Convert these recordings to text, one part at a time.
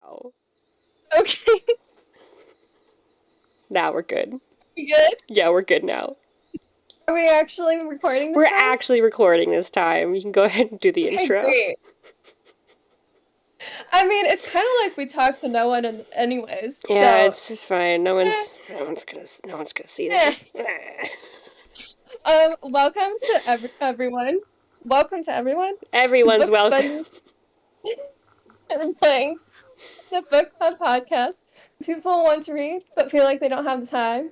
Oh, Okay. now we're good. You good? Yeah, we're good now. Are we actually recording this We're time? actually recording this time. You can go ahead and do the Okay, intro. great. I mean, it's kind of like we talk to no one anyways. Yeah, So, it's just fine. No eh, one's no one's gonna see eh. this. Welcome to everyone. Welcome to everyone. The Everyone's Books, welcome. Buddies, and Planks, the book club podcast. People want to read but feel like they don't have the time,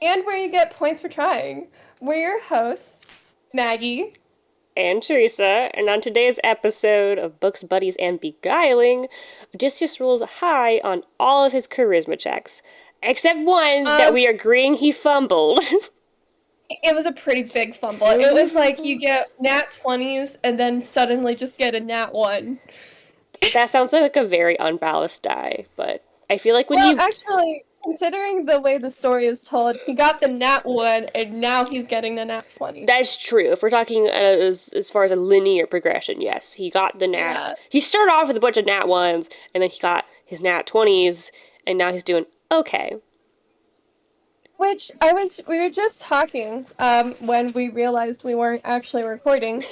and where you get points for trying. We're your hosts, Maggie. And Theresa, and on today's episode of Books, Buddies, and Beguiling, Odysseus rolls high on all of his charisma checks, except one that we are agreeing he fumbled. It was a pretty big fumble. It was like you get nat 20s and then suddenly just get a nat 1. That sounds like a very unbalanced die, but I feel like when Well, he... actually, considering the way the story is told, he got the nat 1 and now he's getting the nat 20. That's true. If we're talking as far as a linear progression, yes, he got the nat... Yeah. He started off with a bunch of nat 1s, and then he got his nat 20s, and now he's doing okay. Which we were just talking when we realized we weren't actually recording,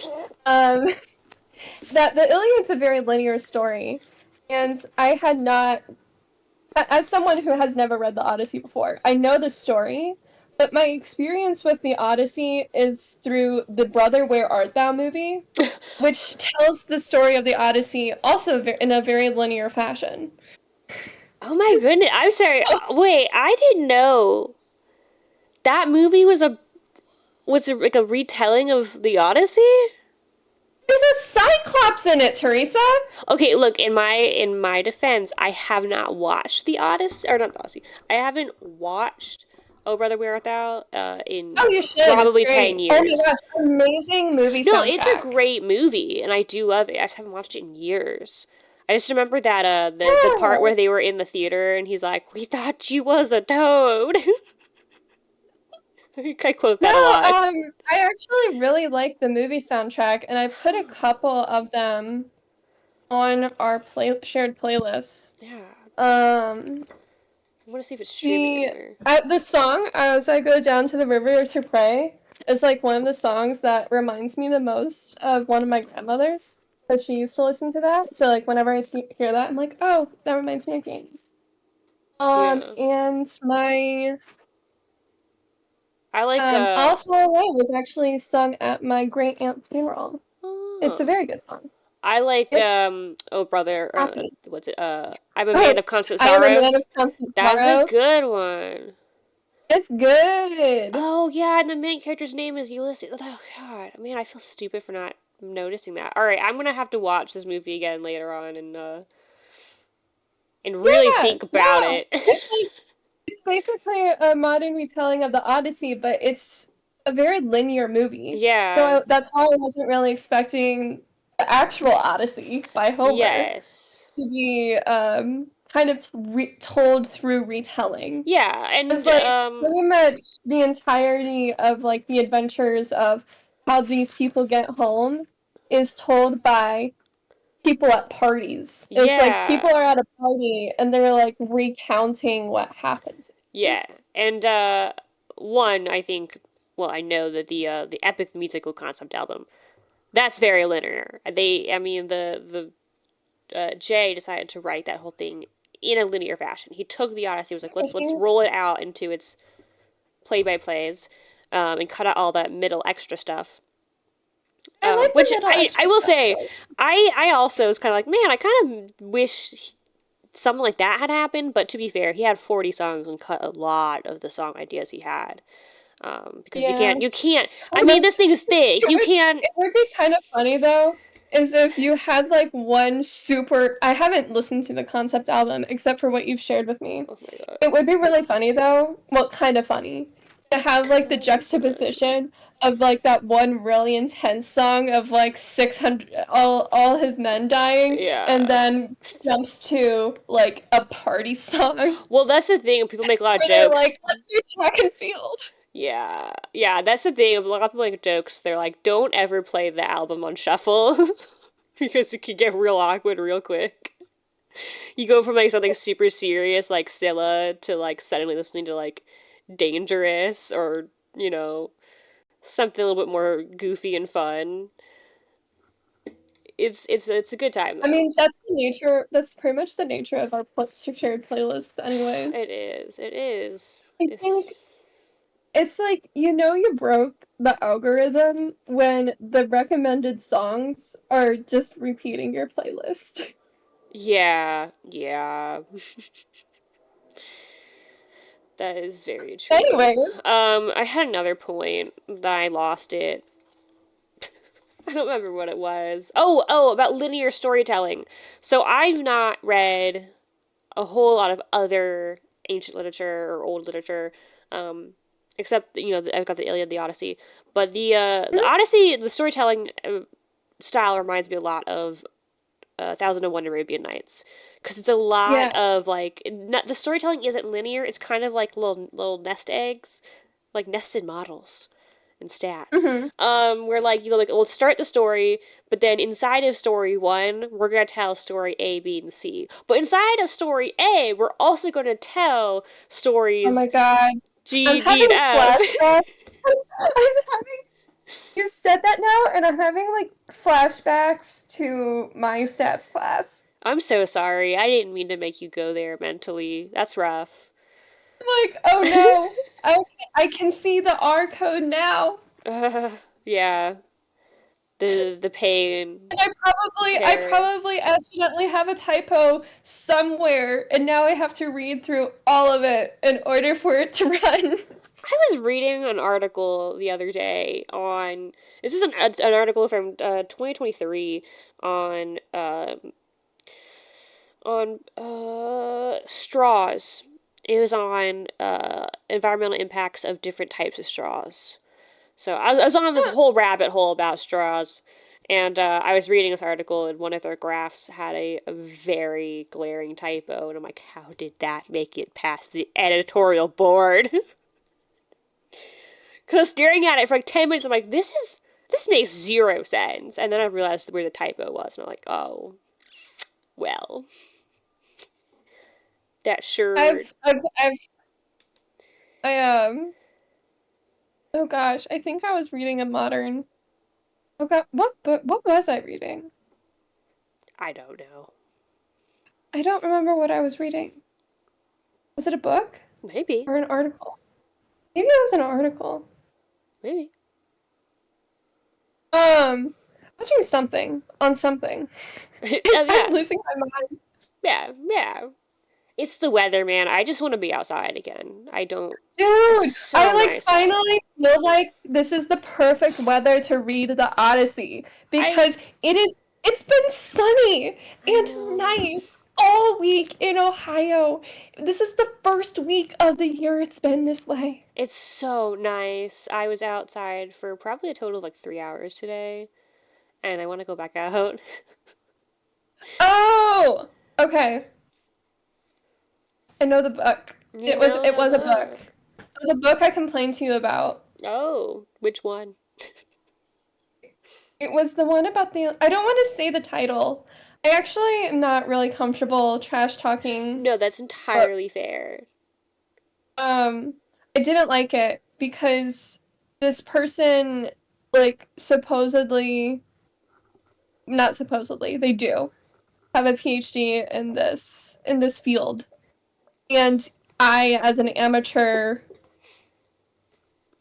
that the Iliad's a very linear story, and I had not, as someone who has never read the Odyssey before, I know the story, but my experience with the Odyssey is through the Brother, Where Art Thou movie, which tells the story of the Odyssey also in a very linear fashion. Oh my goodness, I'm sorry. Wait, I didn't know that movie was like a retelling of the Odyssey? There's a Cyclops in it, Theresa! Okay, look, in my defense, I have not watched the Odyssey, or not the Odyssey. I haven't watched Oh Brother Where Art Thou in Oh, you should. probably 10 years. Oh my gosh, amazing movie No, soundtrack. it's a great movie, and I do love it. I just haven't watched it in years. I just remember that the part where they were in the theater and he's like, "We thought you was a toad." I quote that a lot. I actually really like the movie soundtrack, and I put a couple of them on our shared playlist. Yeah. I want to see if it's streaming anywhere. The song "As I Go Down to the River to Pray" is like one of the songs that reminds me the most of one of my grandmothers, because she used to listen to that. So like whenever I hear that, I'm like, oh, that reminds me of games. And my I like "I'll Fly Away" was actually sung at my great aunt's funeral. Oh. It's a very good song. I like Oh Brother, what's it? I'm a Man of Constant Sorrows. I Am a Man of Constant Sorrow. That's a good one. It's good. Oh yeah, and the main character's name is Ulysses. Oh god, man, I feel stupid for not noticing that. All right, I'm gonna have to watch this movie again later on and really think about it. It's basically a modern retelling of the Odyssey, but it's a very linear movie. Yeah. So that's why I wasn't really expecting the actual Odyssey by Homer to be kind of told through retelling. Yeah, and it's like pretty much the entirety of like the adventures of how these people get home is told by people at parties. It's like people are at a party and they're like recounting what happened. Yeah, and one, I think, well, I know that the epic musical concept album, that's very linear. The Jay decided to write that whole thing in a linear fashion. He took the Odyssey, was like, let's roll it out into its play-by-plays, and cut out all that middle extra stuff. Which I will say, I also was kind of like, man, I kind of wish something like that had happened, but to be fair, he had 40 songs and cut a lot of the song ideas he had. Because you can't, I mean, this thing is thick, you can't... It would be kind of funny, though, is if you had, like, one super... I haven't listened to the concept album, except for what you've shared with me. Oh my god. It would be really funny, though, well, kind of funny, to have, like, the juxtaposition of, like, that one really intense song of, like, 600... all his men dying, and then jumps to, like, a party song. Well, that's the thing, people make a lot of jokes. Like, let's do track and field. Yeah, that's the thing. A lot of people make jokes. They're like, don't ever play the album on shuffle because it could get real awkward real quick. You go from like something super serious like Scylla to like suddenly listening to like Dangerous or, you know, something a little bit more goofy and fun. It's a good time I though. mean, that's the nature. That's pretty much the nature of our shared playlists, It anyways. is. It is. I think it's like you broke the algorithm when the recommended songs are just repeating your playlist. Yeah, yeah. That is very true. Anyways, I had another point that I lost it. I don't remember what it was. Oh, about linear storytelling. So I've not read a whole lot of other ancient literature or old literature, except I've got the Iliad, the Odyssey. But the mhm, Odyssey, the storytelling style reminds me a lot of Thousand and One Arabian Nights, because it's a lot yeah. of like the storytelling isn't linear. It's kind of like little nest eggs, like nested models and stats. Hmm. Where like like we'll start the story, but then inside of story one, we're gonna tell story A, B, and C. But inside of story A, we're also gonna tell Oh my stories god, I'm G, D, and having F. flashbacks. I'm having. You said that now, and I'm having like flashbacks to my stats class. I'm so sorry. I didn't mean to make you go there mentally. That's rough. Like, oh no, I can see the R code now. Uh, yeah. The pain, And the I terror. probably accidentally have a typo somewhere, and now I have to read through all of it in order for it to run. I was reading an article the other day on. This is an article from 2023 on straws. It was on environmental impacts of different types of straws. So I was on this Huh. whole rabbit hole about straws, and I was reading this article, and one of their graphs had a very glaring typo, and I'm like, how did that make it past the editorial board? Because staring at it for like 10 minutes, I'm like, this makes zero sense, and then I realized where the typo was, and I'm like, oh, well, that sure. I've I oh gosh, I think I was reading a modern. Oh god, what book? What was I reading? I don't know. I don't remember what I was reading. Was it a book Maybe, or an article? Maybe it was an article. maybe. I was reading something on something. I'm Yeah, losing my mind. yeah. It's the weather, man. I just want to be outside again. I don't. It's Dude, I so like nice out. finally feel like this is the perfect weather to read the Odyssey I because it's been sunny I and know. nice all week in Ohio. This is the first week of the year it's been this way. It's so nice. I was outside for probably a total of like 3 hours today, and I want to go back out. Oh, okay. I know the book. You know It the was a book. book. It was a book I complained to you about. Oh, which one? It was the one about the I don't want to say the title. I actually am not really comfortable trash talking No, that's books. entirely fair. Um, I didn't like it because this person, like, supposedly, not supposedly, they do have a PhD in this field. And I, as an amateur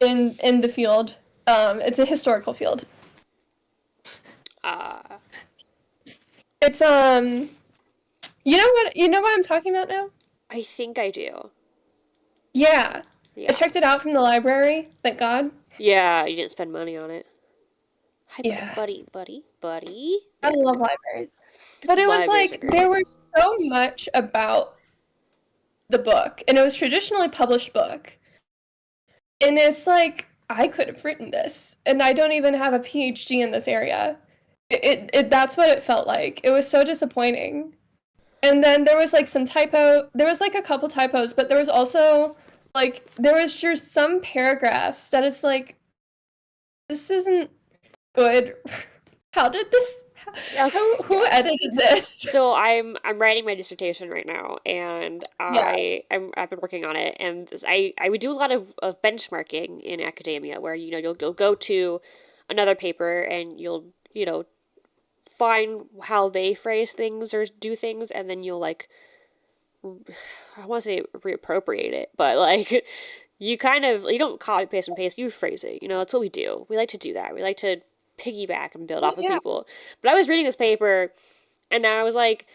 in the field, it's a historical field. Ah, It's you know what I'm talking about now? I think I do. Yeah. I Yeah. checked it out from the library, thank God. Yeah, you didn't spend money on it. Hi, Yeah. buddy. I Yeah, love libraries. But it was libraries are like there great. was so much about the book, and it was traditionally published book. And it's like I could have written this, and I don't even have a PhD in this area. That's what it felt like. It was so disappointing. And then there was like there was like a couple typos, but there was also like there was just some paragraphs that it's like this isn't good. Who Yeah. edited this? So I'm writing my dissertation right now, and Yeah. I've been working on it, and I would do a lot of benchmarking in academia, where you'll go to another paper and you'll find how they phrase things or do things, and then you'll like I want to say reappropriate it, but like you don't copy paste and paste, you phrase it. That's what we do. We like to do that. We like to piggyback and build Oh, off of yeah. people. But I was reading this paper, and I was like,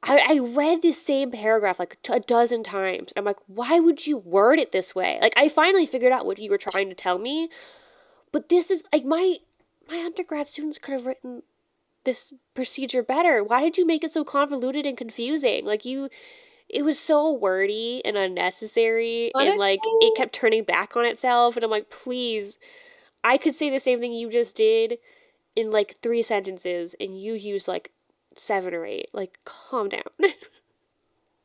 I read the same paragraph like a dozen times. I'm like, why would you word it this way? Like, I finally figured out what you were trying to tell me, but this is like my undergrad students could have written this procedure better. Why did you make it so convoluted and confusing? Like, it was so wordy and unnecessary, and like Honestly, it kept turning back on itself, and I'm like, please, I could say the same thing you just did in like 3 sentences, and you use like 7 or 8. Like, calm down.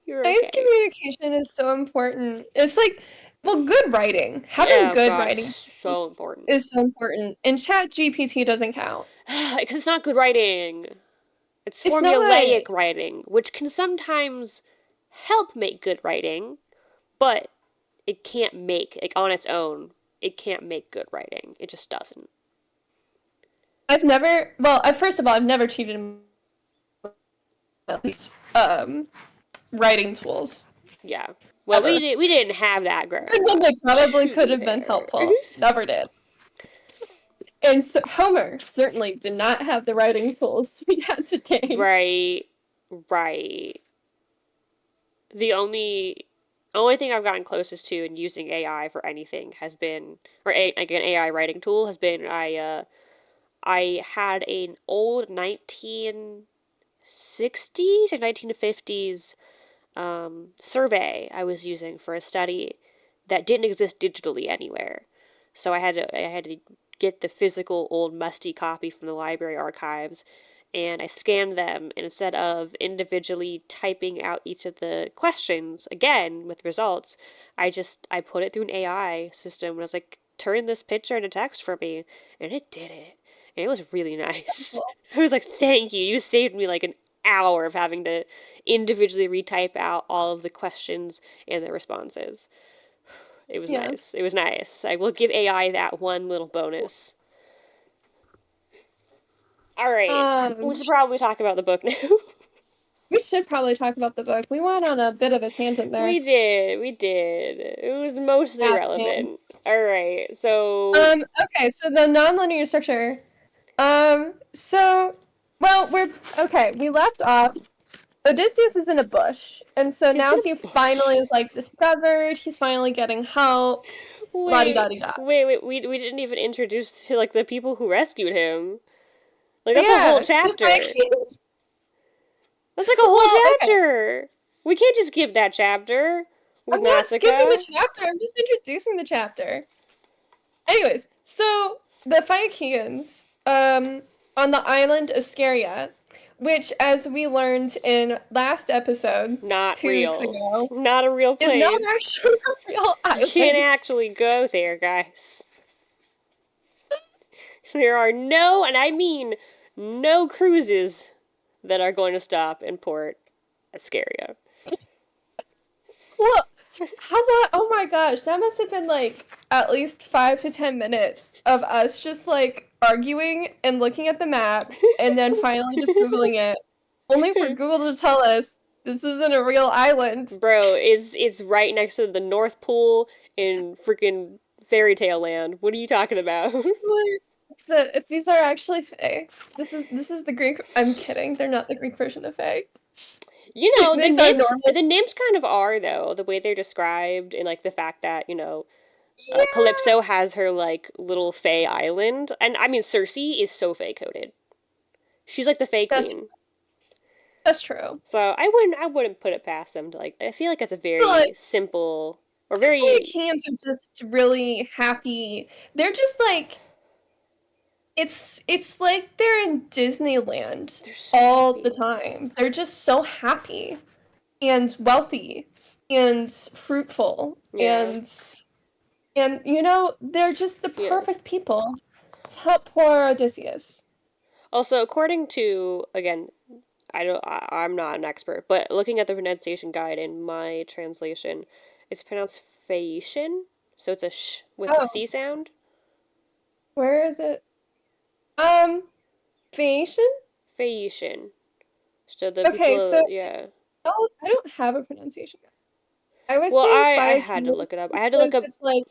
You're science okay. communication is so important. It's like, well, good writing. Having Yeah, good gosh, writing so tools important. is so important. And Chat GPT doesn't count. Because it's not good writing. It's It's not. formulaic writing, which can sometimes help make good writing, but it can't make, like, on its own, it can't make good writing. It just doesn't. I've never, well, first of all, I've never cheated in at least writing tools. Yeah. Well, Ever. we didn't have that growing Even when up. they probably To could be have been fair. helpful. Never did. And so Homer certainly did not have the writing tools we had today. Right. Right. The only thing I've gotten closest to in using AI for anything has been, like an AI writing tool has been, I had an old 1960s or 1950s survey I was using for a study that didn't exist digitally anywhere. So I had to get the physical old musty copy from the library archives, and I scanned them, and instead of individually typing out each of the questions again with results, I put it through an AI system and I was like, turn this picture into text for me, and it did it. And it was really nice. I was like, thank you. You saved me like an hour of having to individually retype out all of the questions and the responses. It was Yeah. nice. It was nice. I will give AI that one little bonus. All right. We Um, should probably talk about the book now. we should probably talk about the book. We went on a bit of a tangent there. We did. We did. It was mostly Yeah, same. relevant. All right. So, Okay, so the nonlinear structure. So, well, we're okay. We left off. Odysseus is in a bush, and so is now it he a finally bush? is like discovered. He's finally getting help. La di da Wait, di da. wait. We didn't even introduce to like the people who rescued him. Like, But that's a whole yeah, the chapter. Vikings. That's like a whole Well, okay. chapter. We can't just skip that chapter with I'm not skipping Nausicaa. the chapter. I'm just introducing the chapter. Anyways, so the Phaeacians, on the island of Scheria, which, as we learned in last episode, Not 2 weeks real. ago, Not a real is not place. actually a real You can't island. actually go there, guys. There are no, and I mean no cruises that are going to stop in Port Ascaria. Well, how about, oh my gosh, that must have been like at least 5 to 10 minutes of us just like arguing and looking at the map and then finally just Googling it, only for Google to tell us this isn't a real island. Bro, it's right next to the North Pole in freaking fairy tale land. What are you talking about? If these are actually Fae. This is the Greek. I'm kidding. They're not the Greek version of Fae. You know, These are normal. the nymphs kind of are though, the way they're described, and like the fact that, Yeah, Calypso has her like little Fae island. And I mean Circe is so Fae coded. She's like the Fae that's queen. that's true. So I wouldn't put it past them to like I feel like it's a But very simple or the very Phaeacians are just really happy. They're just like it's like they're in Disneyland they're so all the happy. time. They're just so happy and wealthy and fruitful Yeah. and they're just the Yeah. perfect people to help poor Odysseus. Also, according to, again, I'm not an expert, but looking at the pronunciation guide in my translation, it's pronounced Phaeacian, so it's a sh with the Oh, C sound. where is it? Um, Phaeacian? Phaeacian. So the Okay, so people, yeah. oh, I don't have a pronunciation guide. I was Well, saying I had to Phaeacian look it up. I had to look because up. it's like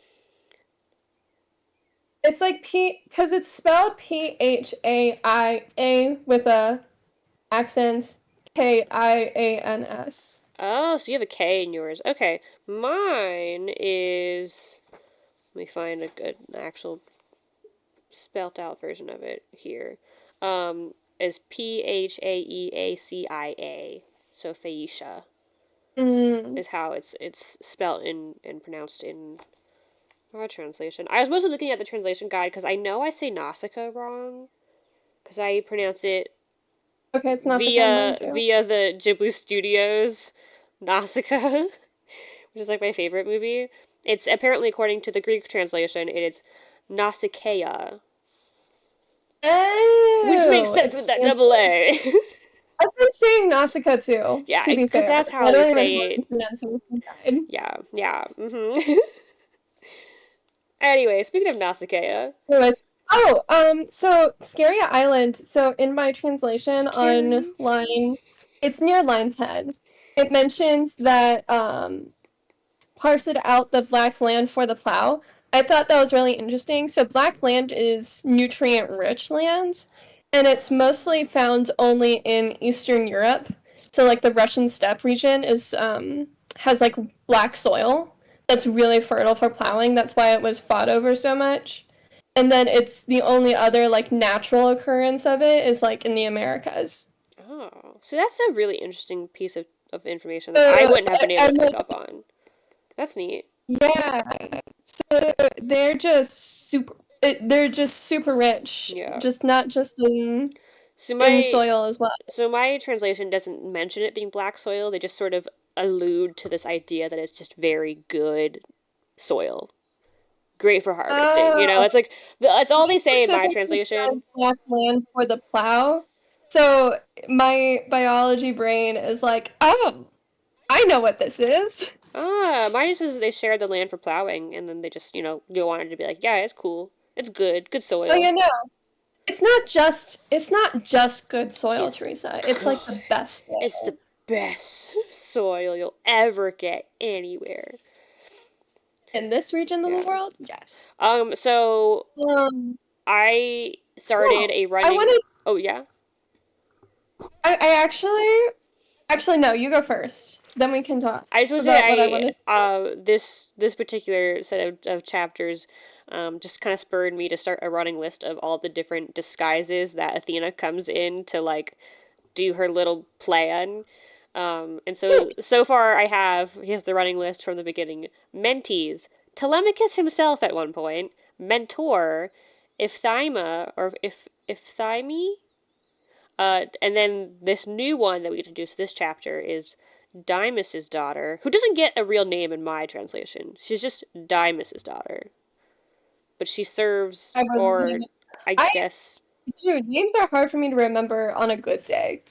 because it's spelled Phaia with a accent Kians. Oh, so you have a K in yours. Okay, mine is. Let me find a good actual spelt out version of it here. Is Phaeacia. So Phaeacia Mm. is how it's spelt in and pronounced in our translation. I was mostly looking at the translation guide because I know I say Nausicaa wrong because I pronounce it Okay, it's Nausicaa in mine via too. the Ghibli Studios Nausicaa, which is like my favorite movie. It's apparently, according to the Greek translation, it is Nausicaa, which makes Oh, sense it's with that double A. I've been saying Nausicaa too, Yeah, to be because fair. that's how I they don't even have say a it. pronunciation guide. Yeah, yeah. Anyway, speaking of Nausicaa, Anyways, so Scary Island. So in my translation on scary. it's near line 10. It mentions that parsed out the black land for the plow. I thought that was really interesting. So black land is nutrient-rich land, and it's mostly found only in Eastern Europe. So like the Russian steppe region is has like black soil that's really fertile for plowing. That's why it was fought over so much. And then it's the only other like natural occurrence of it is like in the Americas. Oh, so that's a really interesting piece of information that I wouldn't have been able to And pick like up on. That's neat. yeah, so they're just super. They're just super rich, Yeah. just not just So in my soil as well. my translation doesn't mention it being black soil. They just sort of allude to this idea that it's just very good soil, great for harvesting. You know, Oh, it's like that's all they it say in my specifically translation. says black land for the plow. So my biology brain is like, oh, I know what this is. Ah, mine just says they shared the land for plowing, and then they just they wanted to be like, yeah, it's cool, it's good Oh soil. yeah, no, it's not just good soil, It's Teresa. It's good. like the best It's the soil best soil you'll ever get anywhere. in this region of the Yeah. world. Yes. So Um. I started No, a I running. want Oh yeah. I actually no. You go first. Then we can talk I just want to about what I say want to. this particular set of chapters just kind of spurred me to start a running list of all the different disguises that Athena comes in to like do her little plan. And so far I have here's the running list from the beginning: Mentees, Telemachus himself at one point, Mentor, Iphthyma or if Iphthyme, and then this new one that we introduced this chapter is Dymus's daughter, who doesn't get a real name in my translation. She's just Dymus's daughter. But she serves, I would or leave it. I I guess, Dude, names are hard for me to remember on a good day.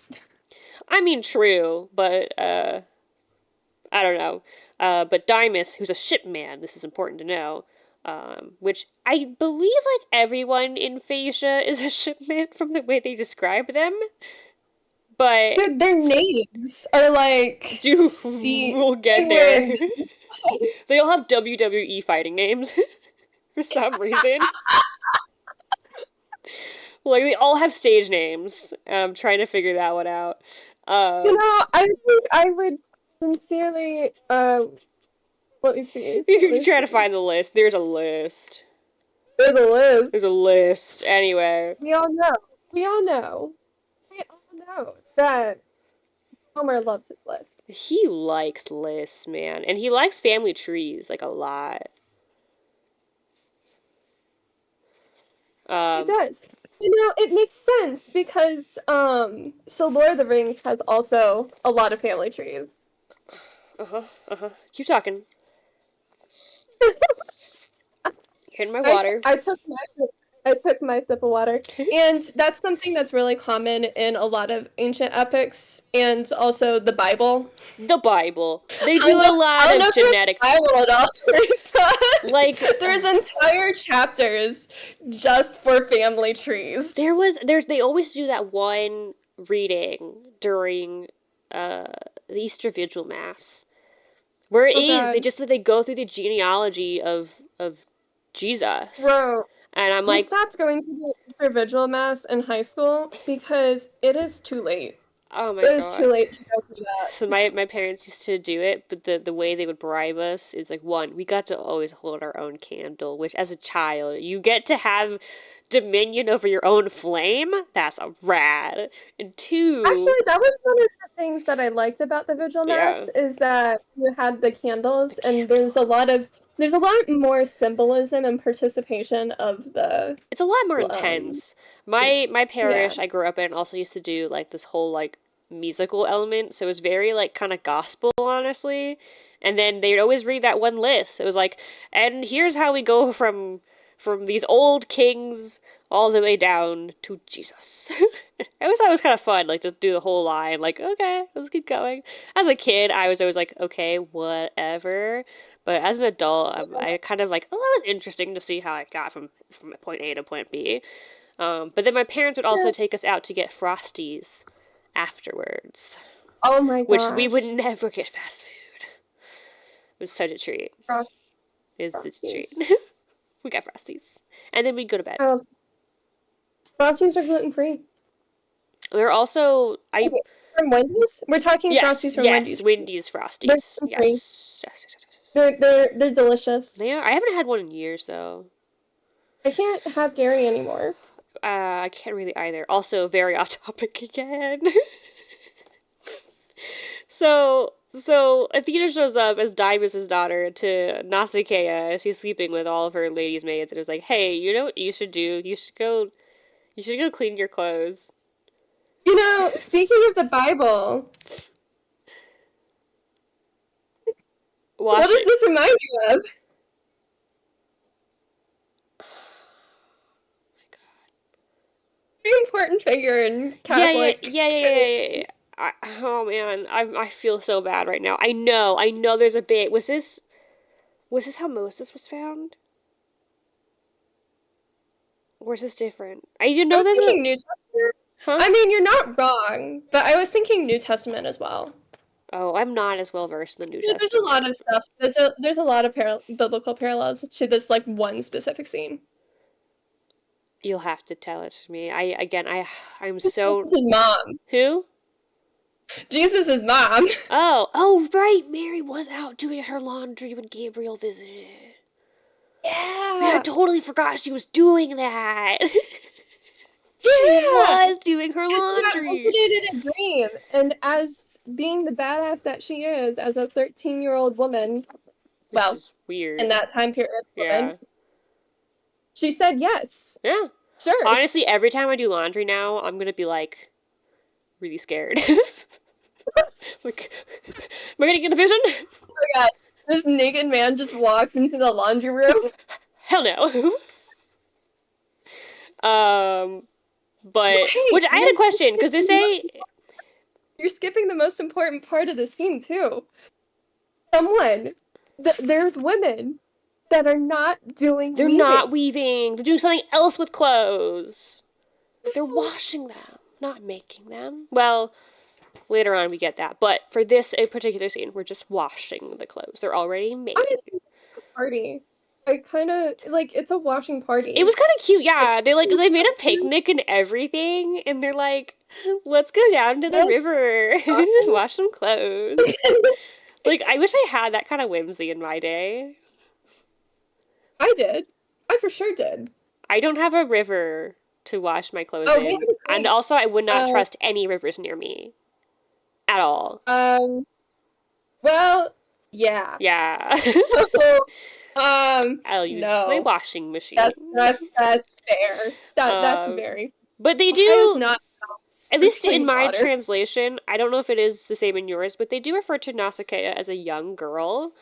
I mean, true, but, I don't know. But Dymus, who's a shipman, this is important to know, which I believe, like, everyone in Phaeacia is a shipman from the way they describe them. But Dude, their names are like we'll get there. England. They all have WWE fighting names for some reason. Like they all have stage names, and I'm trying to figure that one out. You Um, know, I think I would sincerely let me see. Let you're me trying to see. find the list. There's a list. There's a list. There's a list. Anyway, We all know. We all know. We all know that Homer loves his list. he likes lists, man, and he likes family trees like a lot. He Um, does. You know, it makes sense because so Lord of the Rings has also a lot of family trees. Keep talking. Hitting my water. I took my I took my sip of water. And that's something that's really common in a lot of ancient epics and also the Bible. The Bible. They do a lot of genetic. Bible at all, Theresa. Like there's entire chapters just for family trees. They always do that one reading during the Easter Vigil Mass, where they go through the genealogy of Jesus. Bro, and I'm I like, stopped going to the Easter Vigil Mass in high school because it is too late. oh my god, it is too late to go through that. So my parents used to do it, but the way they would bribe us is like, one, we got to always hold our own candle, which as a child you get to have dominion over your own flame. That's a rad. And two, actually, that was one of the things that I liked about the Vigil Mass is that you had the candles, and there's a lot more symbolism and participation of the. It's a lot more intense. My parish I grew up in also used to do like this whole like musical element, so it was very like kind of gospel, honestly. And then they'd always read that one list. It was like, and here's how we go from these old kings all the way down to Jesus. I always thought it was kind of fun, like, to do the whole line, like, okay, let's keep going. As a kid, I was always like, okay, whatever. But as an adult, I kind of like, oh, that was interesting to see how I got from point A to point B. But then my parents would also take us out to get Frosties afterwards. Oh my god. Which we would never get fast food. It was such a treat. It's such a treat. We got Frosties. And then we'd go to bed. Frosties are gluten-free. They're also... from Wendy's? We're talking Frosties from Wendy's. Yes, Wendy's Frosties. Yes. They're delicious. They are. I haven't had one in years, though. I can't have dairy anymore. I can't really either. Also, very off topic again. So Athena shows up as Dymus's daughter to Nausicaa. She's sleeping with all of her ladies' maids, and it was like, hey, you know what you should do? You should go clean your clothes. You know, speaking of the Bible, what does this remind you of? Oh my god. Very important figure in Catholic. Yeah. Oh man, I feel so bad right now. I know there's a bit. Was this how Moses was found? Or is this different? I didn't know there's a New Testament. Huh? I mean, you're not wrong, but I was thinking New Testament as well. Oh, I'm not as well versed in the New Testament. There's a lot of stuff. There's a lot of biblical parallels to this like one specific scene. You'll have to tell it to me. I'm so. Jesus' mom. Who? Jesus' mom. Oh, right. Mary was out doing her laundry when Gabriel visited. Yeah. I totally forgot she was doing that. She was doing her laundry. She did a dream, and as being the badass that she is, as a 13-year-old woman, which is weird in that time period, she said yes. Yeah. Sure. Honestly, every time I do laundry now, I'm gonna be like really scared. Like, am I gonna get a vision? Oh my god! This naked man just walks into the laundry room. Hell no. But which I had a question because they say you're skipping the most important part of the scene too. There's women that are not doing. They're not weaving. They're doing something else with clothes. They're washing them, not making them. Well, later on we get that, but for this particular scene, we're just washing the clothes. They're already made. Honestly, party. I kind of like it's a washing party. It was kind of cute, yeah. They made a picnic and everything, and they're like, "Let's go down to the river and wash some clothes." Like, I wish I had that kind of whimsy in my day. I did. I for sure did. I don't have a river to wash my clothes in, and also I would not trust any rivers near me, at all. Well, yeah. Yeah. I'll use my washing machine. That's fair. That's very. But they do not. At least in my translation, I don't know if it is the same in yours, but they do refer to Nausicaa as a young girl,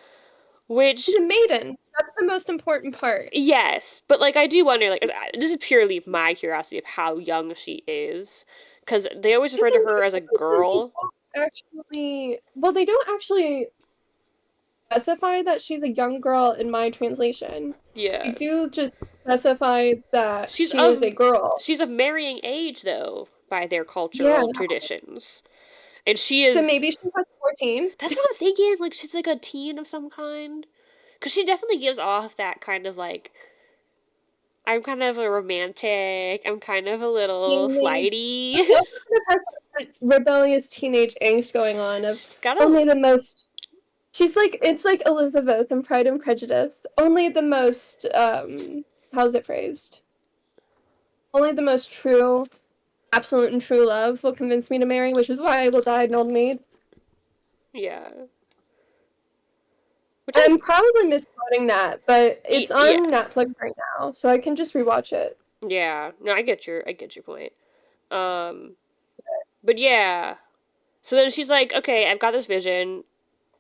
which she's a maiden. That's the most important part. Yes, but like I do wonder, like this is purely my curiosity of how young she is, because they always refer to her as a They girl. don't actually, well, they don't actually specify that she's a young girl in my translation. They Yeah, do just specify that she's she is a of girl. she's of marrying age though by their Yeah. cultural traditions, and she So is. maybe she's like 14. That's what I'm thinking. Like she's like a teen of some kind, because she definitely gives off that kind of like I'm kind of a romantic. I'm kind of a little Teenage. flighty. But she also kind of has that rebellious teenage angst going on of She's got a only the most. She's like, it's like Elizabeth in Pride and Prejudice. Only the most, how's it phrased? Only the most true, absolute and true love will convince me to marry, which is why I will die an old maid. yeah. Which I'm probably misquoting that, but it's yeah. on Netflix right now, so I can just rewatch it. Yeah. No, I get your point. Um but yeah. So then she's like, "Okay, I've got this vision.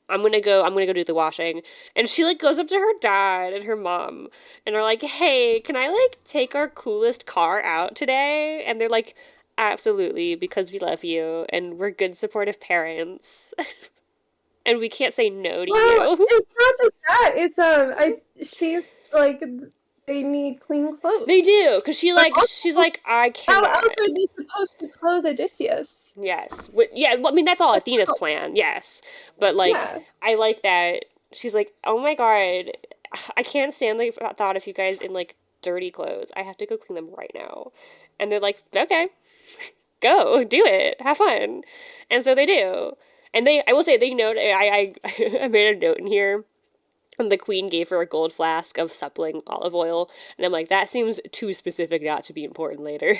I'm gonna go do the washing." And she like goes up to her dad and her mom and are like, "Hey, can I like take our coolest car out today?" And they're like, "Absolutely, because we love you and we're good supportive parents." And we can't say no to Well, you. it's not just that. She's like, they need clean They clothes. do, because But she's also, like, I how cannot. else are they supposed to clothe Odysseus? Yes. Yeah, well, I mean, that's all That's Athena's how, plan, yes. But, like, yeah. I like that. She's like, oh my god, I can't stand the thought of you guys in, like, dirty clothes. I have to go clean them right now. And they're like, okay, go, do it, have fun. And so they do. And I will say, they note, I made a note in here. And the queen gave her a gold flask of suppling olive oil. And I'm like, that seems too specific not to be important later.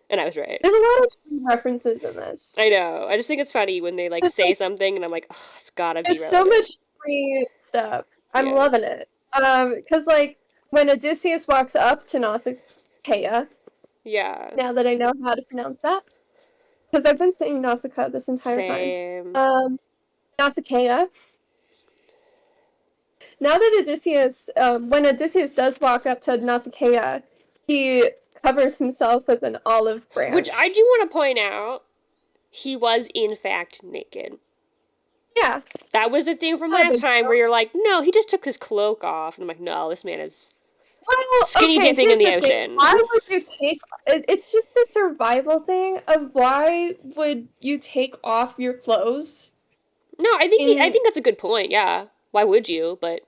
And I was right. There's a lot of references in this. I know. I just think it's funny when they like It's say like, something and I'm like, oh, it's gotta be there's so relevant. much free stuff. I'm Yeah. loving it. Because like when Odysseus walks up to Nausicaa, Yeah. now that I know how to pronounce that, because I've been saying Nausicaa this entire time. Same. Nausicaa. Now that when Odysseus does walk up to Nausicaa, he covers himself with an olive Which I branch. do want to point out, he was in fact naked. Yeah, That was a thing from not a last big time where deal. you're like, no, he just took his cloak off. And I'm like, no, this man is Well, skinny okay, dipping in here's the the thing. ocean. Why would you take it's just the survival thing of why would you take off your clothes No, I in think that's a good point. Yeah. Why would you? But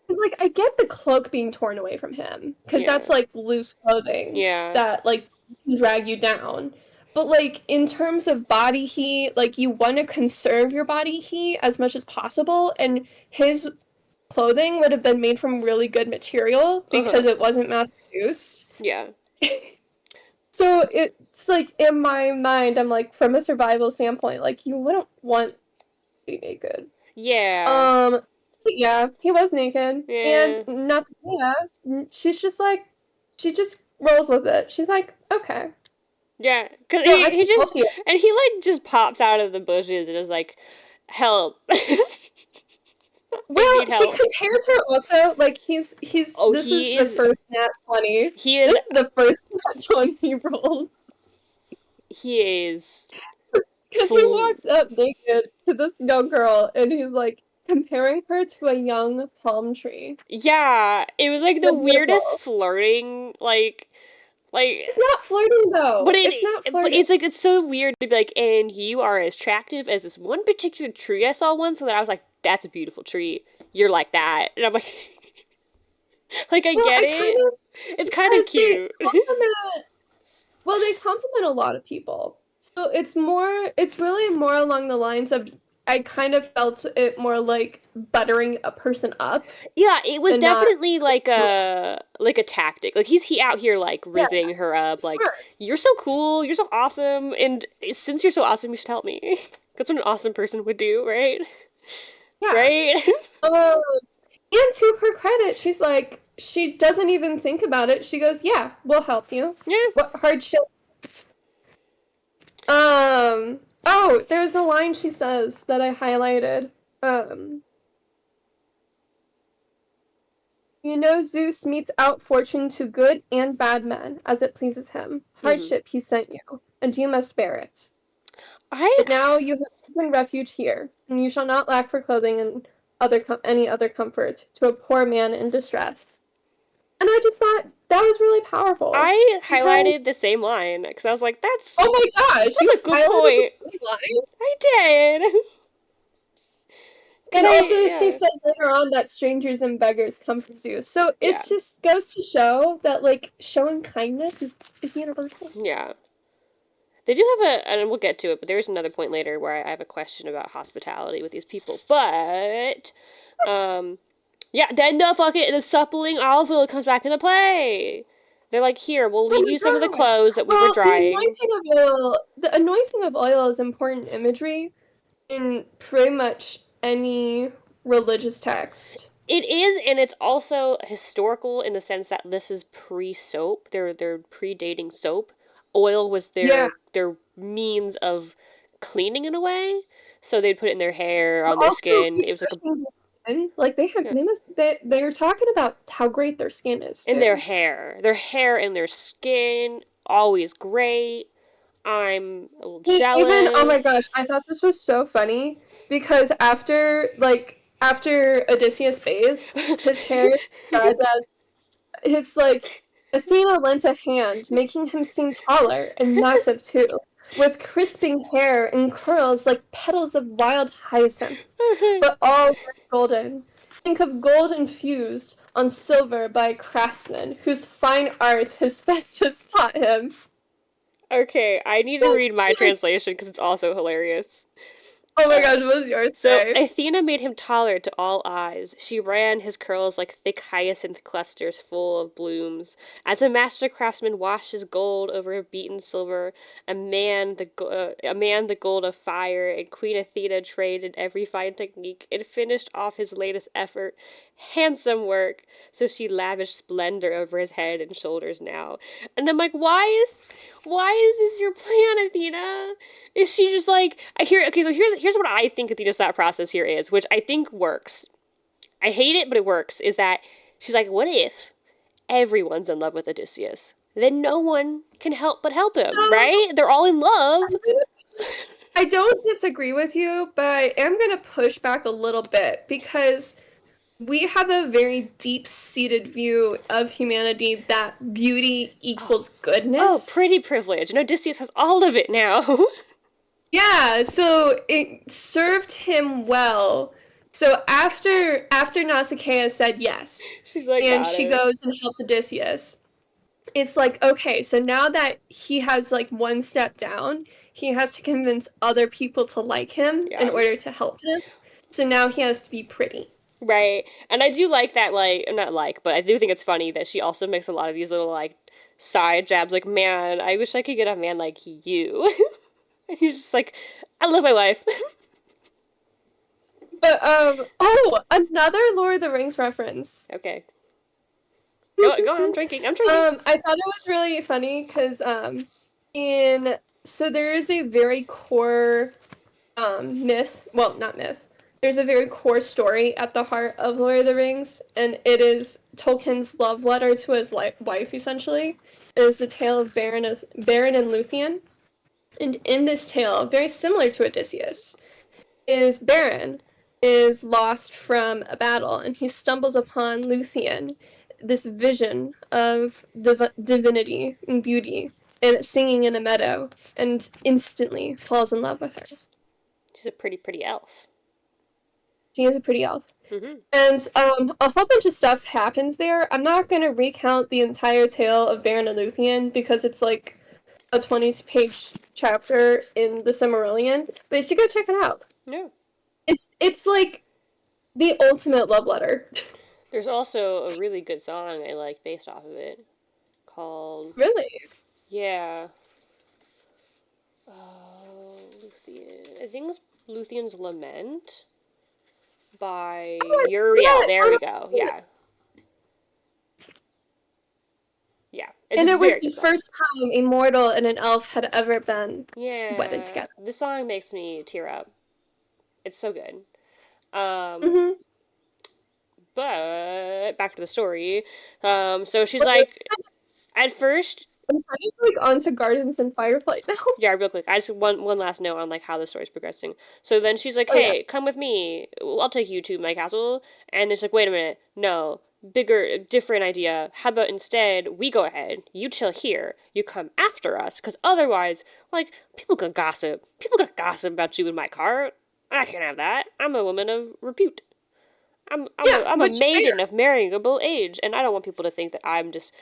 because like I get the cloak being torn away from him because yeah. that's like loose clothing Yeah. that like can drag you down. But like in terms of body heat, like you want to conserve your body heat as much as possible, and his clothing would have been made from really good material Uh-huh. because it wasn't mass produced. Yeah. So it's like in my mind, I'm like from a survival standpoint, like you wouldn't want to be naked. Yeah. Um, yeah, he was naked, and Yeah. Nausicaa, she's just like, she just rolls with it. She's like, okay, Yeah. Cause yeah, I he can help just you. and he like just pops out of the bushes and is like, help. I Well, need he help. compares her also, like he's. Oh, This is the first nat 20. he This is is the first nat 20 he rolled he is because he fl- walks up naked to this young girl, and he's like comparing her to a young palm tree. yeah, it was like the They're weirdest beautiful. flirting like It's not flirting but though. It's not flirting. it's like it's so weird to be like, and you are as attractive as this one particular tree I saw once, so that I was like, that's a beautiful tree. You're like that. And I'm like like I Well, get I kind it. of It's kind of because they cute. compliment. Well, they compliment a lot of people. So it's really more along the lines of I kind of felt it more like buttering a person up Yeah, it was and not definitely like a tactic. Like he out here like yeah, rizzing her up like, smart. you're so cool, you're so awesome, and since you're so awesome, you should help me. That's what an awesome person would do, right? Yeah. Right? Um, and to her credit, she's like she doesn't even think about it. She goes, "Yeah, we'll help you. Yeah. What hardship?" Oh, there's a line she says that I highlighted. Um, You know Zeus metes out fortune to good and bad men, as it pleases him. Hardship he sent you, and you must bear it. But now you have taken refuge here, and you shall not lack for clothing and any other comfort to a poor man in distress. And I just thought that was really powerful. I Because, highlighted the same line because I was like, that's oh my gosh, a good point. the same line? I did. And also, she says later on that strangers and beggars come from Zeus. So it just goes to show that, like, showing kindness is universal. Yeah. They do have and we'll get to it, but there's another point later where I have a question about hospitality with these people. But, yeah, then the suppling olive oil comes back into play. They're like, here, we'll leave you some of the clothes that we were drying. The anointing of oil is important imagery in pretty much any religious text. It is, and it's also historical in the sense that this is pre-soap. They're predating soap. Oil was their means of cleaning in a way. So they'd put it in their hair, on their skin. It was like they're talking about how great their skin is too. And their hair and their skin, always great. I'm a little jealous. Even, oh my gosh, I thought this was so funny because after Odysseus bathes, his hair is described as, it's like, Athena lent a hand, making him seem taller and massive too, with crisping hair and curls like petals of wild hyacinth, but all golden. Think of gold infused on silver by a craftsman whose fine art his Festus taught him. Okay, I need to read my translation because it's also hilarious. Oh my gosh, what was yours say? So, Athena made him taller to all eyes. She ran his curls like thick hyacinth clusters full of blooms. As a master craftsman washes gold over beaten silver, a man the gold of fire, and Queen Athena trained in every fine technique and finished off his latest effort. Handsome work. So she lavished splendor over his head and shoulders now. And I'm like, why is this your plan, Athena? Is she just like, okay, so here's what I think Athena's thought process here is, which I think works. I hate it, but it works, is that she's like, what if everyone's in love with Odysseus? Then no one can help but help him, right? They're all in love. I don't disagree with you, but I am going to push back a little bit because we have a very deep-seated view of humanity that beauty equals goodness. Oh, pretty privilege. And Odysseus has all of it now. Yeah, so it served him well. So after Nausicaa said yes, she's like, and she goes and helps Odysseus, it's like, okay, so now that he has like one step down, he has to convince other people to like him in order to help him. So now he has to be pretty. Right. And I do like that, but I do think it's funny that she also makes a lot of these little, like, side jabs, like, man, I wish I could get a man like you. And he's just like, I love my wife. But, another Lord of the Rings reference. Okay. Go on, I'm drinking. I thought it was really funny, because, so there is a very core, myth, well, not myth, there's a very core story at the heart of Lord of the Rings, and it is Tolkien's love letter to his wife, essentially. It is the tale of Beren and Luthien. And in this tale, very similar to Odysseus, is Beren is lost from a battle, and he stumbles upon Luthien, this vision of divinity and beauty, and singing in a meadow, and instantly falls in love with her. She's a pretty, pretty elf. She is a pretty elf. Mm-hmm. And a whole bunch of stuff happens there. I'm not going to recount the entire tale of Beren and Luthien, because it's like a 20-page chapter in the Silmarillion, but you should go check it out. Yeah. It's like the ultimate love letter. There's also a really good song I like based off of it, called... Really? Yeah. Luthien. I think it was Luthien's Lament by Uriel. There we go. Yeah. Yeah. And it was the first time a mortal and an elf had ever been wedded together. The song makes me tear up. It's so good. But back to the story. So she's like, at first, I'm kind of like onto Gardens and Fireflight now. yeah, real quick. I just one last note on like how the story's progressing. So then she's like, Oh yeah. "Hey, come with me. I'll take you to my castle." And then she's like, "Wait a minute. No, bigger, different idea. How about instead we go ahead. You chill here. You come after us, because otherwise, like, people gonna gossip. People gonna gossip about you in my car. I can't have that. I'm a woman of repute. I'm a Which maiden of marriageable age, and I don't want people to think that I'm just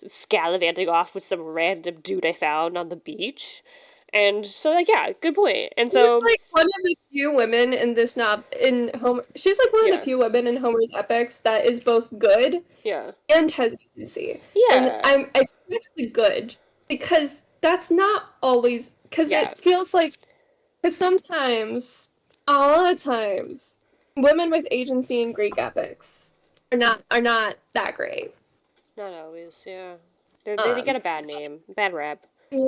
scallivanting off with some random dude I found on the beach." And so, like, yeah, good point. And she's so, like one of the few women in this in Homer. She's like one of yeah, the few women in Homer's epics that is both good yeah, and has agency. And yeah, I stress the good because that's not always because yeah. it feels like because sometimes a lot of times women with agency in Greek epics are not that great. Not always, yeah. They get Um, a bad name, bad rap. yeah.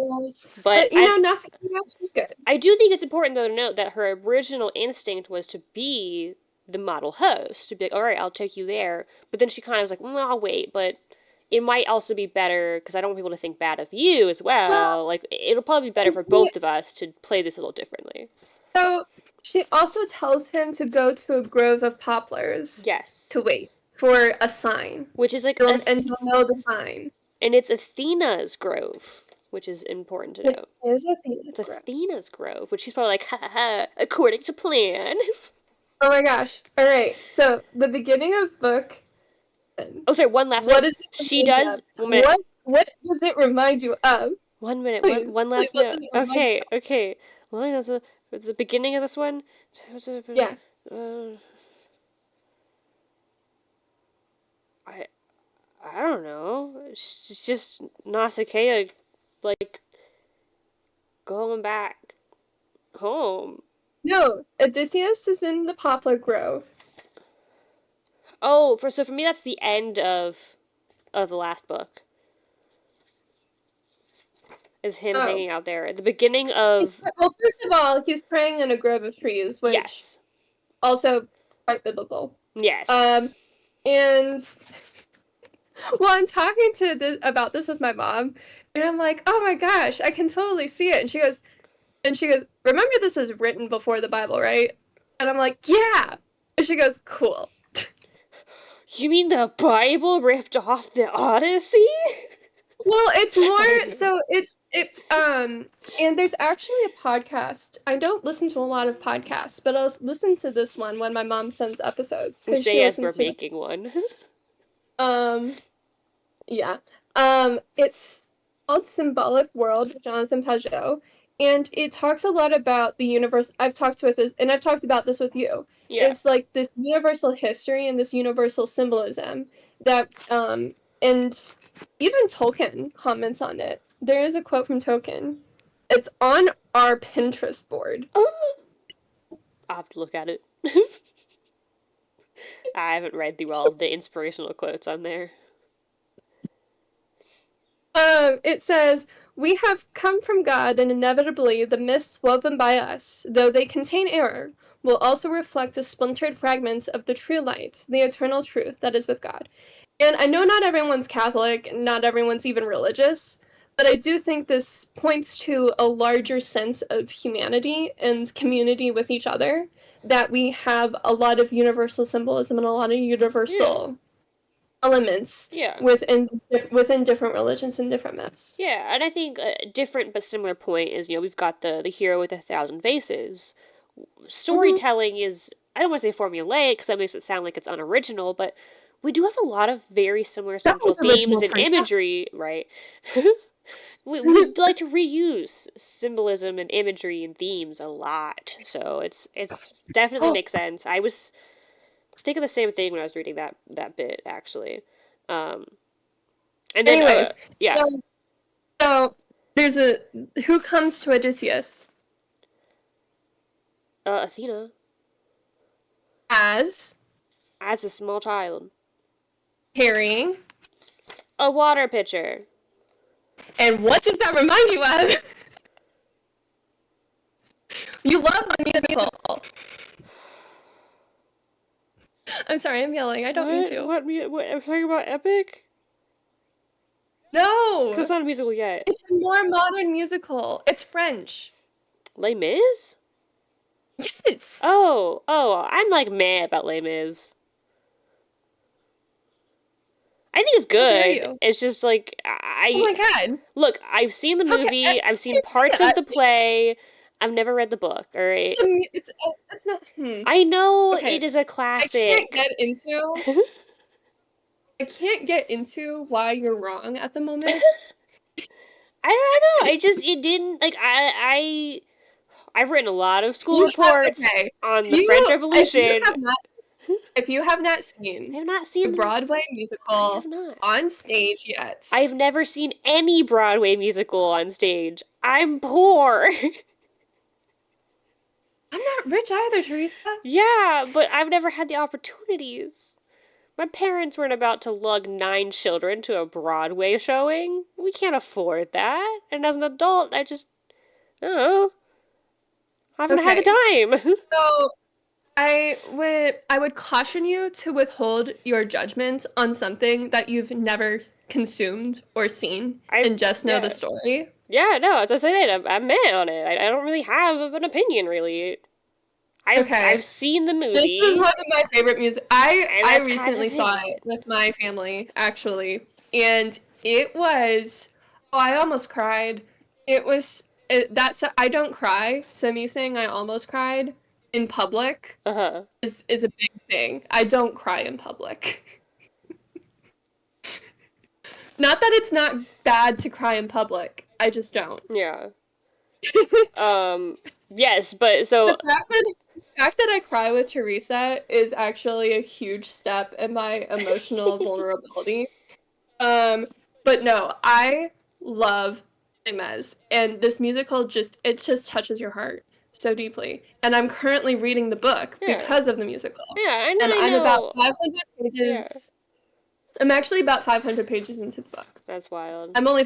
But But you know, Nausicaa, she's good. I do think it's important though to note that her original instinct was to be the model host, to be like, all right, I'll take you there. But then she kind of was like, well, I'll wait, but it might also be better because I don't want people to think bad of you as Well, well. Like, it'll probably be better for both of us to play this a little differently. so she also tells him to go to a grove of poplars Yes. to wait for a sign. Which is like, And he'll know the sign. and it's Athena's grove, which is important to note. It is Athena's It's grove. Athena's grove, which she's probably like, ha ha ha, according to plan. Oh my gosh. Alright, so the beginning of book. Oh, sorry, one last What note. is it She does. of? 1 minute. What does it remind you of? 1 minute. Please, One last please, note. let me remind Okay, you. okay. Well, that's the beginning of this one. Yeah. I I don't know. It's just Nausicaa, like, going back home. No, Odysseus is in the poplar grove. Oh, for me that's the end of the last book. Is him hanging out there. At the beginning of Well, first of all, he's praying in a grove of trees, which yes. also quite biblical. Yes. And well, I'm talking about this with my mom, and I'm like, oh my gosh, I can totally see it. And she goes, remember this was written before the Bible, right? And I'm like, yeah. And she goes, cool. You mean the Bible ripped off the Odyssey? Well, it's more so and there's actually a podcast. I don't listen to a lot of podcasts, but I'll listen to this one when my mom sends episodes. We say as we're making one. Yeah. It's called Symbolic World with Jonathan Pajot, and it talks a lot about the universe. I've talked about this with you. Yeah. It's like this universal history and this universal symbolism that and even Tolkien comments on it. There is a quote from Tolkien. It's on our Pinterest board. I'll have to look at it. I haven't read through all the inspirational quotes on there. It says, "We have come from God, and inevitably the myths woven by us, though they contain error, will also reflect a splintered fragments of the true light, the eternal truth that is with God." And I know not everyone's Catholic, not everyone's even religious, but I do think this points to a larger sense of humanity and community with each other, that we have a lot of universal symbolism and a lot of universal elements within different religions and different myths. Yeah, and I think a different but similar point is, we've got the hero with 1,000 faces. Storytelling is, I don't want to say formulaic, because that makes it sound like it's unoriginal, but we do have a lot of very similar central themes and imagery, right? we like to reuse symbolism and imagery and themes a lot, so it's definitely makes sense. I was thinking the same thing when I was reading that bit, actually. And then, anyways, yeah. So there's who comes to Odysseus? Athena. As a small child. Carrying a water pitcher. And what does that remind you of? You love the musical. I'm sorry, I'm yelling. I don't mean to. What? I'm talking about epic? No! Because it's not a musical yet. It's a more modern musical. It's French. Les Mis? Yes! Oh, I'm like meh about Les Mis. I think it's How dare good. you? It's just like Oh my god. look. I've seen the Okay, movie. I've seen here's parts of that. the play. I've never read the book. All right. It's not. I know it Okay. is a I classic. can't get into why you're wrong at the moment. I don't know. It didn't like I've written a lot of school reports on the French Revolution. If you have not I seen have not the seen Broadway I musical have not. on stage yet, I've never seen any Broadway musical on stage. I'm poor. I'm not rich either, Theresa. Yeah, but I've never had the opportunities. My parents weren't about to lug 9 children to a Broadway showing. We can't afford that. And as an adult, I don't know. I haven't had the time. So I would caution you to withhold your judgment on something that you've never consumed or seen and just know the story. Yeah, no, as I said, I'm meh on it. I don't really have an opinion, really. I've seen the movie. This is one of my favorite music. I recently saw it with my family, actually, and it was. Oh, I almost cried. I don't cry, so me saying I almost cried in public is a big thing. I don't cry in public. Not that it's not bad to cry in public. I just don't. Yeah. Yes, but so the fact that I cry with Theresa is actually a huge step in my emotional vulnerability. But no, I love Les, and this musical just touches your heart so deeply. And I'm currently reading the book because of the musical. Yeah, I know. And I'm about 500 pages. Yeah. I'm actually about 500 pages into the book. That's wild. I'm only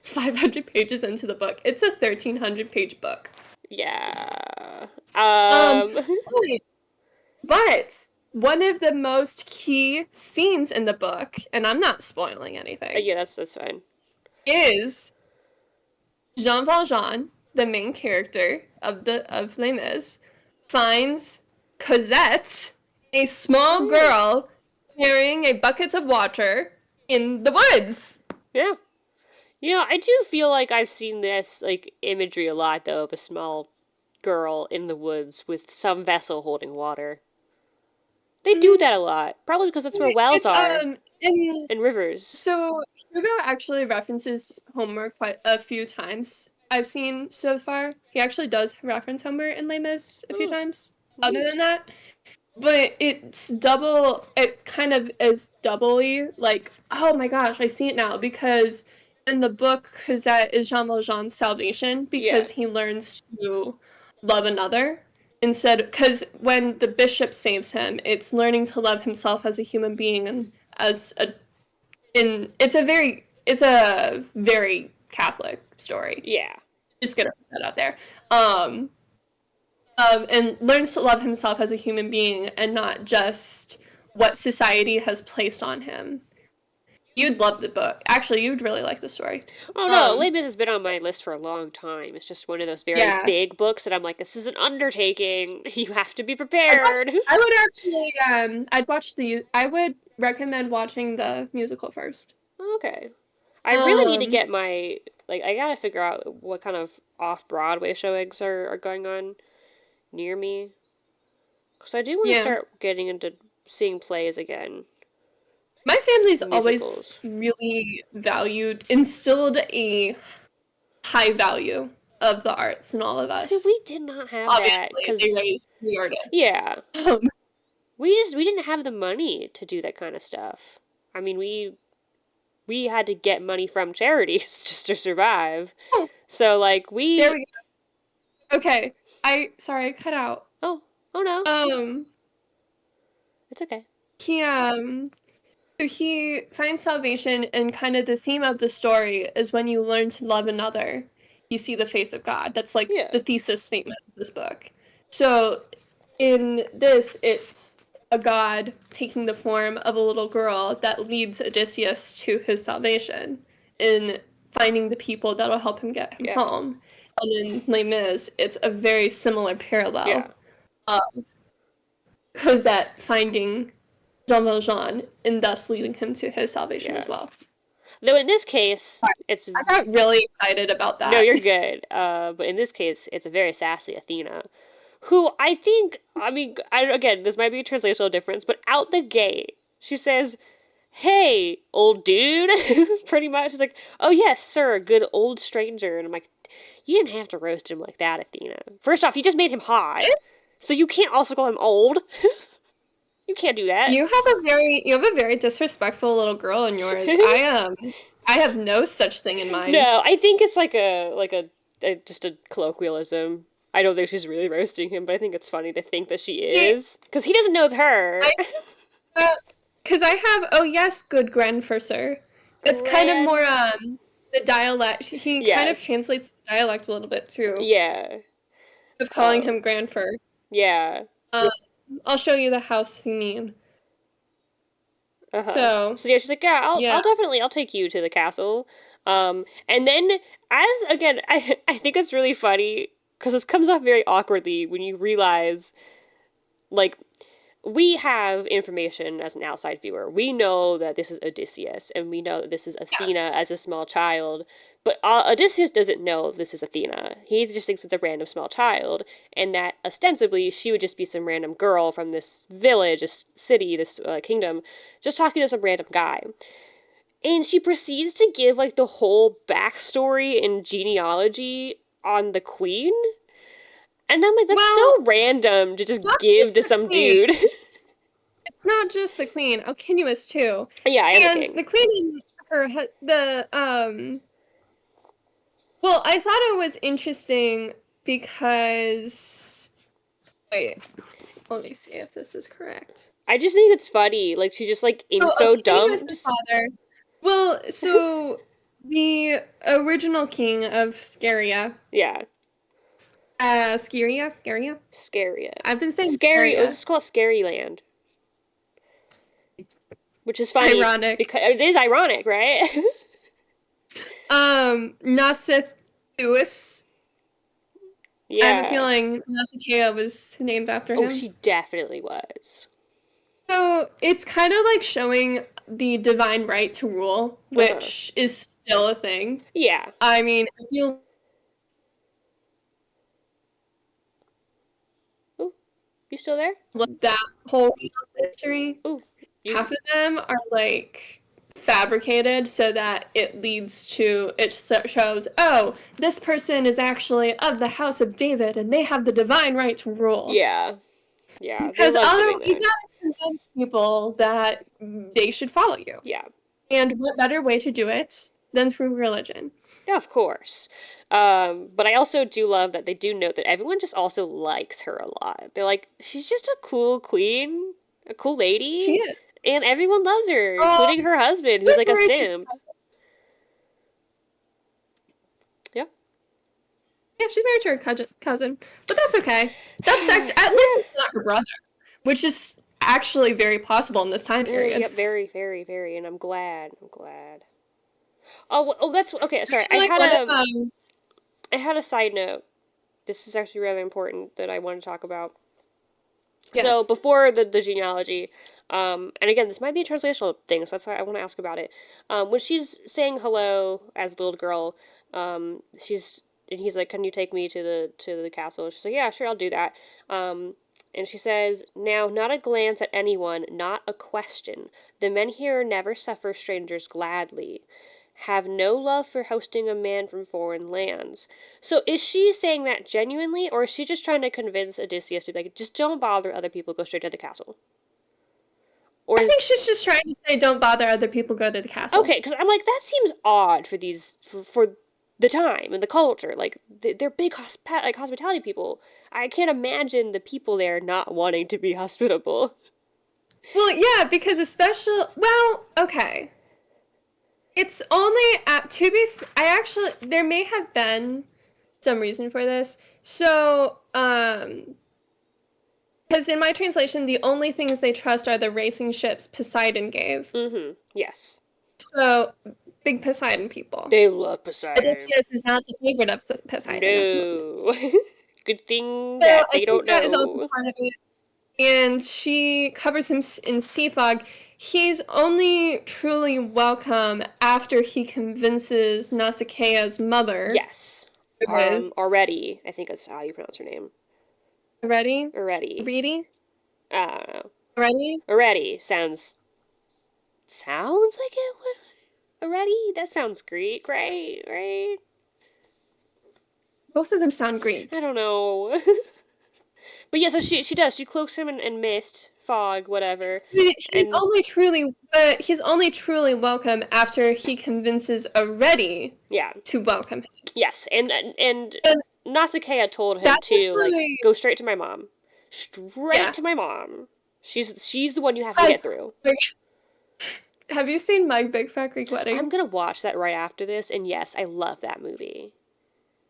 500 pages into the book. It's a 1,300 page book. Yeah. But one of the most key scenes in the book, and I'm not spoiling anything. Yeah, that's fine. Is Jean Valjean, the main character of Les Mis, finds Cosette, a small girl, carrying a bucket of water in the woods. Yeah. You know, I do feel like I've seen this imagery a lot though of a small girl in the woods with some vessel holding water. They do that a lot, probably because that's where wells are and rivers. So Hugo actually references Homer quite a few times I've seen so far. He actually does reference Homer in Les Mis a few times. Other than that, but it kind of is doubly oh my gosh, I see it now, because in the book, Cosette is Jean Valjean's salvation because he learns to love another because when the bishop saves him, it's learning to love himself as a human being and it's a very Catholic story. Yeah. Just gonna put that out there. And learns to love himself as a human being and not just what society has placed on him. You'd love the book. Actually, you'd really like the story. Oh no, Les Mis has been on my list for a long time. It's just one of those very big books that I'm like, this is an undertaking. You have to be prepared. I would recommend watching the musical first. Okay. I really need to get I gotta figure out what kind of off-Broadway showings are going on near me. Because I do want to start getting into seeing plays again. My family's always really instilled a high value of the arts in all of us. See, we did not have that. They raised the artist. Yeah. We didn't have the money to do that kind of stuff. I mean, we had to get money from charities just to survive. Oh. So, There we go. Okay. Sorry, I cut out. Oh no. It's okay. So he finds salvation, and kind of the theme of the story is when you learn to love another, you see the face of God. That's the thesis statement of this book. So in this, it's a god taking the form of a little girl that leads Odysseus to his salvation in finding the people that'll help him get him home. And in Les Mis, it's a very similar parallel. Because that finding Jean Valjean and thus leading him to his salvation as well. Though in this case, it's... I got really excited about that. No, you're good. But in this case, it's a very sassy Athena, who I think, I mean, again, this might be a translational difference, but out the gate, she says, "Hey, old dude," pretty much. She's like, "Oh yes, sir, good old stranger." And I'm like, you didn't have to roast him like that, Athena. First off, you just made him hot, so you can't also call him old. You can't do that. You have a very disrespectful little girl in yours. I have no such thing in mind. No, I think it's like a just a colloquialism. I don't think she's really roasting him, but I think it's funny to think that she is, because he doesn't know it's her. Because I have, oh yes, good grandfurser. It's kind of more the dialect. He kind of translates the dialect a little bit too. Yeah. Of calling him grandfur. Yeah. I'll show you the house you mean. So yeah, she's like, I'll take you to the castle. And then again, I think it's really funny because this comes off very awkwardly when you realize, like, we have information as an outside viewer. We know that this is Odysseus, and we know that this is Athena as a small child. But Odysseus doesn't know this is Athena. He just thinks it's a random small child, and that ostensibly she would just be some random girl from this village, this city, this kingdom, just talking to some random guy. And she proceeds to give, like, the whole backstory and genealogy on the queen. And I'm like, that's so random to just give to some dude. It's not just the queen. Alcinous, too. Yeah, I am the king. The queen and well, I thought it was interesting because... Wait, let me see if this is correct. I just think it's funny. Like, she just, like, info dumps. Father. Well, so the original king of Scaria. Yeah. Scaria. I've been saying Scaria. It's called Scary Land. Which is funny. Ironic. Because it is ironic, right? Nausithuis. Yeah. I have a feeling Nausicaa was named after him. Oh, she definitely was. So it's kind of like showing the divine right to rule, which is still a thing. Yeah. I mean, I feel... Ooh, you still there? That whole history. Ooh. Half of them are, like, fabricated so that it leads to, it shows, oh, this person is actually of the house of David and they have the divine right to rule. Yeah. Yeah. Because you gotta convince people that they should follow you. Yeah. And what better way to do it than through religion? Yeah, of course. But I also do love that they do note that everyone just also likes her a lot. They're like, she's just a cool queen, a cool lady. She is. And everyone loves her, including her husband, who's like a simp. Yeah. Yeah, she's married to her cousin. But that's okay. That's at least it's not her brother. Which is actually very possible in this time period. Yep, very, very, very. And I'm glad. Oh, that's... Okay, sorry. I had a side note. This is actually rather important that I want to talk about. Yes. So, before the genealogy... and again, this might be a translational thing, so that's why I want to ask about it. When she's saying hello as the little girl, and he's like, "Can you take me to the castle?" She's like, "Yeah, sure, I'll do that." And she says, "Now, not a glance at anyone, not a question. The men here never suffer strangers gladly. Have no love for hosting a man from foreign lands." So is she saying that genuinely, or is she just trying to convince Odysseus to be like, just don't bother other people, go straight to the castle? Or I think she's just trying to say, don't bother other people, go to the castle. Okay, because I'm like, that seems odd for for the time and the culture. Like, they're big hospitality people. I can't imagine the people there not wanting to be hospitable. Well, yeah, because okay. It's only there may have been some reason for this. So, Because in my translation, the only things they trust are the racing ships Poseidon gave. Mm-hmm. Yes. So, big Poseidon people. They love Poseidon. Odysseus is not the favorite of Poseidon. No. Good thing So that I they don't think that is also know. part of it. And she covers him in sea fog. He's only truly welcome after he convinces Nausicaa's mother. Yes. Already, I think that's how you pronounce her name. Already? Already. Reedy? I don't know. Already? Already sounds like it would. Already? That sounds great, right? Both of them sound great. I don't know. But yeah, so she does. She cloaks him in mist, fog, whatever. He's only truly welcome after he convinces Already to welcome him. Yes, and Nausicaa told him to like go straight to my mom. Straight to my mom. She's the one you have to get through. Have you seen My Big Fat Greek Wedding? I'm gonna watch that right after this, and yes, I love that movie.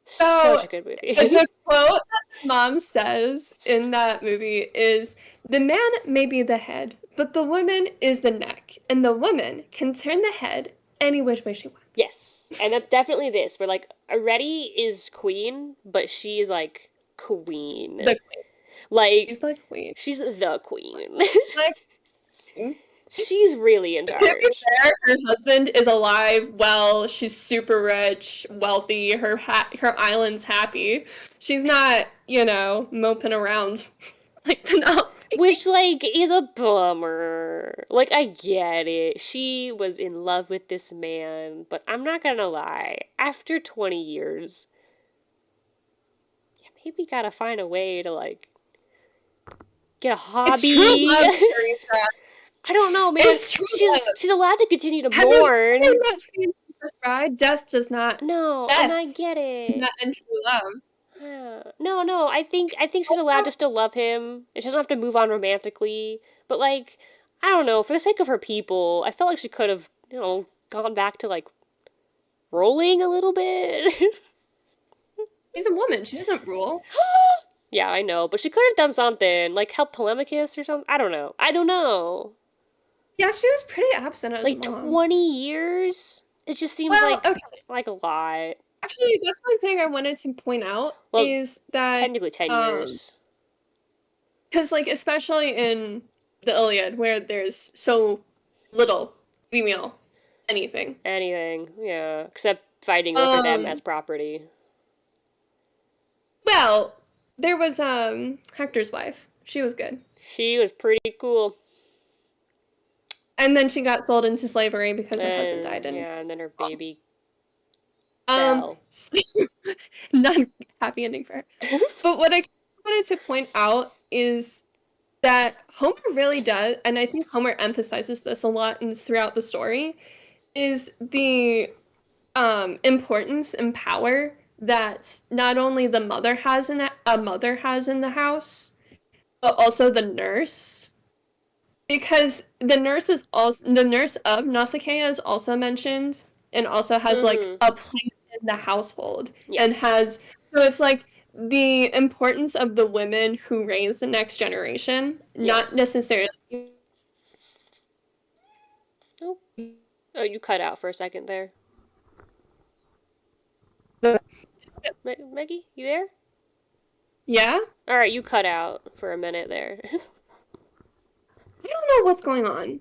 Such a good movie. The quote that mom says in that movie is, "The man may be the head, but the woman is the neck, and the woman can turn the head any which way she wants." Yes, and that's definitely this. Where like Already is queen, but she's like queen. The queen. Like she's like queen. She's the queen. Like, she's really in charge. To be fair, her husband is alive, well, she's super rich, wealthy, her island's happy. She's not, moping around like Penelope. Which, like, is a bummer. Like, I get it. She was in love with this man, but I'm not gonna lie. After 20 years, you maybe gotta find a way to, like, get a hobby. It's true love, Theresa. I don't know, man. She's allowed to continue to mourn. Have you not seen Princess Bride? Death does not. No, and I get it. It's not in true love. No. I think she's allowed to still love him, and she doesn't have to move on romantically. But like, I don't know. For the sake of her people, I felt like she could have, gone back to like rolling a little bit. She's a woman. She doesn't rule. Yeah, I know, but she could have done something, like help Telemachus or something. I don't know. Yeah, she was pretty absent as like mom. 20 years. It just seems like a lot. Actually, that's one thing I wanted to point out is that technically 10 years. Because like especially in the Iliad, where there's so little female anything, yeah, except fighting over them as property. Well, there was Hector's wife. She was good. She was pretty cool. And then she got sold into slavery because her husband died. And then her baby fell. Not a happy ending for her. But what I wanted to point out is that Homer really does, and I think Homer emphasizes this a lot throughout the story, is the importance and power that not only the mother has in the house, but also the nurse. Because the nurse of Nausicaa is also mentioned and also has like a place in the household. Yes. And so it's like the importance of the women who raise the next generation, not necessarily. Oh, you cut out for a second there. Maggie, you there? Yeah? Alright, you cut out for a minute there. I don't know what's going on.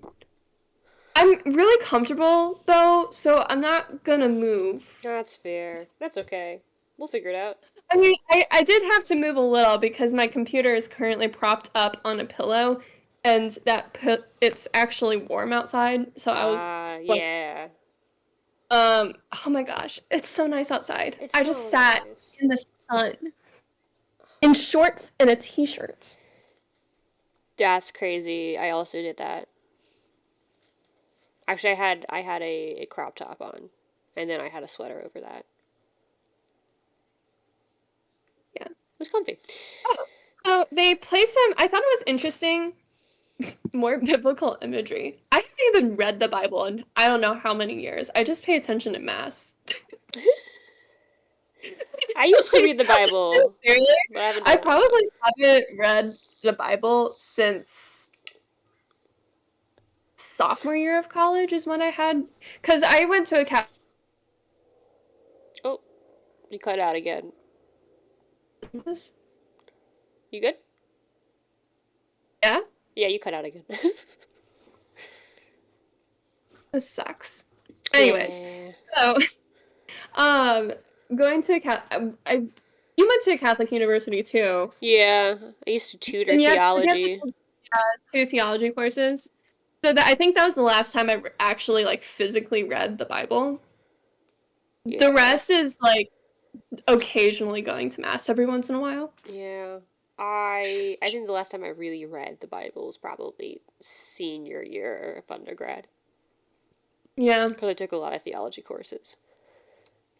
I'm really comfortable, though, so I'm not gonna move. That's fair. That's okay. We'll figure it out. I mean, I did have to move a little because my computer is currently propped up on a pillow, and it's actually warm outside, so I was... yeah. Oh my gosh, it's so nice outside. I just sat in the sun in shorts and a t-shirt. That's crazy. I also did that. Actually, I had a crop top on, and then I had a sweater over that. Yeah. It was comfy. So they place him, I thought it was interesting, more biblical imagery. I haven't even read the Bible in I don't know how many years. I just pay attention to Mass. I used to read the Bible. I probably haven't read the Bible since sophomore year of college is when I had, because I went to a Catholic. Oh, you cut out again. You good? Yeah? Yeah, you cut out again. This sucks. Anyways, Yeah. so, going to you went to a Catholic university too. Yeah, I used to tutor And theology. you had 2 theology courses. So I think that was the last time I actually like physically read the Bible. Yeah. The rest is like occasionally going to mass every once in a while. Yeah. I think the last time I really read the Bible was probably senior year of undergrad. Yeah. Because I took a lot of theology courses.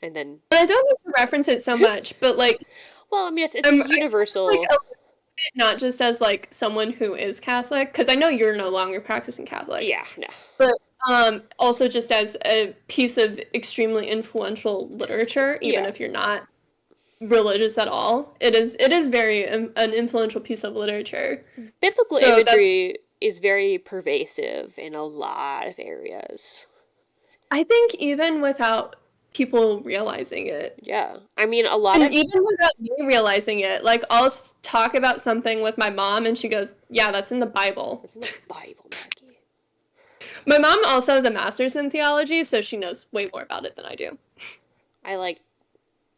And then... But I don't need to reference it so much, but like... Well, I mean, it's universal. Like, not just as like someone who is Catholic, because I know you're no longer practicing Catholic. Yeah, no. But also just as a piece of extremely influential literature, even if you're not religious at all. It is very an influential piece of literature. Biblical imagery is very pervasive in a lot of areas. I think even without people realizing it. Yeah. I mean, a lot and of... even without me realizing it, like, I'll talk about something with my mom, and she goes, yeah, that's in the Bible. It's in the Bible, Maggie. My mom also has a master's in theology, so she knows way more about it than I do. I, like,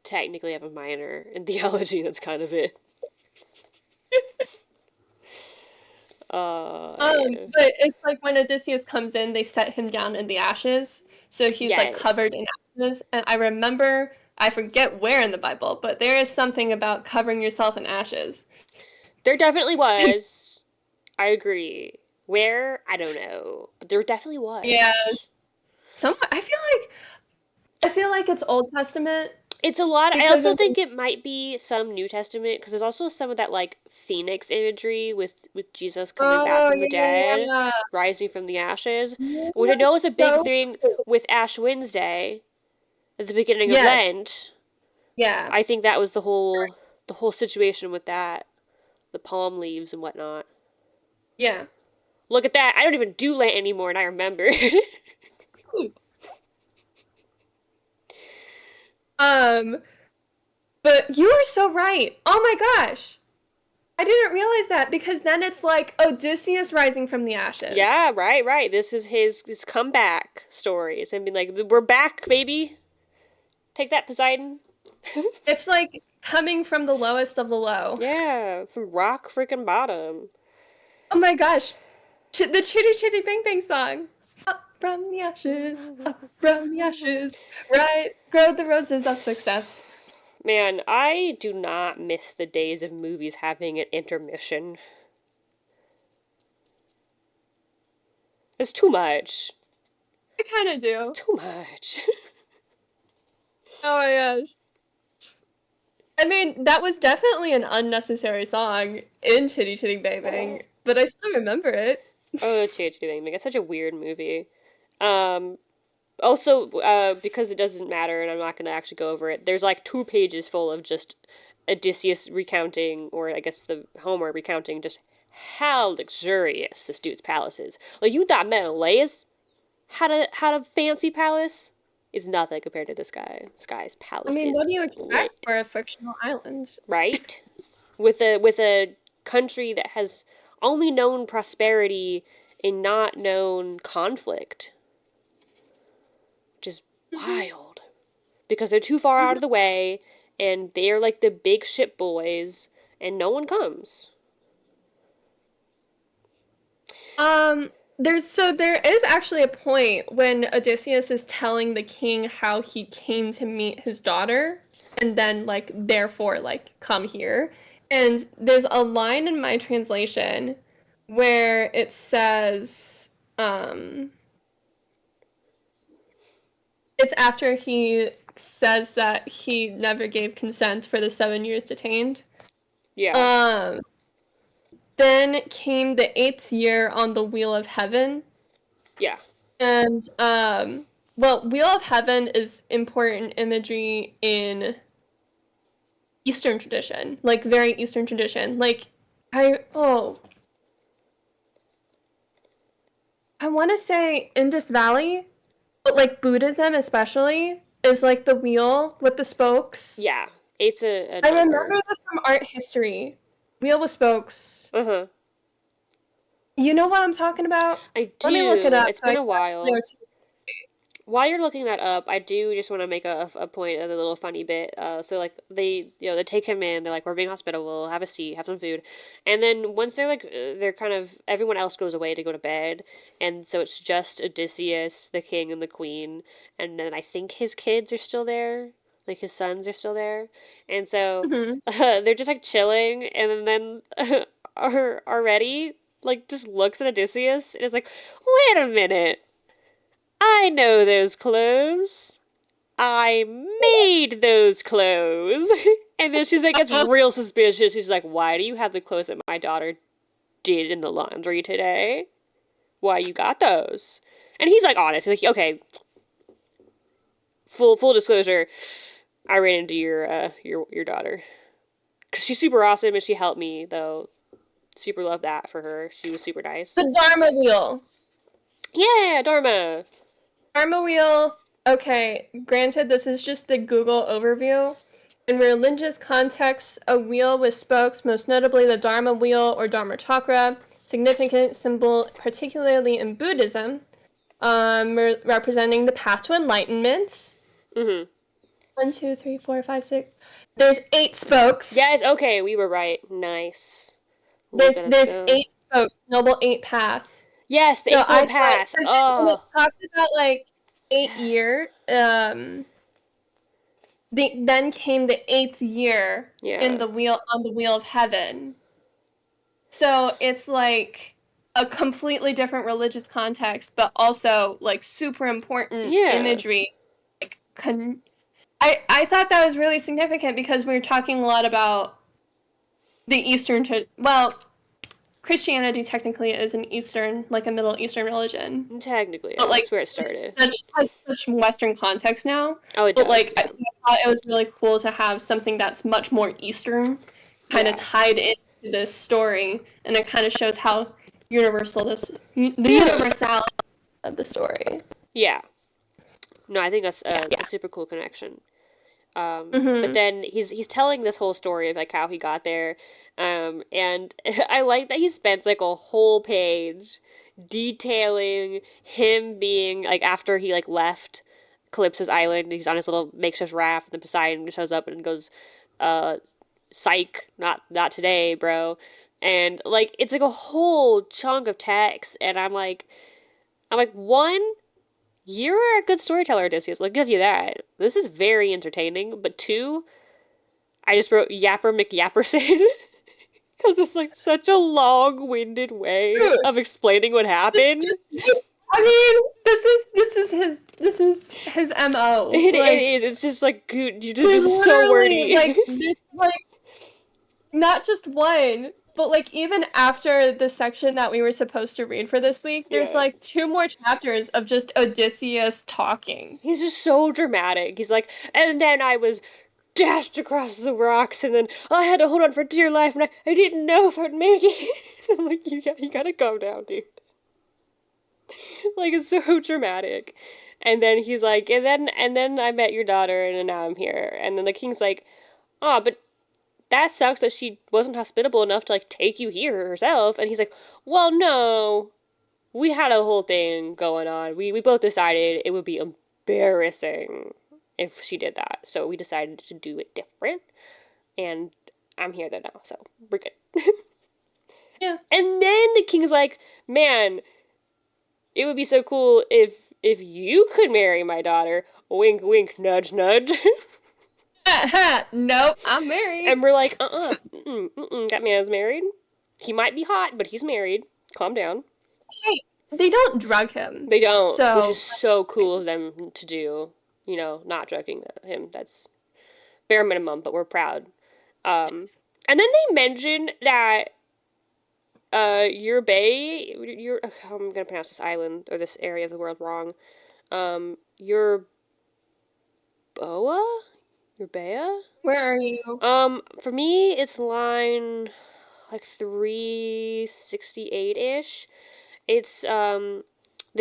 technically have a minor in theology. That's kind of it. But it's like when Odysseus comes in, they set him down in the ashes, so he's like covered in ashes. And I remember, I forget where in the Bible, but there is something about covering yourself in ashes. There definitely was. I agree. Where? I don't know, but there definitely was. Yeah. I feel like it's Old Testament. It's a lot. I also think it might be some New Testament, because there's also some of that like phoenix imagery with Jesus coming back from the dead, rising from the ashes, which I know is a big thing with Ash Wednesday at the beginning of Lent. Yeah. I think that was the whole situation with that, the palm leaves and whatnot. Yeah. Look at that! I don't even do Lent anymore, and I remember. But you are so right. Oh my gosh. I didn't realize that, because then it's like Odysseus rising from the ashes. Yeah, right. This is his comeback stories, and being like, we're back, baby. Take that, Poseidon. It's like coming from the lowest of the low. Yeah, from rock freaking bottom. Oh my gosh. The Chitty Chitty Bang Bang song. Up from the ashes, right, grow the roses of success. Man, I do not miss the days of movies having an intermission. It's too much. I kind of do. It's too much. Oh my gosh. I mean, that was definitely an unnecessary song in Chitty Chitty Bang Bang, but I still remember it. Oh, Chitty Chitty Bang Bang. It's such a weird movie. Also, because it doesn't matter, and I'm not going to actually go over it, there's like 2 pages full of just Odysseus recounting, or I guess the Homer recounting just how luxurious this dude's palace is. Like, you thought Menelaus had a fancy palace? It's nothing compared to this guy. This guy's palace. I mean, what do you expect for a fictional island? Right? With a country that has only known prosperity and not known conflict. Which is wild. Because they're too far out of the way, and they're like the big ship boys, and no one comes. There is actually a point when Odysseus is telling the king how he came to meet his daughter, and then, like, therefore, like, come here. And there's a line in my translation where it says, it's after he says that he never gave consent for the 7 years detained. Yeah. Then came the 8th year on the Wheel of Heaven. Yeah. And, Wheel of Heaven is important imagery in Eastern tradition. Like, very Eastern tradition. Like, Oh, I want to say Indus Valley, but like Buddhism especially is like the wheel with the spokes. Yeah, eight's a I number. remember this from art history. Wheel with spokes. Uh-huh. You know what I'm talking about? I Let me look it do. up It's so I been can a actually while. articulate. While you're looking that up, I do just want to make a point of the little funny bit. So like they take him in. They're like, we're being hospitable. Have a seat. Have some food. And then once they're like, they're kind of everyone else goes away to go to bed, and so it's just Odysseus, the king, and the queen, and then I think his kids are still there. Like his sons are still there, and so Mhm. they're just like chilling, and then already like just looks at Odysseus and is like, wait a minute. I know those clothes. I made those clothes. And then she's like, gets real suspicious. She's like, why do you have the clothes that my daughter did in the laundry today? Why you got those? And he's like honest. He's like, okay, full disclosure, I ran into your daughter. Cause she's super awesome and she helped me though. Super love that for her. She was super nice. The Dharma wheel. Yeah, Dharma. Dharma wheel. Okay, granted, this is just the Google overview. In religious contexts, a wheel with spokes, most notably the Dharma wheel or Dharma chakra, significant symbol, particularly in Buddhism, representing the path to enlightenment. Mm-hmm. 1, 2, 3, 4, 5, 6. There's 8 spokes. Yes, okay, we were right. Nice. Look There's at us there's go. 8 spokes. Noble 8 path. Yes, the So Eightfold I thought, Path. because it Oh, talks about like 8 year, yes. then came the 8th year in Yeah. the wheel on the wheel of heaven. So it's like a completely different religious context, but also like super important Yeah. imagery. Like I thought that was really significant because we were talking a lot about the well, Christianity technically is an Eastern, like a Middle Eastern religion, Technically, but yeah, like that's where it it's started. has such Western context now. Oh, it But does, like, yeah. so I thought it was really cool to have something that's much more Eastern, kind of Yeah. tied into this story, and it kind of shows how universal the Yeah. universality of the story. Yeah. No, I think that's a Yeah. super cool connection. But Mm-hmm. then he's telling this whole story of like how he got there, and I like that he spends like a whole page detailing him being like after he like left Calypso's island, he's on his little makeshift raft, and then Poseidon shows up and goes, uh, "Psych, not today, bro," and like it's like a whole chunk of text, and I'm like one. You're a good storyteller, Odysseus. I'll give you that. This is very entertaining. But two, I just wrote Yapper McYapperson because it's like such a long-winded way Dude, of explaining what happened. just I mean, this is his MO. It Like is. It's just like, dude, there's this is so literally wordy. like there's like not just one, but like even after the section that we were supposed to read for this week, there's Yeah. like 2 more chapters of just Odysseus talking. He's just so dramatic. He's like, and then I was dashed across the rocks, and then I had to hold on for dear life, and I didn't know if I'd make it. I'm like, you gotta calm down, dude. Like it's so dramatic. And then he's like, and then I met your daughter and now I'm here. And then the king's like, "Oh, but that sucks that she wasn't hospitable enough to like take you here herself." And he's like, "Well, no. We had a whole thing going on. We both decided it would be embarrassing if she did that. So we decided to do it different. And I'm here though now, so we're good." Yeah. And then the king's like, "Man, it would be so cool if you could marry my daughter." Wink, wink, nudge, nudge. Nope, I'm married. And we're like, that man's married. He might be hot, but he's married. Calm down. Hey, they don't drug him. They don't, which is So so cool of them to do. Not drugging him. That's bare minimum, but we're proud. And then they mention that your bay, your I'm gonna pronounce this island or this area of the world wrong. Your boa, your bea. where are you? For me, it's line. like 368-ish. It's the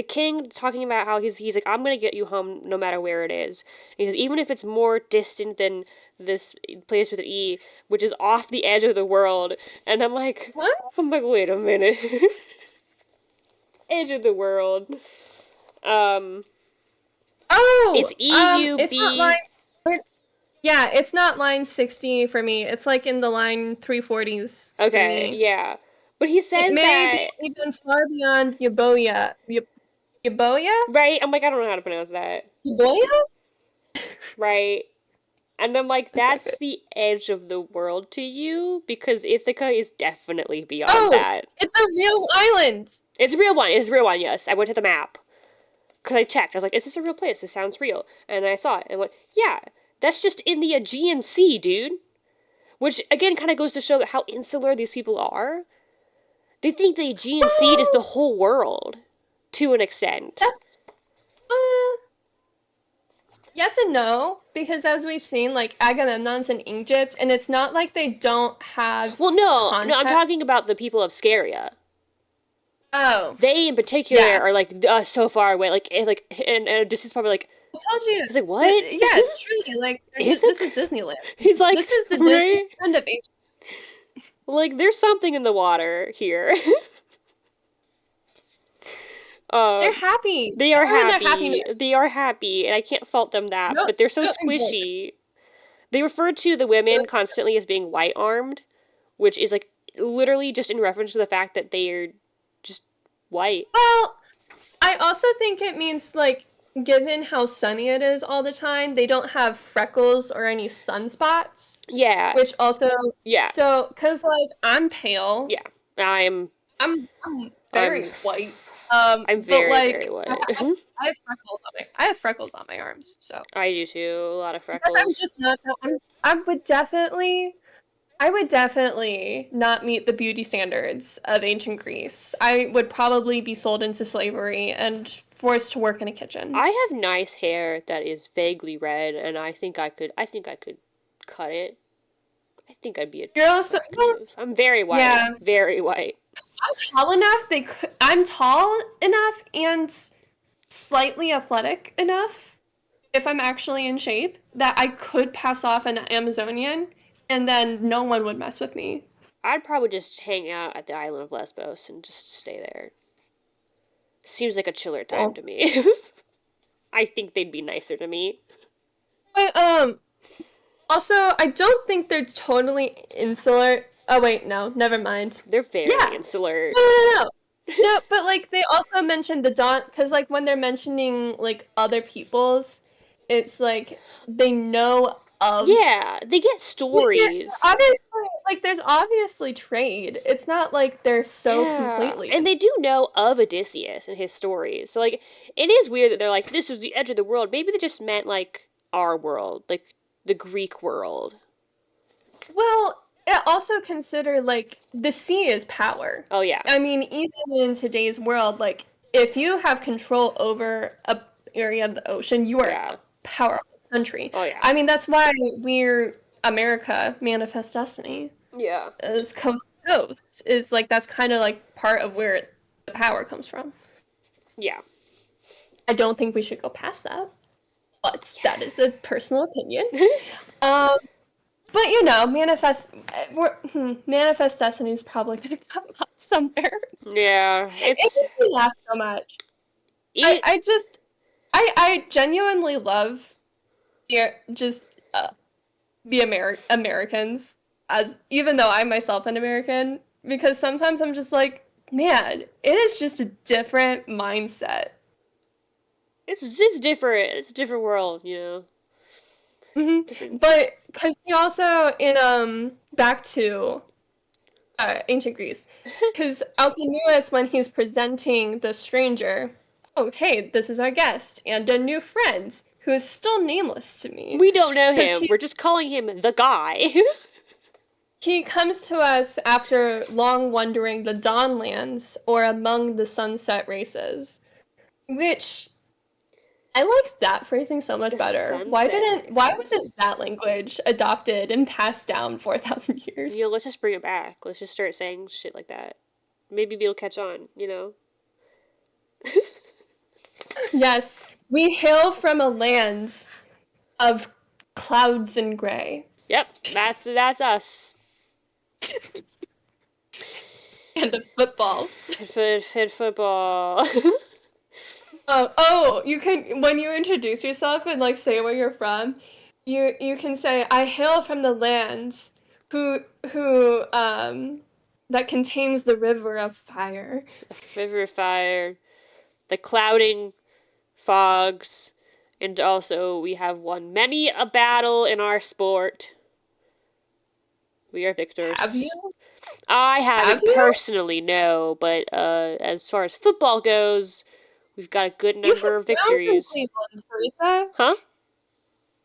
king talking about how he's like, I'm gonna get you home no matter where it is. He says, even if it's more distant than this place with an E, which is off the edge of the world. And What? wait a minute. Edge of the world. It's It's not EUB. yeah, it's not line 60 for me. It's like in the line 340s for Okay, me. yeah. But he It says may that, be even far beyond Yaboya. Yaboya? right? I'm like, I don't know how to pronounce that. Yaboya? Right? And I'm like, One that's second. the edge of the world to you? Because Ithaca is definitely beyond Oh, that. it's a real island. It's a real one. It's a real one, yes. I went to the map. Because I checked. I was like, is this a real place? This sounds real. And I saw it and went, yeah, that's just in the Aegean Sea, dude. Which, again, kind of goes to show how insular these people are. They think the Aegean Sea is the Well, whole world, to an extent. that's yes and no, because as we've seen, like Agamemnon's in Egypt, and it's not like they don't have Well, no, I'm context. talking about the people of Scaria. Oh, They, in particular, yeah. are, like, so far away. And Odysseus probably like, I told you. I was like, what? Yeah, it's truly like this is Disneyland. He's like, This is the right? Disneyland of ancient. Like, there's something in the water here. They're happy. They are They're in their happy. happiness. They are happy, and I can't fault them that, No, but they're so no English. squishy. They refer to the women constantly as being white-armed, which is, like, literally just in reference to the fact that they are just white. Well, I also think it means like given how sunny it is all the time, they don't have freckles or any sunspots. Yeah. Which also Yeah. so because like I'm pale. Yeah. I'm very white. I'm but very, like very white. I have freckles on my arms, so I do too. A lot of because freckles. I'm just not that I would definitely not meet the beauty standards of ancient Greece. I would probably be sold into slavery and forced to work in a kitchen. I have nice hair that is vaguely red, and I think I could cut it. I think I'd be You're also I'm very white. Yeah. Very white. I'm tall enough and slightly athletic enough, if I'm actually in shape, that I could pass off an Amazonian, and then no one would mess with me. I'd probably just hang out at the island of Lesbos and just stay there. Seems like a chiller time to me. I think they'd be nicer to me. But also I don't think they're totally insular. Oh wait, no, never mind. They're very insular. No. No, but like they also mentioned the Don, because like when they're mentioning like other peoples, it's like they know of. Yeah, they get stories. There's obviously trade. It's not like they're so completely. And they do know of Odysseus and his stories. So like, it is weird that they're like, this is the edge of the world. Maybe they just meant like our world, like the Greek world. Well, also consider like the sea is power. Oh yeah. I mean, even in today's world, like if you have control over a area of the ocean, you are a powerful country. Oh yeah. I mean, that's why we're America, manifest destiny. Yeah. Is coast to coast. Is like that's kind of like part of where the power comes from. Yeah. I don't think we should go past that, but that is a personal opinion. But you know, manifest destiny is probably gonna come up somewhere. Yeah, It makes me laugh so much. I genuinely love the Americans, as even though I'm myself an American, because sometimes I'm just like, man, it is just a different mindset. It's different. It's a different world, you know. Mm-hmm. But because he also in back to ancient Greece, because Alcinous, when he's presenting the stranger, oh hey, this is our guest and a new friend who is still nameless to me. We don't know him. We're just calling him the guy. He comes to us after long wandering the Dawnlands or among the sunset races, which I like that phrasing so much The better. sunset Why rises. wasn't that language adopted and passed down 4,000 years? Let's just bring it back. Let's just start saying shit like that. Maybe it'll catch on, Yes, we hail from a land of clouds and gray. Yep, that's us. And of football. Fit football. You can, when you introduce yourself and like say where you're from, you can say, I hail from the lands who that contains the river of fire. The river of fire, the clouding fogs, and also we have won many a battle in our sport. We are victors. Have you? I haven't Have you? Personally, no, but as far as football goes, we've got a good number of victories. You have Browns in Cleveland, Theresa? Huh?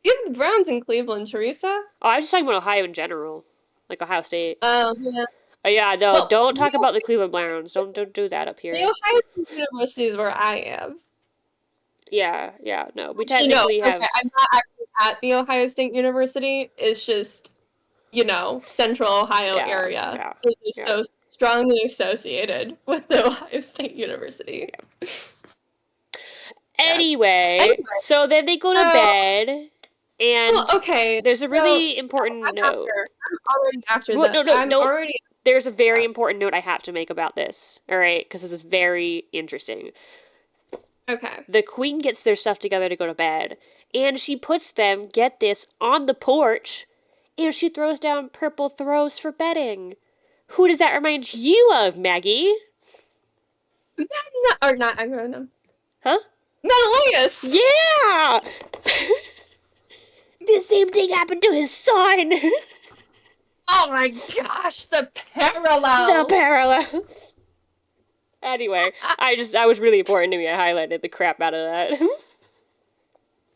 You have the Browns in Cleveland, Teresa? Oh, I was just talking about Ohio in general, like Ohio State. Oh, yeah. Yeah, no, Well, don't talk about the Cleveland Browns. Don't do that up here. The Ohio State University is where I am. Yeah, no, we Actually, technically have. Okay, I'm not actually at the Ohio State University. It's just, Central Ohio area. Yeah, It is so strongly associated with the Ohio State University. Yeah. Anyway, so then they go to bed, and there's a really important note. I'm already after that. No. There's a very Oh. important note I have to make about this, all right? Because this is very interesting. Okay. The queen gets their stuff together to go to bed, and she puts them, get this, on the porch, and she throws down purple throws for bedding. Who does that remind you of, Maggie? Not Agamemnon. Huh? Menelaus! Yeah! The same thing happened to his son! Oh my gosh, the parallels! The parallels! Anyway, that was really important to me. I highlighted the crap out of that.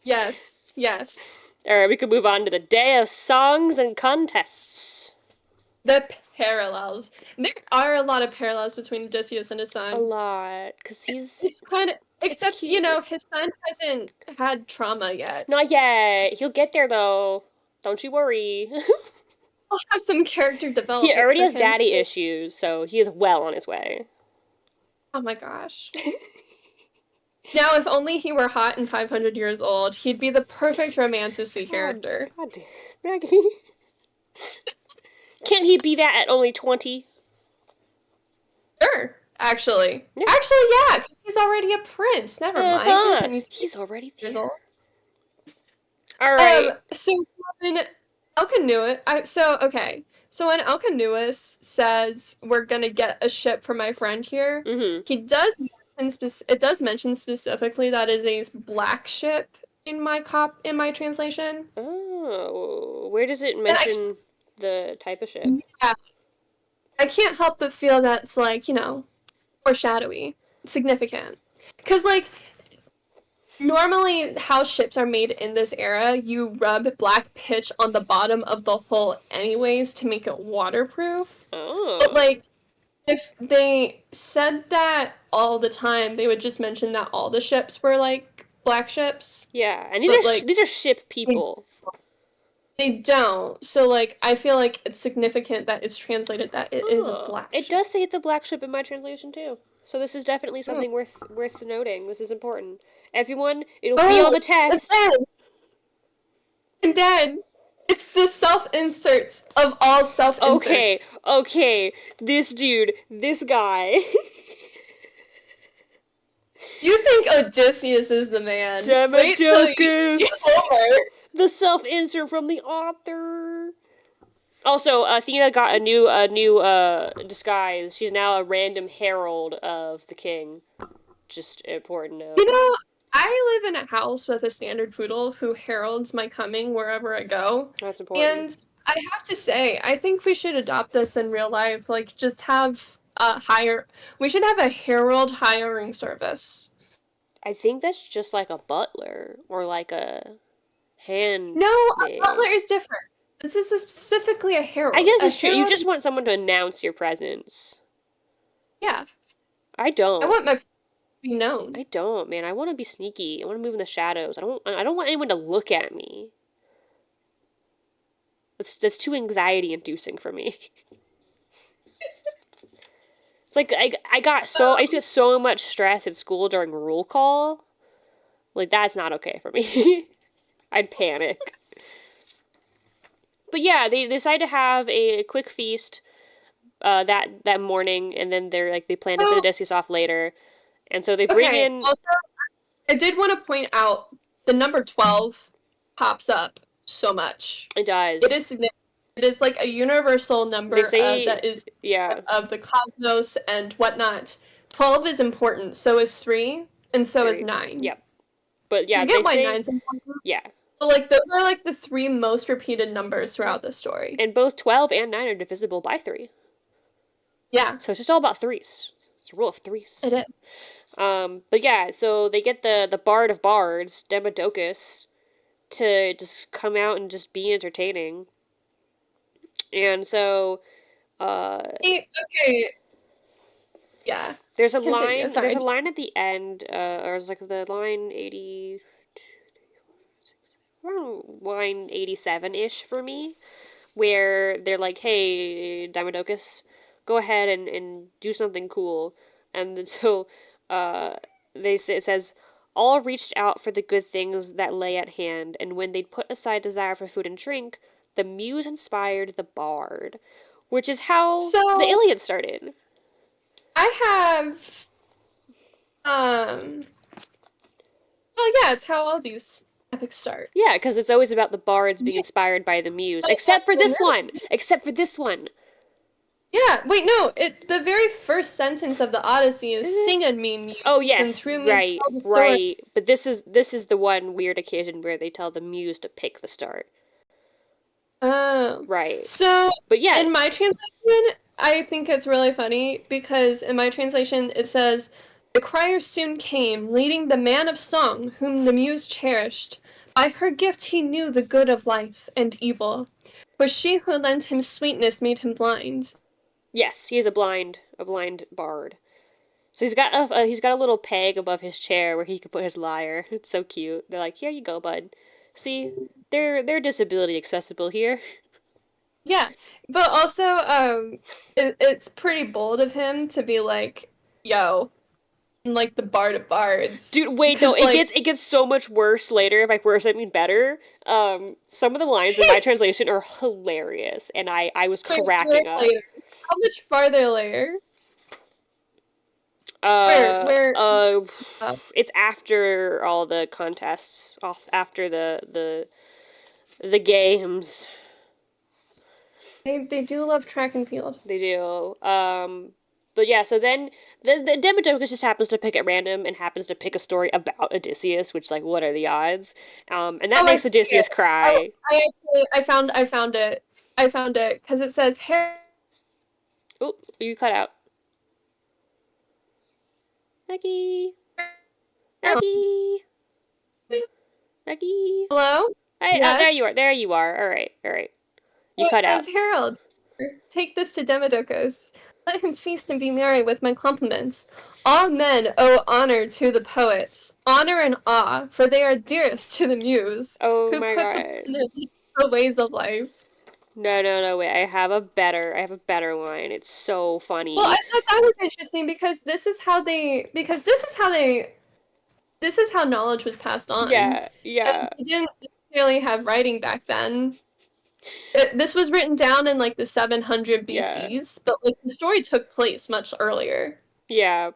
Yes. Alright, we can move on to the day of songs and contests. The parallels. There are a lot of parallels between Odysseus and his son. A lot. Because It's kind of... Except, his son hasn't had trauma yet. Not yet. He'll get there, though. Don't you worry. I'll have some character development. He already has daddy issues, so he is well on his way. Oh my gosh. Now, if only he were hot and 500 years old, he'd be the perfect romanticy character. God damn, Maggie. Can't he be that at only 20? Sure, actually. Yeah. Actually, yeah, because he's already a prince. Never mind. He's already there. Years old. All right. So when Alcinous, so when Alcinous says we're gonna get a ship for my friend here, he does mention specifically that is a black ship in my translation. Oh, where does it mention the type of ship? Yeah, I can't help but feel that's foreshadowy, significant, because normally, how ships are made in this era, you rub black pitch on the bottom of the hull anyways to make it waterproof. Oh. But, if they said that all the time, they would just mention that all the ships were, black ships. Yeah, and these are ship people. They don't. So, I feel like it's significant that it's translated that it is a black ship. It does say it's a black ship in my translation, too. So this is definitely something worth noting. This is important. Everyone, it'll be on the text. And then, it's the self-inserts of all self-inserts. Okay. This guy. You think Odysseus is the man. Demodocus. The self-insert from the author. Also, Athena got a new disguise. She's now a random herald of the king. Just important note. I live in a house with a standard poodle who heralds my coming wherever I go. That's important. And I have to say, I think we should adopt this in real life. Just have we should have a herald hiring service. I think that's just like a butler or like a hand. No, a butler is different. This is specifically a herald. I guess it's true. You just want someone to announce your presence. Yeah. I don't. I want my be known. I don't, man. I want to be sneaky. I want to move in the shadows. I don't want anyone to look at me. That's too anxiety inducing for me. It's like I used to get so much stress at school during roll call. Like, that's not okay for me. I'd panic. But yeah, they decide to have a quick feast that morning, and then they plan to send Odysseus off later. And so they bring in... Also, I did want to point out the number 12 pops up so much. It does. It is significant. It is like a universal number that is of the cosmos and whatnot. 12 is important. So is 3, and so is 9. Yep. But yeah, you get why 9's important? Yeah. But like those are like the 3 most repeated numbers throughout the story. And both 12 and 9 are divisible by 3. Yeah. So it's just all about 3s. It's a rule of 3s. It is. But yeah, so they get the Bard of Bards, Demodocus, to just come out and just be entertaining. And so, okay. Yeah. There's a line. There's a line at the end, or it's like the line 87-ish for me, where they're like, "Hey, Demodocus, go ahead and do something cool." And then, so, it says, "All reached out for the good things that lay at hand, and when they'd put aside desire for food and drink, the muse inspired the bard," which is how the Iliad started. I have, well, yeah, it's how all these epics start. Yeah, because it's always about the bards being inspired by the muse, except for this one. Yeah, wait, no, the very first sentence of the Odyssey is "Sing on me, muse." Oh yes, right. But this is the one weird occasion where they tell the muse to pick the start. Oh. Right. So, but yeah, in my translation, I think it's really funny because in my translation it says, "The crier soon came, leading the man of song, whom the muse cherished. By her gift he knew the good of life and evil. For she who lent him sweetness made him blind." Yes, he is a blind bard. So he's got a little peg above his chair where he can put his lyre. It's so cute. They're like, "Here you go, bud. See, they're disability accessible here." Yeah, but also, it's pretty bold of him to be like, "Yo, I'm like the bard of bards." Dude, wait, though, it gets so much worse later. By worse, I mean better. Some of the lines in my translation are hilarious, and I was cracking up. How much farther later? Where? It's after all the contests, after the games. They do love track and field. They do. But yeah, so then the Demodocus just happens to pick at random and happens to pick a story about Odysseus, which, like, what are the odds? And that makes Odysseus cry. I found it because it says Harold. Oh, you cut out. Maggie. Hello? Hey, yes? There you are. All right. You cut out. Harold, take this to Demodocus. Let him feast and be merry with my compliments. All men owe honor to the poets, honor and awe, for they are dearest to the muse, who puts God. upon the ways of life. No, wait, I have a better line. It's so funny. Well, I thought that was interesting because this is how knowledge was passed on. Yeah. They didn't necessarily have writing back then. This was written down in like the 700 BCs, but like the story took place much earlier. Yeah,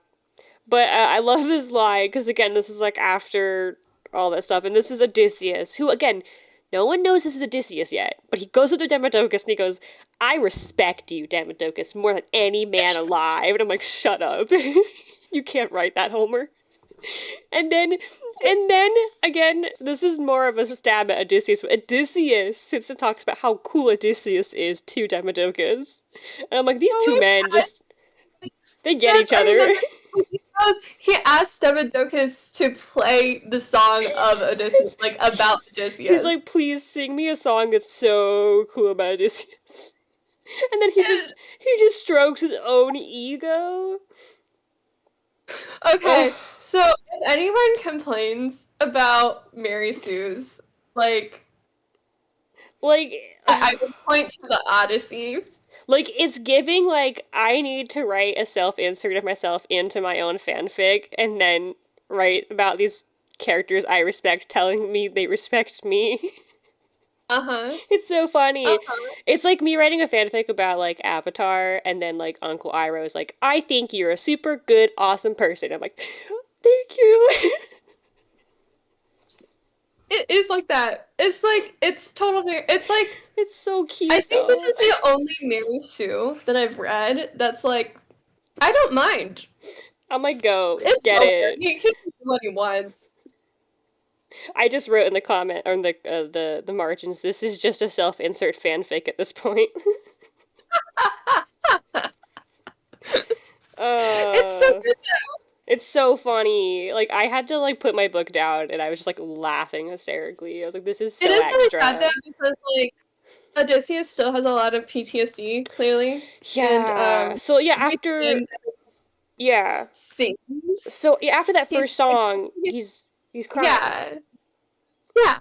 but I love this line because, again, this is like after all that stuff, and this is Odysseus, who, again, no one knows this is Odysseus yet, but he goes up to Demodocus and he goes, "I respect you, Demodocus, more than any man alive." And I'm like, shut up. You can't write that, Homer. And then, again, this is more of a stab at Odysseus. Odysseus sits and talks about how cool Odysseus is to Demodocus. And I'm like, these two men they get each other. He asked Demodocus to play the song of Odysseus, like, about Odysseus. He's like, "Please sing me a song that's so cool about Odysseus." And then he just strokes his own ego. Okay, Ugh. so if anyone complains about Mary Sue's, like, Like, I would point to the Odyssey. like it's giving like I need to write a self-insert of myself into my own fanfic and then write about these characters I respect telling me they respect me. Uh-huh. It's so funny. Uh-huh. It's like me writing a fanfic about like Avatar and then like Uncle Iroh is like, I think you're a super good, awesome person. I'm like, thank you. It is like that. It's like, it's totally, it's like, It's so I cute think this though. is the only Mary Sue that I've read that's like, I don't mind. I'm like, go, It's get over. it. He can do what he wants. I just wrote in the comment or in the margins. This is just a self-insert fanfic at this point. It's so uh, good. it's so funny. Like I had to like put my book down, and I was just like laughing hysterically. I was like, "This is It so is really sad extra." though because like Odysseus still has a lot of PTSD, clearly. And Yeah. So yeah, after everything yeah, sings. so yeah, after that He's first song, he's he's crying. yeah. Yeah.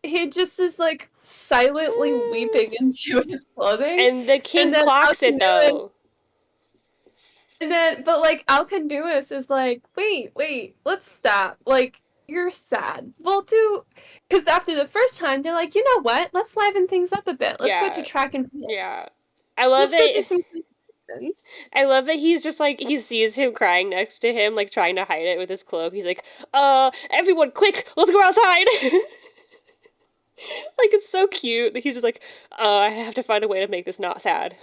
He just is like silently weeping into his clothing. And the king And then clocks it Alcinous though. and then but like Alcinous is like, wait, let's stop. Like, you're sad. We'll do because after the first time they're like, you know what? Let's liven things up a bit. Let's go to Yeah, track and field. yeah. I love Let's go do that. some competitions. I love that he's just like he sees him crying next to him, like trying to hide it with his cloak. He's like, everyone, quick, let's go outside." Like it's so cute that he's just like, I have to find a way to make this not sad.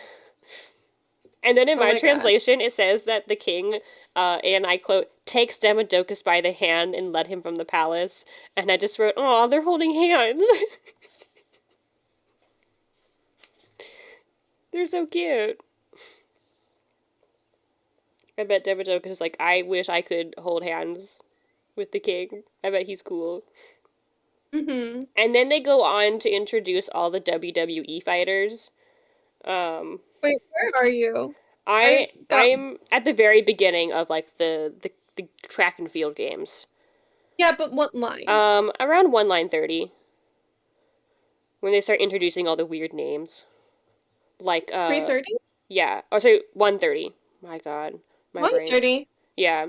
And then in Oh my my god. translation, it says that the king, and I quote, takes Demodocus by the hand and led him from the palace. And I just wrote, "Aw, they're holding hands." They're so cute. I bet Demodocus is like, I wish I could hold hands with the king. I bet he's cool. Mm-hmm. And then they go on to introduce all the WWE fighters. Um, Wait, where are you? I I got I'm at the very beginning of like the track and field games. yeah, but what line? Around 1 line 30 when they start introducing all the weird names. Like 3:30? yeah. Oh sorry, 130. My god, my brain. 1:30. Yeah.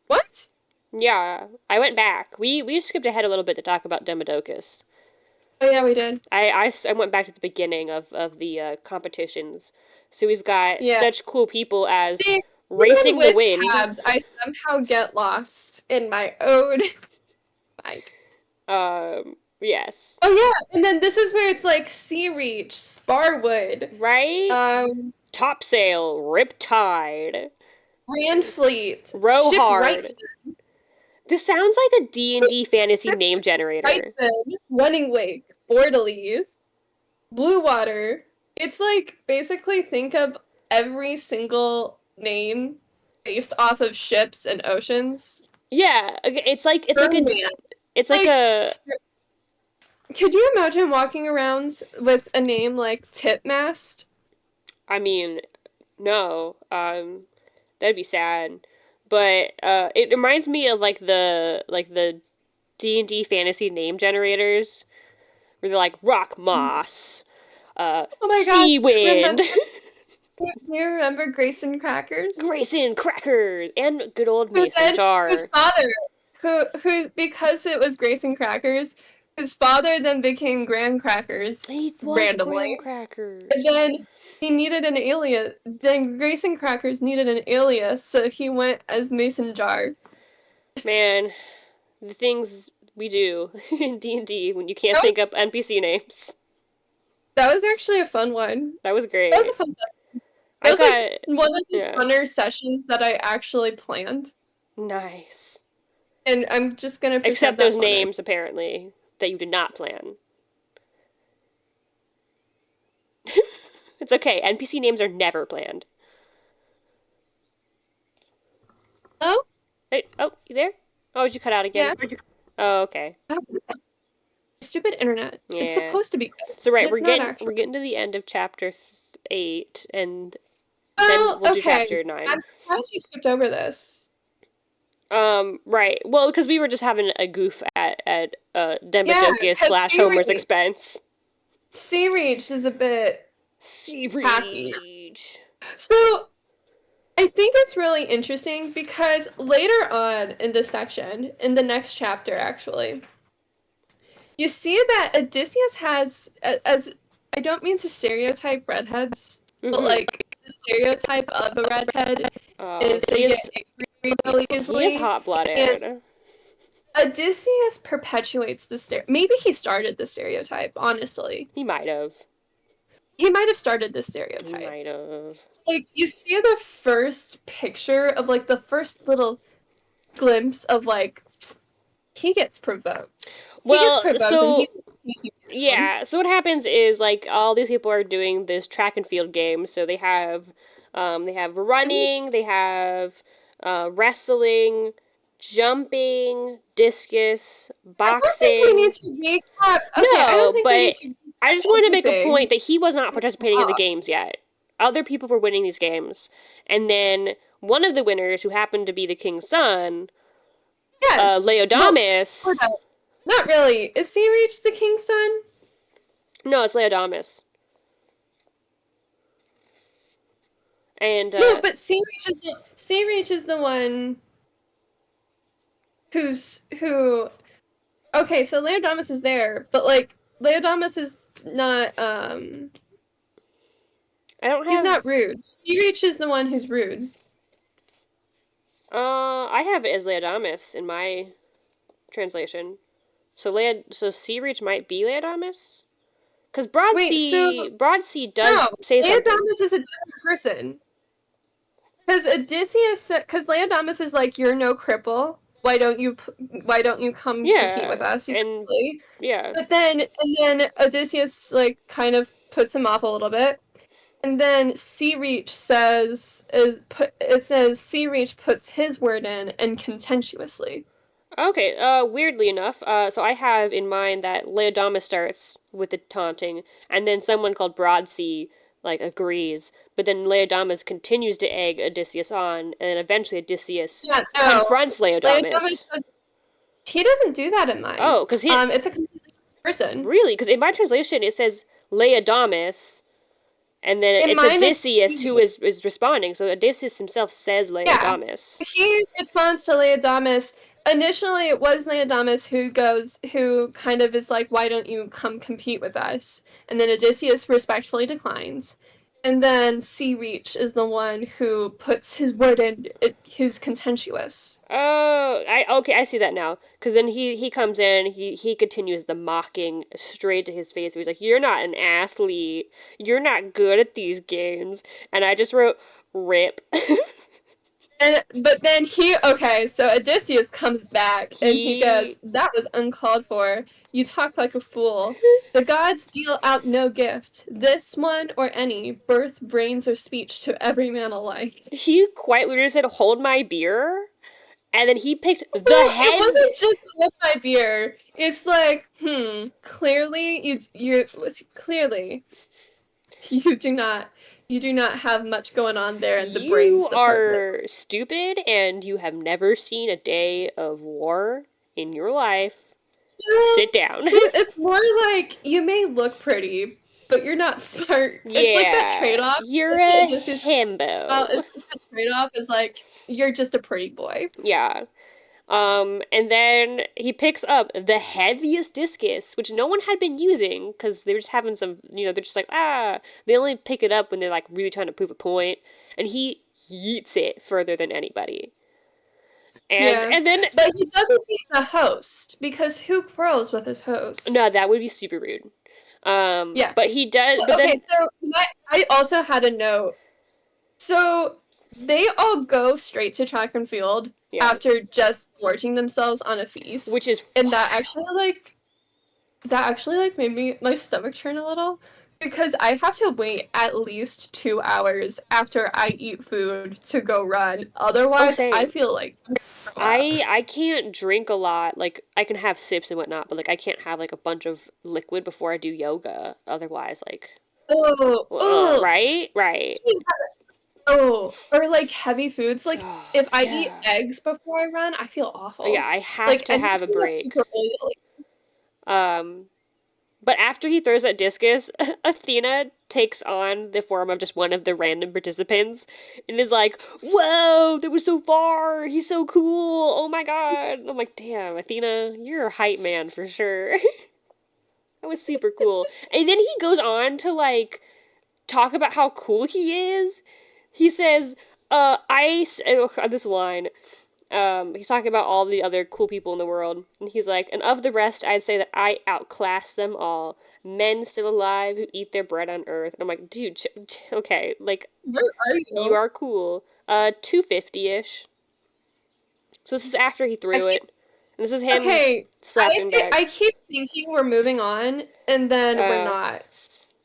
What? Yeah, I went back. We skipped ahead a little bit to talk about Demodocus. Oh yeah, we did. I went back to the beginning of the competitions. So we've got Yeah. such cool people as See, even Racing the with Wind. tabs, I somehow get lost in my own mind. Yes. Oh yeah, and then this is where it's like Sea Reach, Sparwood, Right? Topsail, Riptide, Grand Fleet, Row Hard. Shipwrights, This sounds like a D&D fantasy name generator. Running Wake, Borderleaf, Blue Water. It's like basically think of every single name based off of ships and oceans. Yeah, it's like Birdman. it's like a Could you imagine walking around with a name like Tipmast? I mean, no. That'd be sad. But it reminds me of like the D&D fantasy name generators where they're like Rock Moss, Oh my Sea god! Wind, Do you remember Grayson Crackers? Grayson Crackers, and good old Who Mason then Jar. whose father, who because it was Grayson Crackers, his father then became Graham Crackers He was Graham randomly, Crackers. and then he needed an alias. Then Grayson Crackers needed an alias, so he went as Mason Jar. Man, the things we do in D&D when you can't think up NPC names. That was actually a fun one. That was great. That was a fun session. That I was got like one of the funner sessions that I actually planned. Nice. And I'm just gonna pretend Except that those funner. names, apparently, that you did not plan. It's okay. NPC names are never planned. Oh? Hey, oh, you there? Oh, did you cut out again? Yeah. Oh, okay. Stupid internet. Yeah. It's supposed to be good. So right, It's not we're getting to the end of chapter 8, and Then Oh, we'll do okay. chapter 9. I'm surprised you skipped over this. Right. Well, because we were just having a goof at Yeah, Demodocus because slash Homer's expense. Sea Reach is a bit Sea happy. Reach. So I think it's really interesting because later on in this section, in the next chapter actually, you see that Odysseus has, as I don't mean to stereotype redheads, but like the stereotype of a redhead is they get angry really easily. He is hot-blooded. Odysseus perpetuates the maybe he started the stereotype, honestly. He might have. He might have started this stereotype. He might have. Like, you see the first picture of, like, the first little glimpse of, like, he gets provoked. Well, he gets provoked so, and yeah, so what happens is, like, all these people are doing this track and field game, so they have running, they have, wrestling, jumping, discus, boxing. I don't think we need to recap. Okay, No, I don't think but we need to I just want to make a everything. point that he was not participating in the games yet. Other people were winning these games. And then one of the winners, who happened to be the king's son, Yes. Laodamas. Well, not really. Is Sea Reach the king's son? No, it's Laodamas. And no, but Sea Reach is the one who. Okay, so Laodamas is there, but like Laodamas is not. I don't have. He's not rude. Sea Reach is the one who's rude. I have it as Laodamas in my translation. So Sea Reach might be Laodamas? Because Broadsea does say something. Laodamas is a different person. Because Odysseus, because Laodamas is like, you're no cripple. Why don't you come compete with us? Essentially. Yeah. But then Odysseus like kind of puts him off a little bit. And then Sea Reach says Sea Reach puts his word in and contemptuously. Okay, weirdly enough, so I have in mind that Laodamas starts with the taunting, and then someone called Broadsea, like, agrees, but then Laodamas continues to egg Odysseus on, and then eventually Odysseus confronts Laodamas. He doesn't do that in mine. Oh, because it's a completely different person. Really? Because in my translation it says Laodamas, and then it's Odysseus who is responding, so Odysseus himself says Laodamas. Yeah. He responds to Laodamas. Initially, it was Laodamas who kind of is like, why don't you come compete with us? And then Odysseus respectfully declines. And then Sea Reach is the one who puts his word in, who's contemptuous. Oh, I see that now. Because then he comes in, he continues the mocking straight to his face. He's like, you're not an athlete. You're not good at these games. And I just wrote, rip. But then so Odysseus comes back and he goes, that was uncalled for. You talk like a fool. The gods deal out no gift. This one or any, birth, brains, or speech to every man alike. He quite literally said, hold my beer. And then he picked the head. It wasn't just hold my beer. It's like, clearly you do not have much going on there in the brains department. You are stupid, and you have never seen a day of war in your life. Sit down. It's more like, you may look pretty, but you're not smart. Yeah. It's like that trade-off. You're a himbo. The trade-off is like, you're just a pretty boy. Yeah. And then he picks up the heaviest discus, which no one had been using, because they were just having some, they're just like, they only pick it up when they're, like, really trying to prove a point, and he yeets it further than anybody. And then... But he doesn't beat the host, because who quarrels with his host? No, that would be super rude. But he does... But okay, so I also had a note. So... They all go straight to track and field after just gorging themselves on a feast, which is that actually made my stomach turn a little, because I have to wait at least 2 hours after I eat food to go run. Otherwise, I feel like I can't drink a lot. Like, I can have sips and whatnot, but like I can't have like a bunch of liquid before I do yoga. Otherwise, like right. Oh, or like heavy foods. Like Oh, if I eat yeah. eggs before I run, I feel Yeah, awful. I have Like to have a anything that's break. super oily. Um, but after he throws that discus, Athena takes on the form of just one of the random participants and is like, "Whoa, that was so far! He's so cool! Oh my god!" I'm like, "Damn, Athena, you're a hype man for sure." That was super cool. And then he goes on to like talk about how cool he is. He says, this line, he's talking about all the other cool people in the world, and he's like, and of the rest, I'd say that I outclass them all. Men still alive who eat their bread on earth. And I'm like, dude, okay, like, Where are you you? are cool. 250-ish. So this is after he I threw keep it. And this is him okay. slapping back. I keep thinking we're moving on, and then we're Uh, not.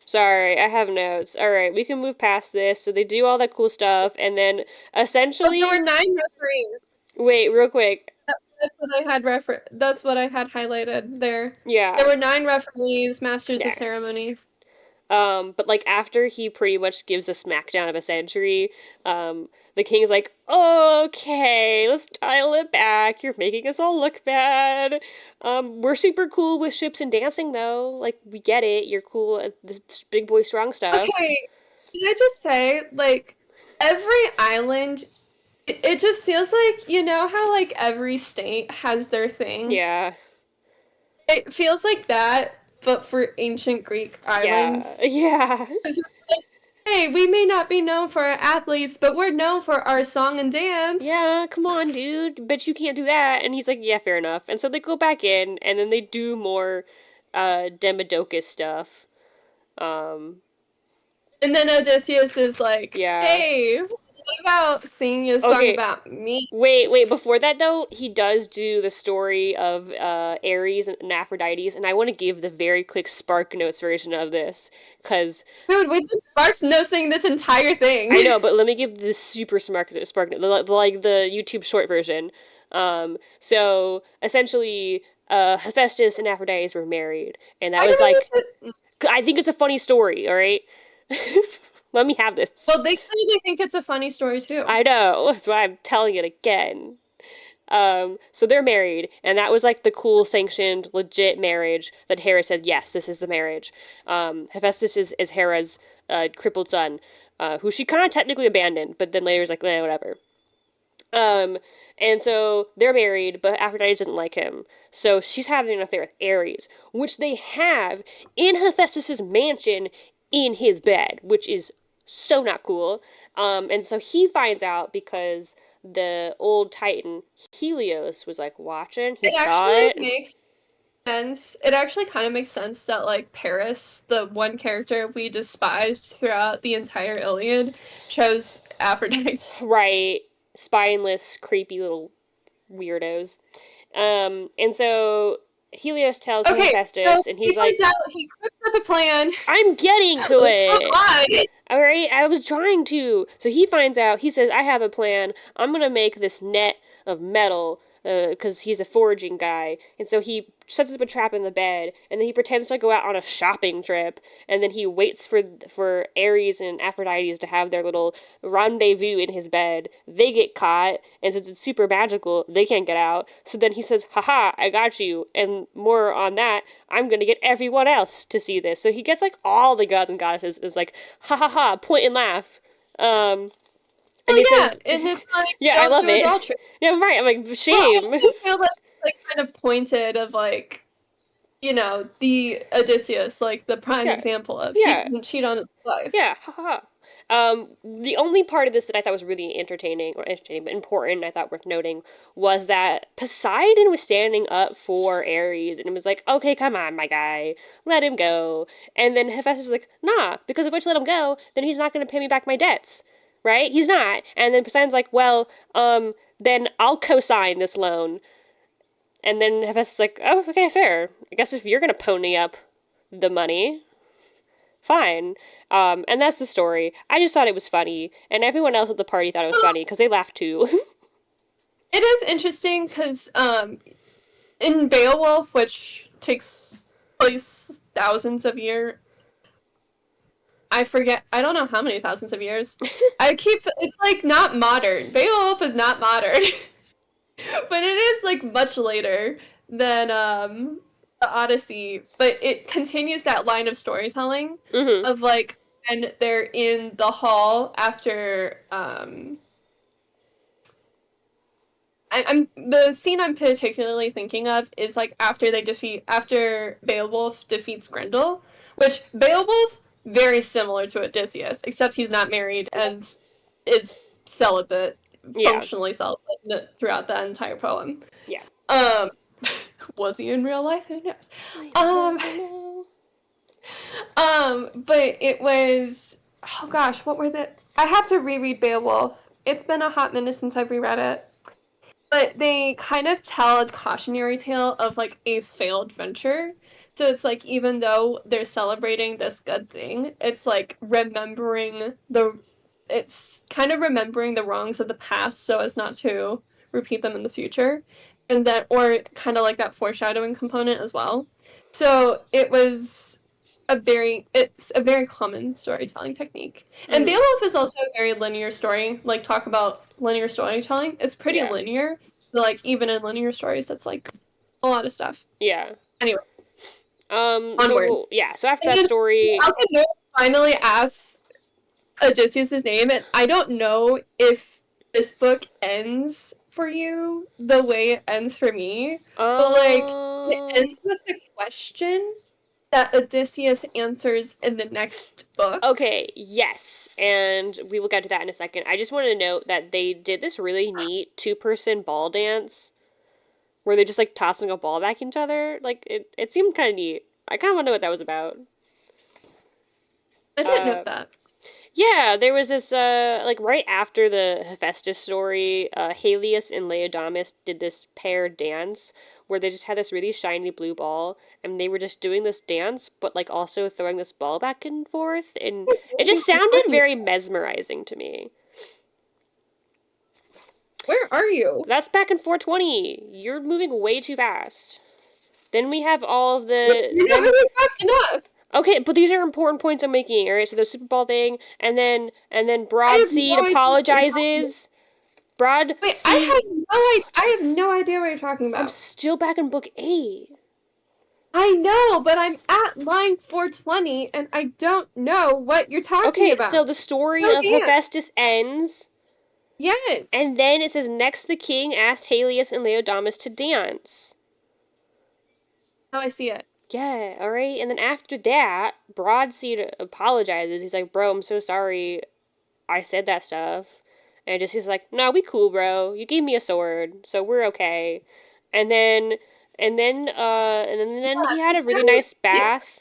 Sorry, I have notes. Alright, we can move past this. So they do all that cool stuff, and then Oh, there essentially. were 9 referees. Wait, real quick. That's what I had That's what I had highlighted there. There Yeah, were 9 referees, masters of yes. ceremony. But like after he pretty much gives the smackdown of a century, the king's like, okay, let's dial it back. You're making us all look bad. We're super cool with ships and dancing though. Like we get it. You're cool at the big boy strong stuff. Okay, can I just say, like, every island, it just feels like, you know how, like, every state has their thing? Yeah, It feels like that, but for ancient Greek yeah, islands. yeah. 'Cause it's like, hey, we may not be known for our athletes, but we're known for our song and dance. Yeah, come on, dude. Bet you can't do that. And he's like, yeah, fair enough. And so they go back in, and then they do more Demodocus stuff. Um, And then Odysseus is like, yeah. hey, what about singing a song Okay, about me? wait. Before that, though, he does do the story of Ares and Aphrodite's, and I want to give the very quick Spark Notes version of this, because Dude, we did Sparks noticing this entire thing. I know, but let me give the super Spark Note, like the YouTube short version. So essentially, Hephaestus and Aphrodite were married, and that Why was did I like, miss it? I think it's a funny story, all right? Let me have this. Well, they clearly think it's a funny story too. I know, that's why I'm telling it again. So they're married, and that was like the cool, sanctioned, legit marriage that Hera said, yes, this is the marriage. Hephaestus is Hera's crippled son, who she kind of technically abandoned, but then later was like, whatever. Um, and so they're married, but Aphrodite doesn't like him. So she's having an affair with Ares, which they have in Hephaestus's mansion in his bed, which is so not cool. And so he finds out because the old Titan Helios was like watching. He It saw actually it. makes sense. It actually kind of makes sense that, like, Paris, the one character we despised throughout the entire Iliad, chose Aphrodite. Right. Spineless, creepy little weirdos. And so Helios tells Okay, so Hephaestus, and he he's finds like, out, he cooks up a plan. I'm getting to Like, come it. on! All right, I was trying to. So he finds out. He says, "I have a plan. I'm gonna make this net of metal because he's a foraging guy." And so he sets up a trap in the bed, and then he pretends to go out on a shopping trip, and then he waits for Ares and Aphrodite to have their little rendezvous in his bed. They get caught, and since it's super magical, they can't get out. So then he says, "Haha, I got you." And more on that, I'm gonna get everyone else to see this. So he gets like all the gods and goddesses is like, ha ha ha, point and laugh. And he Well, yeah, says, and it's like, yeah, I don't love do it. adultery. Yeah, right. I'm like, Well, I shame. also feel that it's, like, kind of pointed of, like, you know, the Odysseus, like, the prime Yeah, example of he yeah, doesn't cheat on his wife. yeah, ha ha ha. The only part of this that I thought was really entertaining, but important, I thought worth noting, was that Poseidon was standing up for Ares, and it was like, okay, come on, my guy, let him go. And then Hephaestus was like, nah, because if I just let him go, then he's not going to pay me back my debts, right? He's not. And then Poseidon's like, well, then I'll co-sign this loan. And then Hephaestus is like, oh, okay, fair. I guess if you're going to pony up the money, fine. And that's the story. I just thought it was funny, and everyone else at the party thought it was funny because they laughed too. It is interesting because in Beowulf, which takes place thousands of years, I forget. I don't know how many thousands of years. It's like not modern. Beowulf is not modern, but it is like much later than the Odyssey. But it continues that line of storytelling Mm-hmm. of like, and they're in the hall after I'm the scene I'm particularly thinking of is like after Beowulf defeats Grendel, which Beowulf very similar to Odysseus, except he's not married and is celibate, Yeah. functionally celibate throughout that entire poem. Yeah. Um, was he in real life? Who knows? I Um, never know. but it was, oh gosh, what were the? I have to reread Beowulf. It's been a hot minute since I've reread it. But they kind of tell a cautionary tale of like a failed venture. So it's like even though they're celebrating this good thing, it's like it's kind of remembering the wrongs of the past so as not to repeat them in the future. And that or kind of like that foreshadowing component as well. So it's a very common storytelling technique. And Mm-hmm. Beowulf is also a very linear story. Like talk about linear storytelling. It's pretty Yeah. linear. So, like even in linear stories, that's like a lot of stuff. Yeah. Anyway, So onwards. yeah. So after And that then story, Alcinoe finally asks Odysseus' name, and I don't know if this book ends for you the way it ends for me, but like it um, ends with a question that Odysseus answers in the next book. okay, yes, and we will get to that in a second. I just wanted to note that they did this really neat two-person ball dance where they're just like tossing a ball back at each other. Like it seemed kind of neat. I kind of want to know what that was about. I didn't Uh, note that. yeah, there was this like right after the Hephaestus story, Helios and Laodamas did this pair dance where they just had this really shiny blue ball and they were just doing this dance but like also throwing this ball back and forth and it What are just you sounded talking very about? mesmerizing to me. Where are you? That's back in 420. You're moving way too fast. Then we have all of You're not then moving fast enough. okay, but these are important points I'm making. All right, so the Super Bowl thing, and then I have no Broadseed idea what you're talking about. apologizes. Wait, Broadseed, I have no idea what you're talking I'm about. still back in book 8. I know, but I'm at line 420 and I don't know what you're talking Okay, so about. the story No of dance. Hephaestus ends, and Yes. then it says next the king asked Helios and Laodamas to dance. How I see it. Yeah, all right, and then after that, Broadseed apologizes. He's like, "Bro, I'm so sorry. I said that stuff." And just he's like, "No, we cool, bro. You gave me a sword, so we're okay." And then and then he had The a really show, nice bath.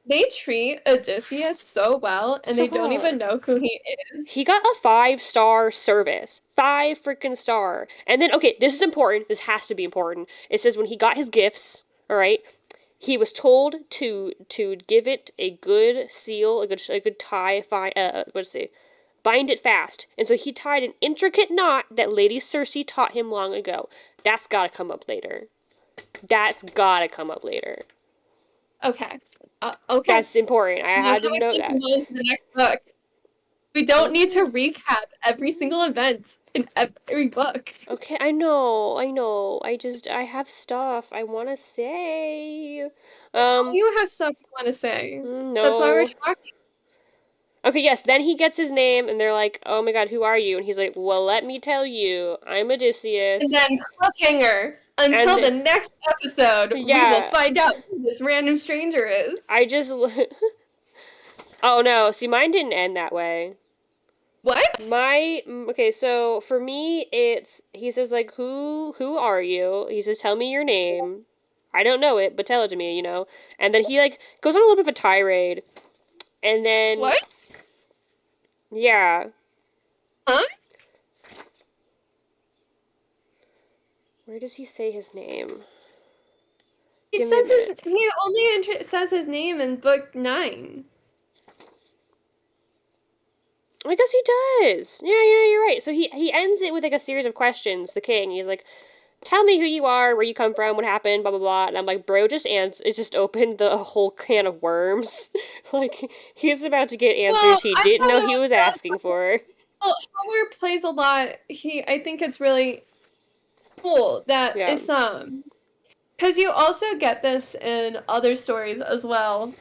they treat Odysseus so well and So they don't well. even know who he is. He got a 5-star service. 5 freaking star. And then, okay, this is important. This has to be important. It says when he got his gifts, all right, he was told to give it a good seal, a good tie, what's it? Bind it fast. And so he tied an intricate knot that Lady Circe taught him long ago. That's gotta come up later. That's gotta come up later. Okay. Okay. That's important. I Now had to how we know can that. move on to the next book. We don't need to Okay. recap every single event in every book. Okay, I know. I have stuff I want to say. Um, You have stuff you want to say. That's why we're no. talking. Okay, yes, then he gets his name, and they're like, oh my god, who are you? And he's like, well, let me tell you, I'm And Odysseus. then cliffhanger. Until the And, next episode, we will yeah, find out who this random stranger is. I just. Oh no, see, mine didn't end that way. What? Okay, so for me, he says, like, who are you? He says, tell me your name. I don't know it, but tell it to me, you know? And then he, like, goes on a little bit of a tirade. And then, What? yeah. Huh? Where does he say his name? He Give me a says minute. he only says his name in book 9. I guess he does. Yeah, you're right. So he ends it with, like, a series of questions, the king. He's like, tell me who you are, where you come from, what happened, blah blah blah. And I'm like, bro, it just opened the whole can of worms. Like he's about to get Well, answers he I didn't thought know it he was was really asking for. cool. Howard plays a lot. I think it's really cool that Yeah. it's because you also get this in other stories as well.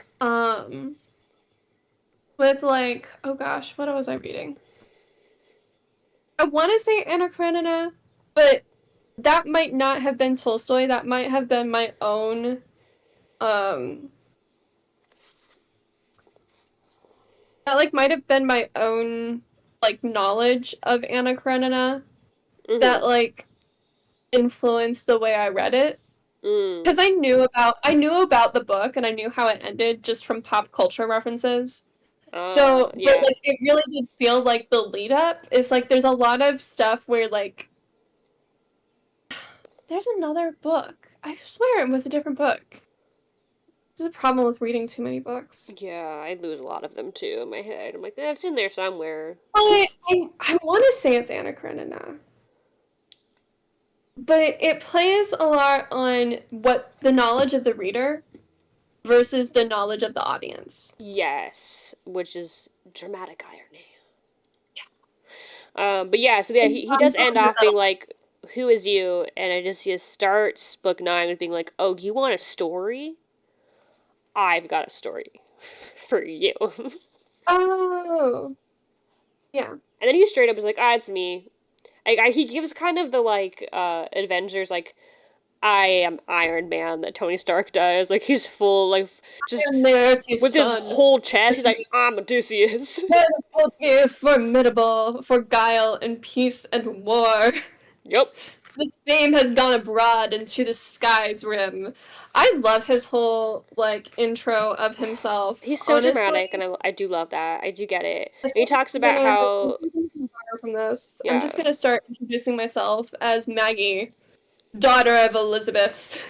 With like, oh gosh, what was I reading? I want to say Anna Karenina, but that might not have been Tolstoy. That might have been my own. Um, that like might have been my own like knowledge of Anna Karenina that Mhm. like influenced the way I read it. Mm. Because I knew about the book and I knew how it ended just from pop culture references. So, but Yeah. like it really did feel like the lead up is like there's a lot of stuff where like there's another book. I swear it was a different book. This is a problem with reading too many books. Yeah, I lose a lot of them too in my head. I'm like, it's in there somewhere. I want to say it's Anna Karenina, but it plays a lot on what the knowledge of the reader versus the knowledge of the audience. Yes, which is dramatic irony. But yeah, so yeah, he does end off being like, "Who is you?" And I just he starts book 9 with being like, "Oh, you want a story? I've got a story for you." And Oh, yeah. then he straight up is like, "Ah, it's me." He gives kind of the like Avengers like I am Iron Man that Tony Stark does. Like he's full like just And there, your with his son. whole chest. He's like, I'm Odysseus. Formidable for guile and peace and war. Yep. This fame has gone abroad into the sky's rim. I love his whole like intro of himself. He's so Honestly, dramatic, and I do love that. I do get it. like, And he talks about how from this. I'm yeah. just gonna start introducing myself as Maggie, daughter of Elizabeth.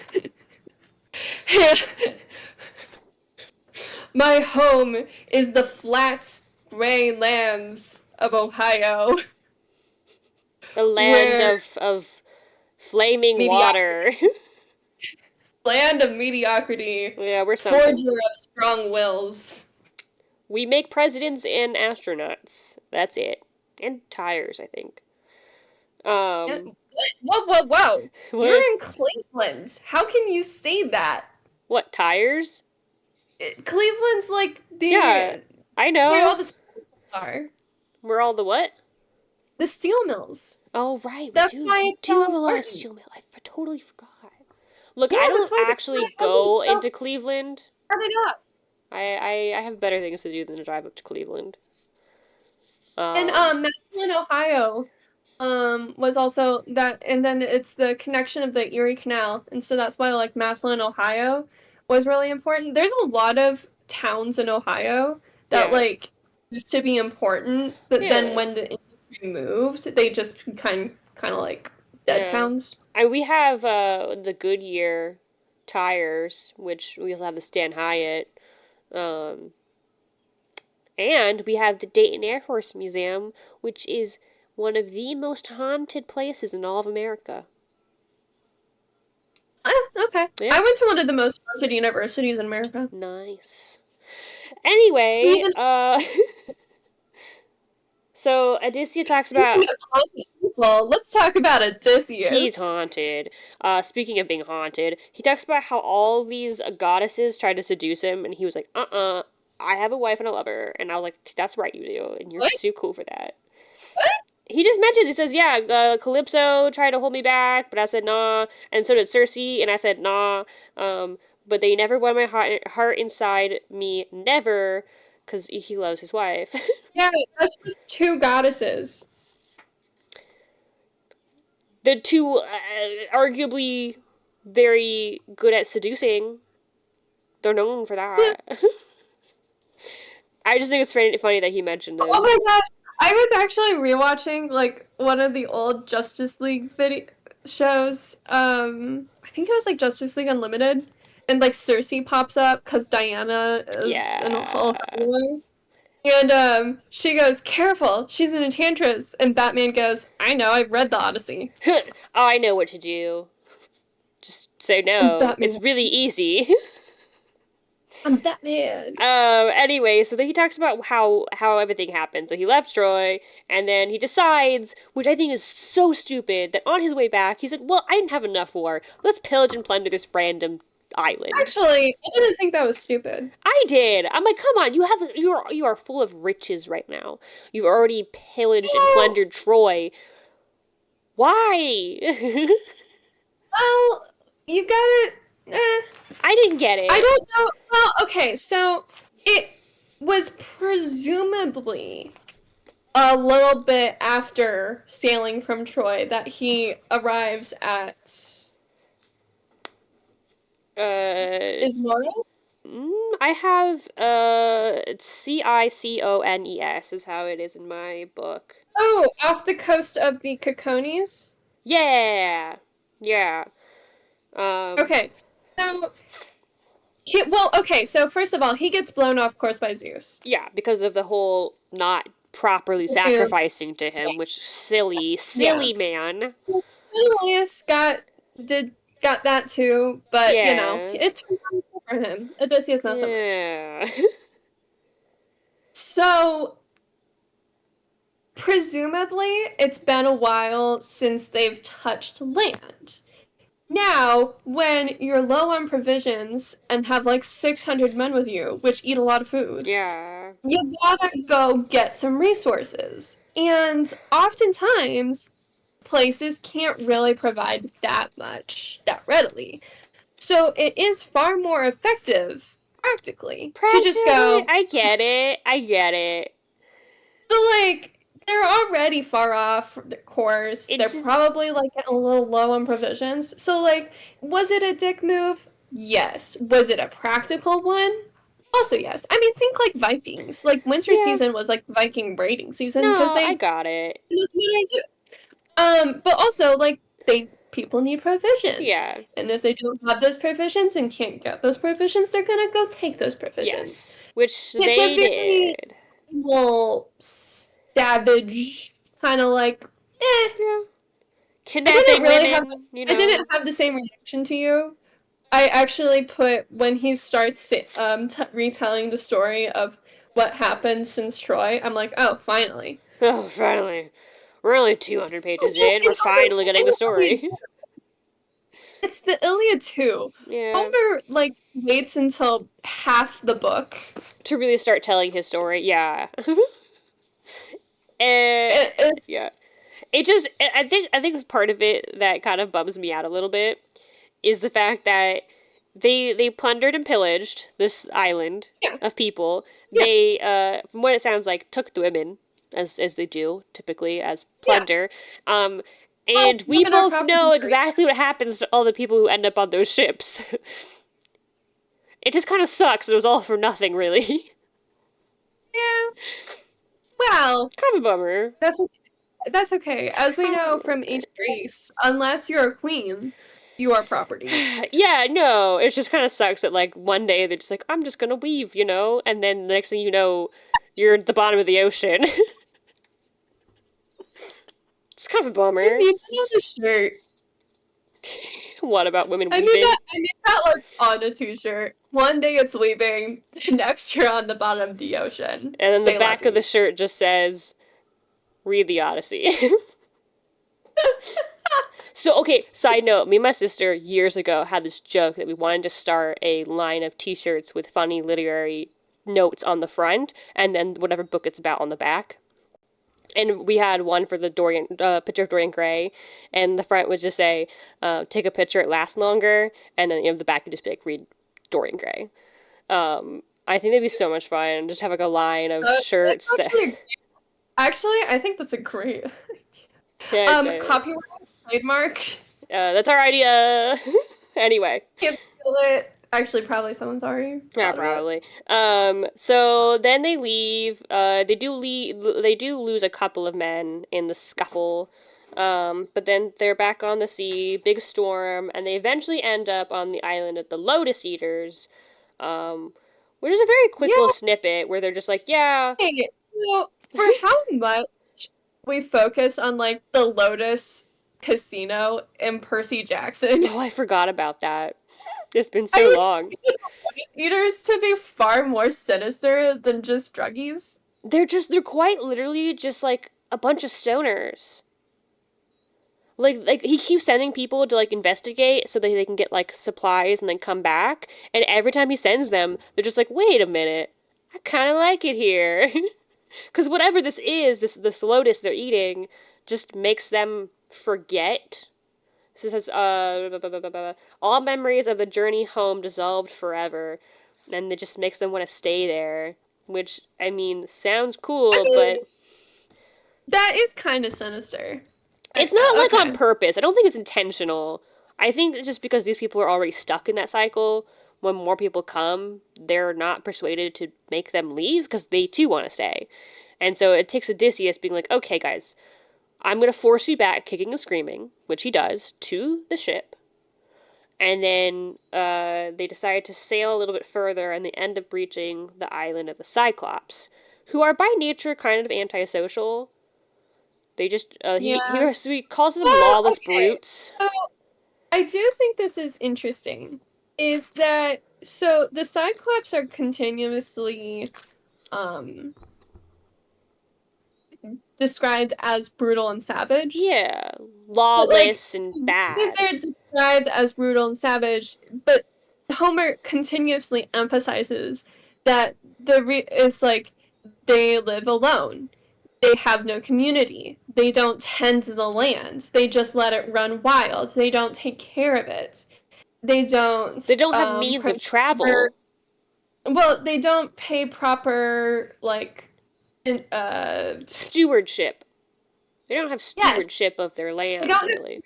My home is the flat, gray lands of Ohio. The land of flaming water. Land of mediocrity. Yeah, we're something. Forger of strong wills. We make presidents and astronauts. That's it. And tires, I think. And, whoa. What? You're in Cleveland. How can you say that? What, tires? Cleveland's like the Yeah, I where all know. the steel are. We're all the what? The steel mills. Oh, right. That's why We it's do so have a lot of important. steel mill. Totally forgot. Look, Yeah, I that's don't why actually the go so into Cleveland. cut it up. I have better things to do than to drive up to Cleveland. And Massillon, Ohio, was also that, and then it's the connection of the Erie Canal, and so that's why like Massillon, Ohio, was really important. There's a lot of towns in Ohio that Yeah. like used to be important, but then Yeah. when the industry moved, they just kind of like dead Yeah. towns. And we have the Goodyear tires, which we also have the Stan Hyatt. Um, and we have the Dayton Air Force Museum, which is one of the most haunted places in all of America. Okay. Yeah. I went to one of the most haunted universities in America. Nice. Anyway, Even so Odysseus talks about haunted people, let's talk about Odysseus. he's haunted. Speaking of being haunted, he talks about how all these goddesses tried to seduce him, and he was like, I have a wife and a lover. And I was like, that's right, you do, and you're What? so cool for that. What? He just mentions, he says, yeah, Calypso tried to hold me back, but I said nah, and so did Circe, and I said nah, but they never won my heart inside me, never, because he loves his wife. Yeah, that's just two goddesses. The two, arguably very good at seducing. They're known for that. I just think it's funny that he mentioned this. Oh my gosh, I was actually rewatching like one of the old Justice League video shows. I think it was like Justice League Unlimited, and like Cersei pops up because Diana is in a whole Yeah. Hallway. And she goes, "Careful, she's an enchantress." And Batman goes, "I know, I've read the Odyssey." Oh, I know what to do. Just say I'm no. It's Batman. really easy. I'm Batman. Anyway, so then he talks about how everything happened. So he left Troy, and then he decides, which I think is so stupid, that on his way back, he said, "Well, I didn't have enough war. Let's pillage and plunder this random island." Actually, I didn't think that was stupid. I did. I'm like, come on, you are full of riches right now. You've already pillaged and Well, plundered Troy. Why? well, you got it. I didn't get I it. don't know. Well, okay, so it was presumably a little bit after sailing from Troy that he arrives at Ismaros. I have Cicones is how it is in my book. Oh, off the coast of the Caconis. Yeah, yeah. Um, Okay, so okay. So first of all, he gets blown off course by Zeus. yeah, because of the whole not properly To sacrificing to him, which silly, yeah, silly man. Elias got that too, but Yeah, it turned out for him. Odysseus not so much. yeah. So presumably, it's been a while since they've touched land. Now, when you're low on provisions and have like 600 men with you, which eat a lot of food, Yeah. you gotta go get some resources. And oftentimes, places can't really provide that much that readily. So it is far more effective, practically, to just Practically, go, I get it. I get it. so, like, they're already far off the course. It They're just, probably, like, getting a little low on provisions. So, like, was it a dick move? Yes. Was it a practical one? Also, yes. I mean, think like Vikings. Like, winter yeah. season was, like, Viking braiding season because No, I they got it. didn't know what to do. But also, like, people need provisions. Yeah. And if they don't have those provisions and can't get those provisions, they're gonna go take those provisions. Yes. Which It's they a very did. evil, savage kind of like, eh. Yeah. I Kidnapping didn't really have. women, I didn't have the same reaction to you. I actually put when he starts retelling the story of what happened since Troy. I'm like, oh, finally. Oh, finally. We're only 200 pages in. We're finally getting the story. It's the Iliad too. Yeah. Homer like waits until half the book. To really start telling his story. Yeah. And It's yeah. It just I think part of it that kind of bums me out a little bit is the fact that they plundered and pillaged this island yeah, of people. yeah, They from what it sounds like took the women as they do typically as yeah. plunder. And we women are both property know free. exactly what happens to all the people who end up on those ships. It just kind of sucks. It was all for nothing, really. Yeah. Well, Kind of a bummer. that's okay. That's okay. As we know from ancient Greece, unless you're a queen, you are property. Yeah, no, it just kind of sucks that like one day they're just like, I'm just gonna weave, and then the next thing you know, you're at the bottom of the ocean. It's kind of a bummer. I need that on a shirt. What about women I weaving? need that like on a t-shirt. One day it's weaving, the next you're on the bottom of the ocean. And then the Say back la of the vie. shirt just says, read the Odyssey. So, okay, side note, me and my sister years ago had this joke that we wanted to start a line of t-shirts with funny literary notes on the front, and then whatever book it's about on the back. And we had one for the picture of Dorian Gray, and the front would just say, take a picture, it lasts longer, and then the back would just be like, read Dorian Gray. I think that'd be so much fun, just have like a line of shirts that... Actually, I think that's a great Yeah, copyright, trademark. That's our idea. Anyway. Can't steal it. Actually, probably someone's already. Yeah, probably. So then they leave. They do lose a couple of men in the scuffle. But then they're back on the sea, big storm, and they eventually end up on the island of the Lotus Eaters, which is a very quick little Yeah. snippet where they're just like, yeah. So for how much we focus on like the Lotus Casino and Percy Jackson, Oh, I forgot about that. It's been so I long. expected Lotus Eaters to be far more sinister than just druggies. They're quite literally just like a bunch of stoners. Like he keeps sending people to like investigate so that they can get like supplies and then come back. And every time he sends them, they're just like, wait a minute, I kind of like it here, because whatever this is, this lotus they're eating, just makes them forget. So it says, all memories of the journey home dissolved forever, and it just makes them want to stay there. Which I mean, sounds I cool, mean, but that is kind of sinister. it's not like on Okay. purpose. I don't think it's intentional. I think it's just because these people are already stuck in that cycle. When more people come, they're not persuaded to make them leave because they too want to stay. And so it takes Odysseus being like, okay, guys, I'm going to force you back, kicking and screaming, which he does, to the ship. And then they decide to sail a little bit further and they end up reaching the island of the Cyclops, who are by nature kind of antisocial. They just, Yeah. he calls them Well, lawless okay. brutes. So I do think this is interesting. Is that so the Cyclops are continuously um described as brutal and savage. Yeah, But like lawless and bad. they're described as brutal and savage, but Homer continuously emphasizes that it's like they live alone. They have no community. They don't tend to the land. They just let it run wild. They don't take care of it. They don't They don't have means of travel. well, they don't pay proper like Stewardship. They don't have yes. stewardship of their They land, don't have really.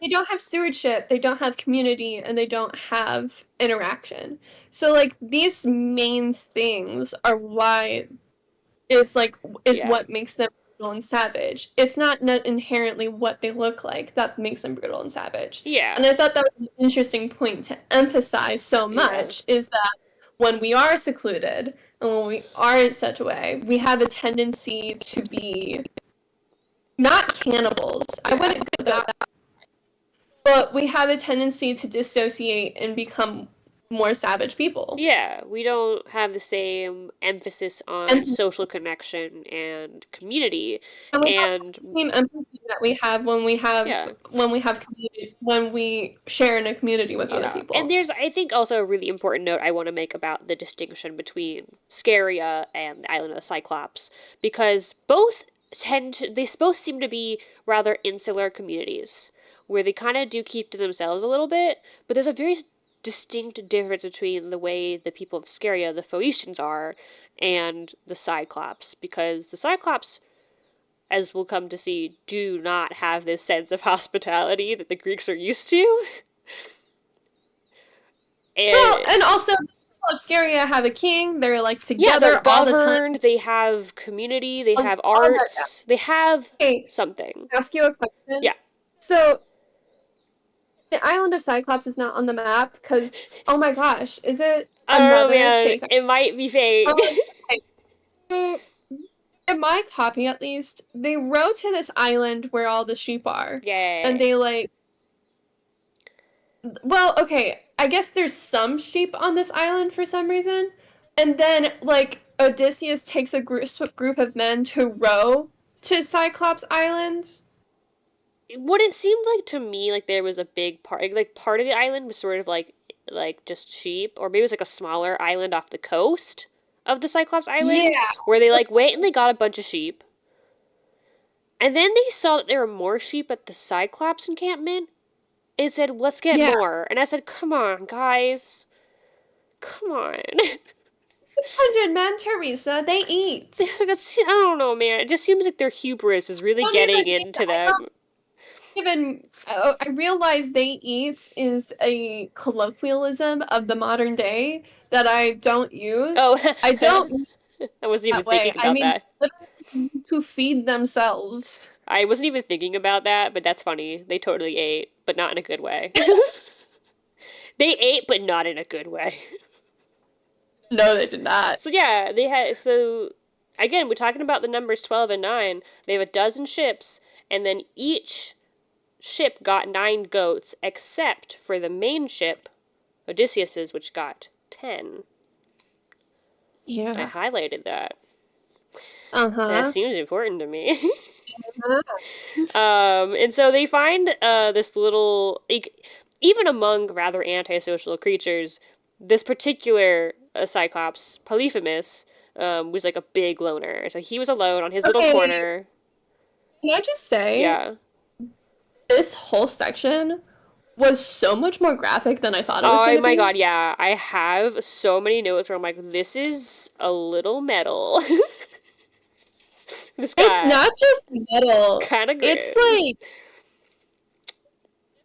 they don't have stewardship, they don't have community, and they don't have interaction. So like these main things are why is Yeah. what makes them brutal and savage. It's not inherently what they look like that makes them brutal and savage. Yeah. And I thought that was an interesting point to emphasize so Yeah. much is that when we are secluded and when we are in such a way, we have a tendency to be not cannibals. I wouldn't go that, but we have a tendency to dissociate and become more savage people. Yeah, we don't have the same emphasis on And social connection and community. And we have And the same empathy that we have yeah, when we have community when we share in a community with other yeah. And people. there's, I think, also a really important note I want to make about the distinction between Scaria and the Island of the Cyclops, because they both seem to be rather insular communities, where they kind of do keep to themselves a little bit, but there's a very distinct difference between the way the people of Scaria, the Phoenicians, are, and the Cyclops, because the Cyclops, as we'll come to see, do not have this sense of hospitality that the Greeks are used to. Well, And and also the people of Scaria have a king. They're like yeah, they're together all the time. governed, they have community, they have All that. arts, they have Hey, something. ask you a question. Yeah. So the island of Cyclops is not on the map because oh my gosh, is it I don't know, another man. fake? It might be fake. Okay. So, in my copy at least, they wrote to this island where all the sheep are. Yay. And they like well, okay, I guess there's some sheep on this island for some reason. And then like Odysseus takes a group of men to row to Cyclops Island. What it seemed like to me, like there was a big part, like part of the island was sort of like just sheep, or maybe it was like a smaller island off the coast of the Cyclops Island, Yeah. where they like went and they got a bunch of sheep, and then they saw that there were more sheep at the Cyclops encampment, and said, "Let's get Yeah. more." And I said, "Come on, guys, come on." 600 men, Theresa, they eat. I don't know, man. It just seems like their hubris is really Don't getting even into them. I realize they eat is a colloquialism of the modern day that I don't use. Oh, I don't I wasn't even that way. thinking I about mean, that. literally to feed themselves. I wasn't even thinking about that, but that's funny. They totally ate, but not in a good way. They ate, but not in a good way. No, they did not. So yeah, they had so again, we're talking about the numbers 12 and 9. They have a dozen ships, and then each ship got 9 goats, except for the main ship, Odysseus's, which got 10. I Yeah. highlighted that. That Uh-huh. seems important to me. Uh-huh. And so they find this little, like, even among rather antisocial creatures, this particular Cyclops, Polyphemus, was like a big loner. So he was alone on his little Okay, corner. can I just say, Yeah. this whole section was so much more graphic than I thought it was going Oh to my be. god, yeah. I have so many notes where I'm like, this is a little metal. This It's guy, not just metal. kind of It's grizz. like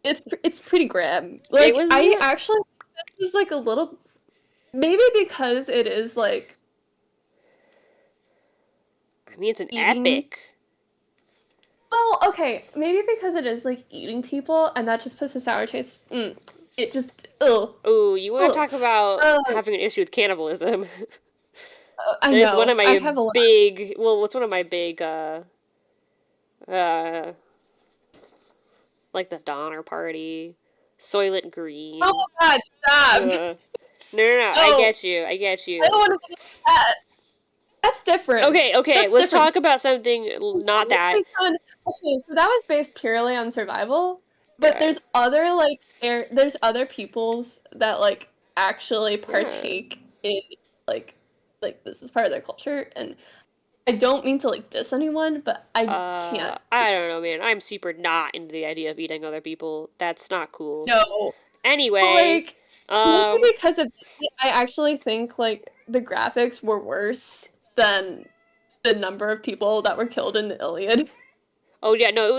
it's pretty grim. It Like was, I actually this is like a little maybe because it is like I mean, it's an eating. epic. Well, okay, maybe because it is like eating people, and that just puts a sour taste. It just ugh. Oh, you want to Ugh. talk about Uh, having an issue with cannibalism? I There's one know. of I my have a lot. big, well, what's one of my big, like the Donner Party, Soylent Oh Green. my God! Stop. No, no, no, I No, get you, I get I don't you. want to get into that. That's different. Okay, okay, That's let's different. talk about something That not was that. based on okay, so that was based purely on survival, but Yeah, there's other like there's other peoples that like actually yeah. partake in like this is part of their culture, and I don't mean to like diss anyone, but I can't do I don't know, man. I'm super not into the idea of eating other people. That's not cool. no. But Anyway, like maybe um, because of I actually think like the graphics were worse than the number of people that were killed in the Iliad. oh yeah, no,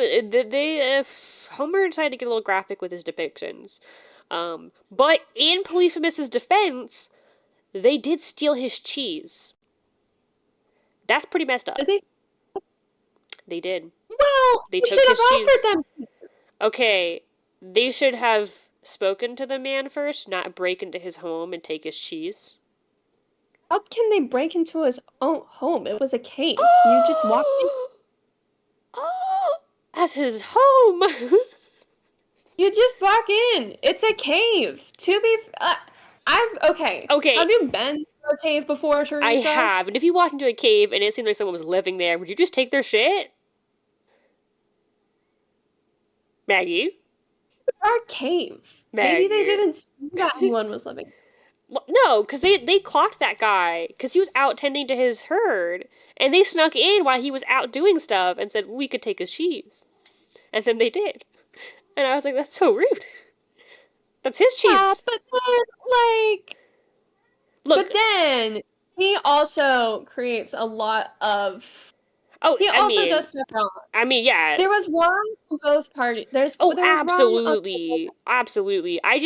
Homer decided to get a little graphic with his depictions. But in Polyphemus's defense, they did steal his cheese. That's pretty messed up. I think They did. well, They you took should have his cheese. offered them. Okay, they should have spoken to the man first, not break into his home and take his cheese. How can they break into his own home? It was a cave. You just walk in. Oh, that's his home. You just walk in. It's a cave. To be, I've okay. Okay, Have you been to a cave before, I Theresa? have. And if you walked into a cave and it seemed like someone was living there, would you just take their shit? Maggie? Our cave. Maybe they Maggie. didn't see that anyone was living. Well, no, because they clocked that guy because he was out tending to his herd, and they snuck in while he was out doing stuff and said we could take his cheese, and then they did, and I was like, that's so rude. That's his Yeah, cheese. but then like, Look, but then he also creates a lot of. oh, He also does stuff wrong. yeah. There was wrong on both parties. Oh, There was wrong on both. absolutely, absolutely. I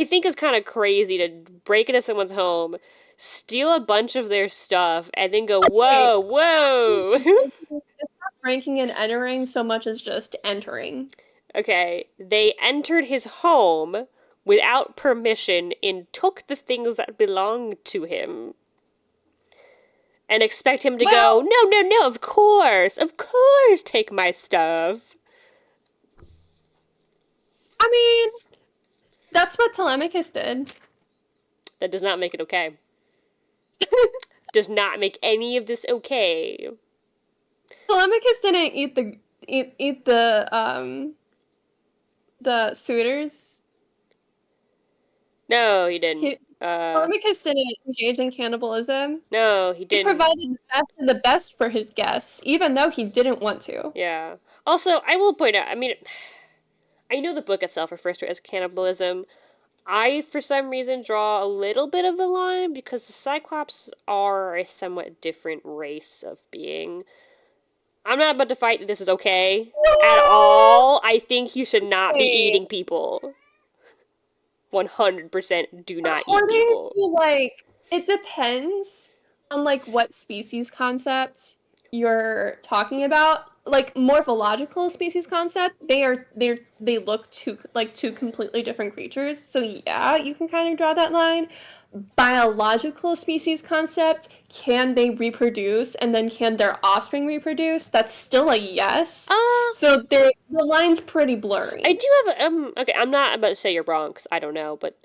think it's kind of crazy to break into someone's home, steal a bunch of their stuff, and then go, Okay, whoa, whoa. it's not ranking and entering so much as just entering. Okay, they entered his home without permission and took the things that belonged to him and expect him to go, Well, no, no, no, of course, take my stuff. I mean, that's what Telemachus did. That does not make it okay. Does not make any of this okay. Telemachus didn't eat the suitors. No, he didn't. Telemachus didn't engage in cannibalism. No, he He didn't. provided the best of the best for his guests, even though he didn't want to. Yeah. Also, I will point out, I mean, I know the book itself refers to it as cannibalism. I, for some reason, draw a little bit of a line because the Cyclops are a somewhat different race of being. I'm not about to fight that this is okay at all. I think you should not be Wait, eating people. 100% do not eat according people. to like, it depends on like what species concept you're talking about. like morphological species concept, they look two completely different creatures. So yeah, you can kind of draw that line. Biological species concept, can they reproduce, and then can their offspring reproduce? That's still a yes. So the line's pretty blurry. I do have a, okay, I'm not about to say you're wrong, because I don't know, but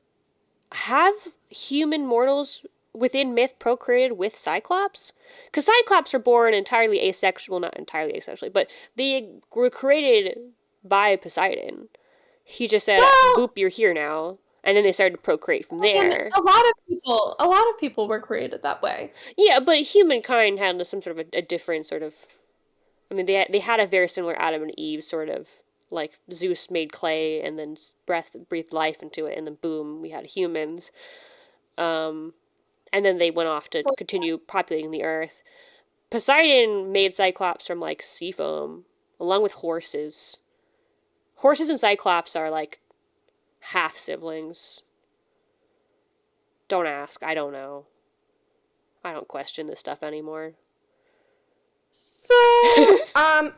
have human mortals within myth procreated with Cyclops? Because Cyclops are born entirely asexual, not entirely asexually, but they were created by Poseidon. He just said, boop, you're here now. And then they started to procreate from there. A lot of people were created that way. Yeah, but humankind had some sort of a different sort of, I mean, they had a very similar Adam and Eve sort of, like Zeus made clay and then breathed life into it, and then boom, we had humans. And then they went off to continue populating the earth. Poseidon made Cyclops from like sea foam, along with horses. Horses and Cyclops are like half siblings. Don't ask, I don't know. I don't question this stuff anymore. So,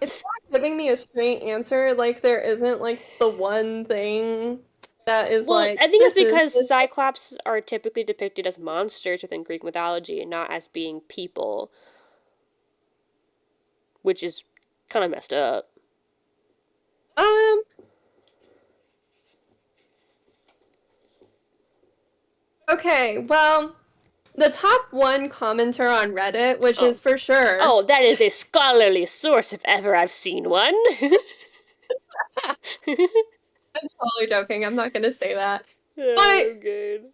it's not giving me a straight answer. Like, there isn't, like, the one thing that is, like... I think it's because Cyclops are typically depicted as monsters within Greek mythology and not as being people. Which is kind of messed up. Okay, well... The top one commenter on Reddit, which is for sure... Oh, that is a scholarly source if ever I've seen one. I'm totally joking. I'm not going to say that. Oh, but good.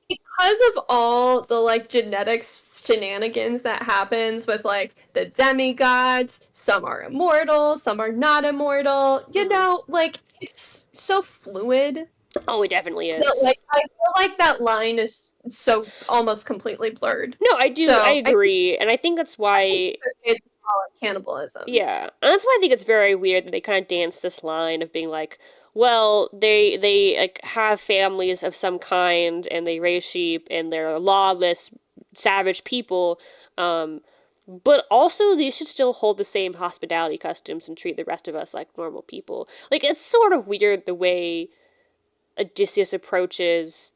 Because of all the, like, genetics shenanigans that happens with, like, the demigods, some are immortal, some are not immortal, you know, like, it's so fluid. Oh, it definitely is. That, like, I feel like that line is so almost completely blurred. No, I do. So, I agree. And I think that's why... It's cannibalism. Yeah. And that's why I think it's very weird that they kind of dance this line of being like, well, they like have families of some kind and they raise sheep and they're lawless, savage people, but also they should still hold the same hospitality customs and treat the rest of us like normal people. Like, it's sort of weird the way Odysseus approaches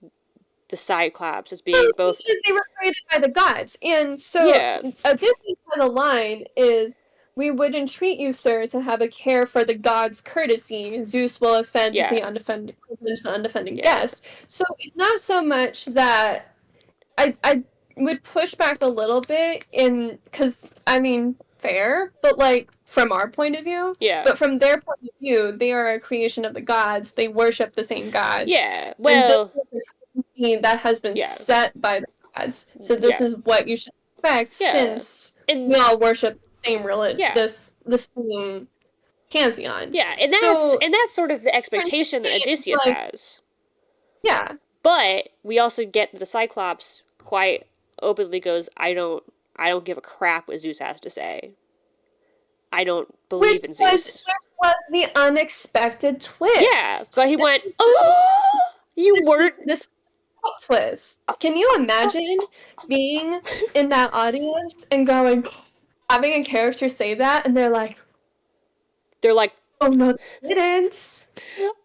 the Cyclops as being both... Because they were created by the gods, and so Odysseus has a line is, we would entreat you, sir, to have a care for the gods' courtesy. Zeus will offend the undefended guest. So it's not so much that I would push back a little bit because, I mean, fair, but like from our point of view. Yeah. But from their point of view, they are a creation of the gods. They worship the same gods. Yeah. Well, that has been set by the gods. So this is what you should expect since we all worship the same religion, the same pantheon. Yeah, and that's sort of the expectation that Odysseus has. Yeah. But we also get that the Cyclops quite openly goes, I don't give a crap what Zeus has to say. I don't believe in Zeus. Which was the unexpected twist. Yeah, but he went, oh, you weren't... This twist. Can you imagine being in that audience and having a character say that, and they're like, oh no, they didn't.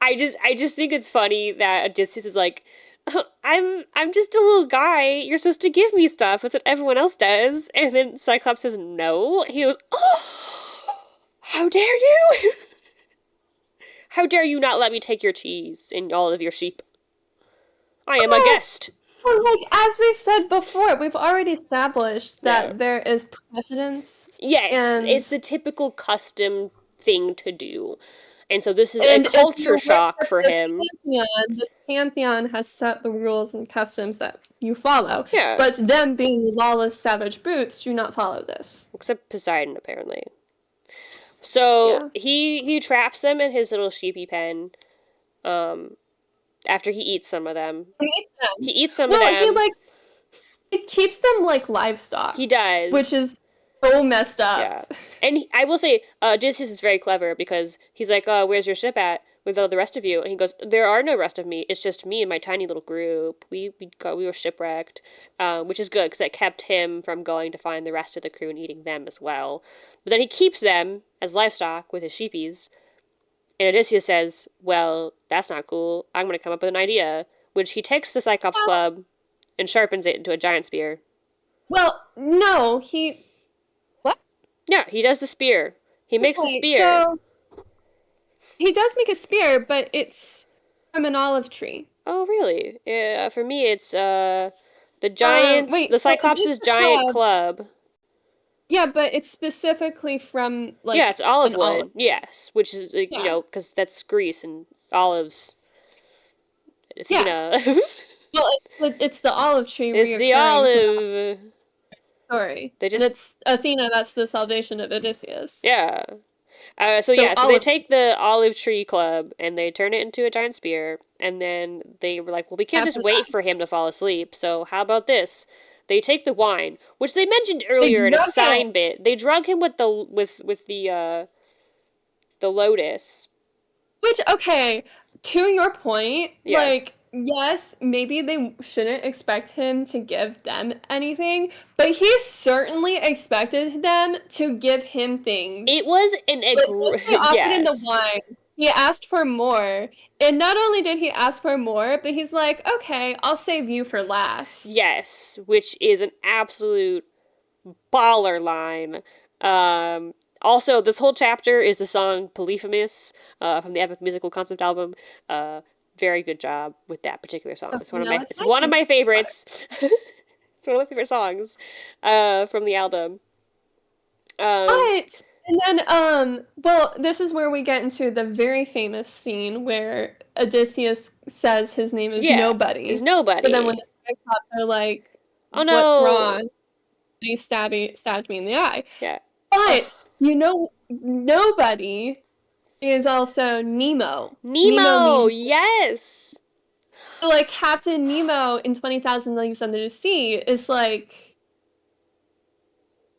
I just think it's funny that Odysseus is like, I'm just a little guy. You're supposed to give me stuff. That's what everyone else does. And then Cyclops says no. He goes, oh, how dare you? How dare you not let me take your cheese and all of your sheep? I am a guest. Well, like, as we've said before, we've already established that there is precedence. Yes, it's the typical custom thing to do. And so this is a culture shock for him. This pantheon has set the rules and customs that you follow. Yeah. But them being lawless, savage brutes do not follow this. Except Poseidon, apparently. So he traps them in his little sheepy pen. After he eats some of them. He eats some of them. It keeps them like livestock. He does. Which is so messed up. Yeah. And I will say, Odysseus is very clever because he's like, where's your ship at? with all the rest of you? And he goes, there are no rest of me. It's just me and my tiny little group. We were shipwrecked, which is good because that kept him from going to find the rest of the crew and eating them as well. But then he keeps them as livestock with his sheepies. And Odysseus says, well, that's not cool. I'm going to come up with an idea. Which he takes the Cyclops club and sharpens it into a giant spear. Well, no, what? Yeah, he does the spear. He makes a spear. So he does make a spear, but it's from an olive tree. Oh, really? Yeah, for me, it's the Cyclops' giant club. Yeah, but it's specifically from, like... Yeah, it's olive wood, yes. Which is, because that's Greece and olives. Athena. Yeah. Well, it's the olive tree. It's the olive story. It's Athena. That's the salvation of Odysseus. Yeah. So they take the olive tree club and they turn it into a giant spear, and then they were like, well, we can't just wait for him to fall asleep, so how about this? They take the wine, which they mentioned earlier in a sign bit. They drug him with the lotus. Which, okay, to your point, like, yes, maybe they shouldn't expect him to give them anything, but he certainly expected them to give him things. It was offered in the wine. He asked for more, and not only did he ask for more, but he's like, okay, I'll save you for last. Yes, which is an absolute baller line. Also, this whole chapter is the song Polyphemus from the Epic Musical Concept album. Very good job with that particular song. It's one of my favorites. It's one of my favorite songs from the album. And then, well, this is where we get into the very famous scene where Odysseus says his name is Nobody. He's Nobody. But then when the Cyclops are like, oh no, what's wrong? And he stabbed me in the eye. Yeah. But, Nobody is also Nemo. Nemo yes! So, like, Captain Nemo in 20,000 Leagues Under the Sea is like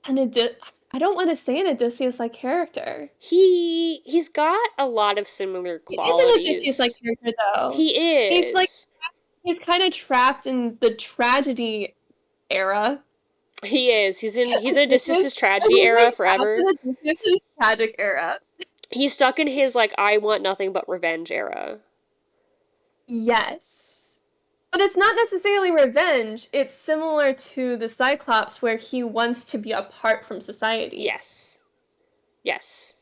I don't want to say an Odysseus-like character. He's got a lot of similar qualities. He is an Odysseus-like character, though. He is. He's kind of trapped in the tragedy era. He is. He's in Odysseus' tragedy era forever. Odysseus' tragic era. He's stuck in his, like, I want nothing but revenge era. Yes. But it's not necessarily revenge. It's similar to the Cyclops, where he wants to be apart from society. Yes. Yes.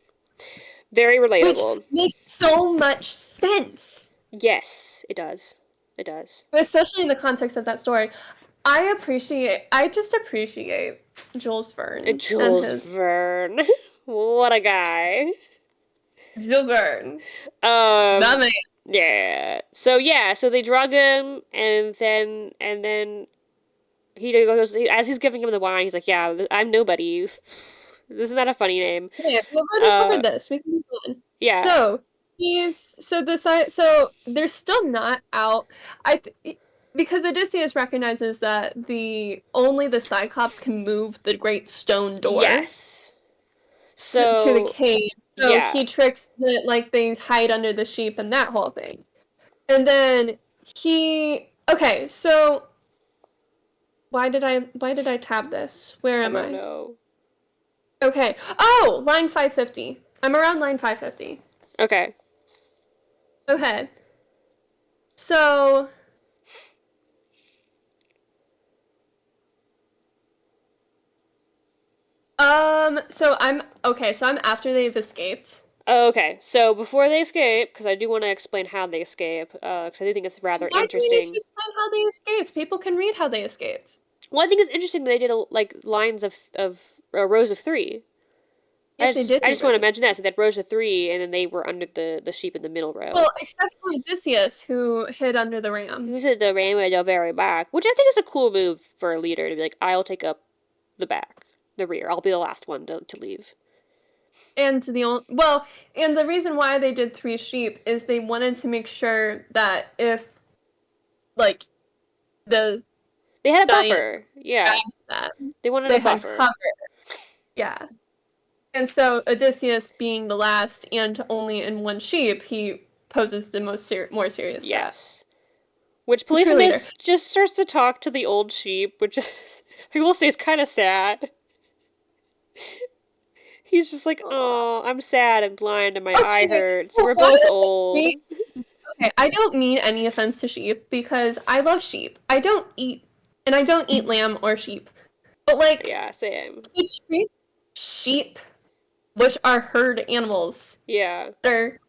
Very relatable. Which makes so much sense. Yes, it does. It does. Especially in the context of that story. I just appreciate Jules Verne. Verne. What a guy. Jules Verne. That man. Yeah. So they drug him, and then he goes, as he's giving him the wine, he's like, yeah, I'm Nobody. Isn't that a funny name? Yeah, we've already covered this. We can move on. Yeah. So they're still not out. Because Odysseus recognizes that only the Cyclops can move the great stone door. Yes. To the cave. So he tricks they hide under the sheep and that whole thing. And then okay, so why did I tab this? Where am I? I don't know. Okay. Oh, line 550. I'm around line 550. Okay. So I'm after they've escaped. Okay, so before they escape, because I do want to explain how they escape, because I do think it's rather interesting. Why do you need to explain how they escaped? People can read how they escaped. Well, I think it's interesting that they did lines of rows of three. Yes, they did. I just want to mention that. So they had rows of three, and then they were under the sheep in the middle row. Well, except for Odysseus, who hid under the ram. Who's at the ram at the very back, which I think is a cool move for a leader to be like, I'll take up the rear. I'll be the last one to leave. And the reason why they did 3 sheep is they wanted to make sure that if, they had a buffer. Yeah. They wanted a buffer. Yeah. And so Odysseus, being the last and only in 1 sheep, he poses the more serious threat. Yes. Which True leader. Polyphemus just starts to talk to the old sheep, which is, I will say, is kind of sad. He's just like, oh, I'm sad and blind and my eye hurts. well, We're what both is old. Okay, I don't mean any offense to sheep because I love sheep. I don't eat lamb or sheep. But like, Yeah, same. we treat sheep, which are herd animals, Yeah. better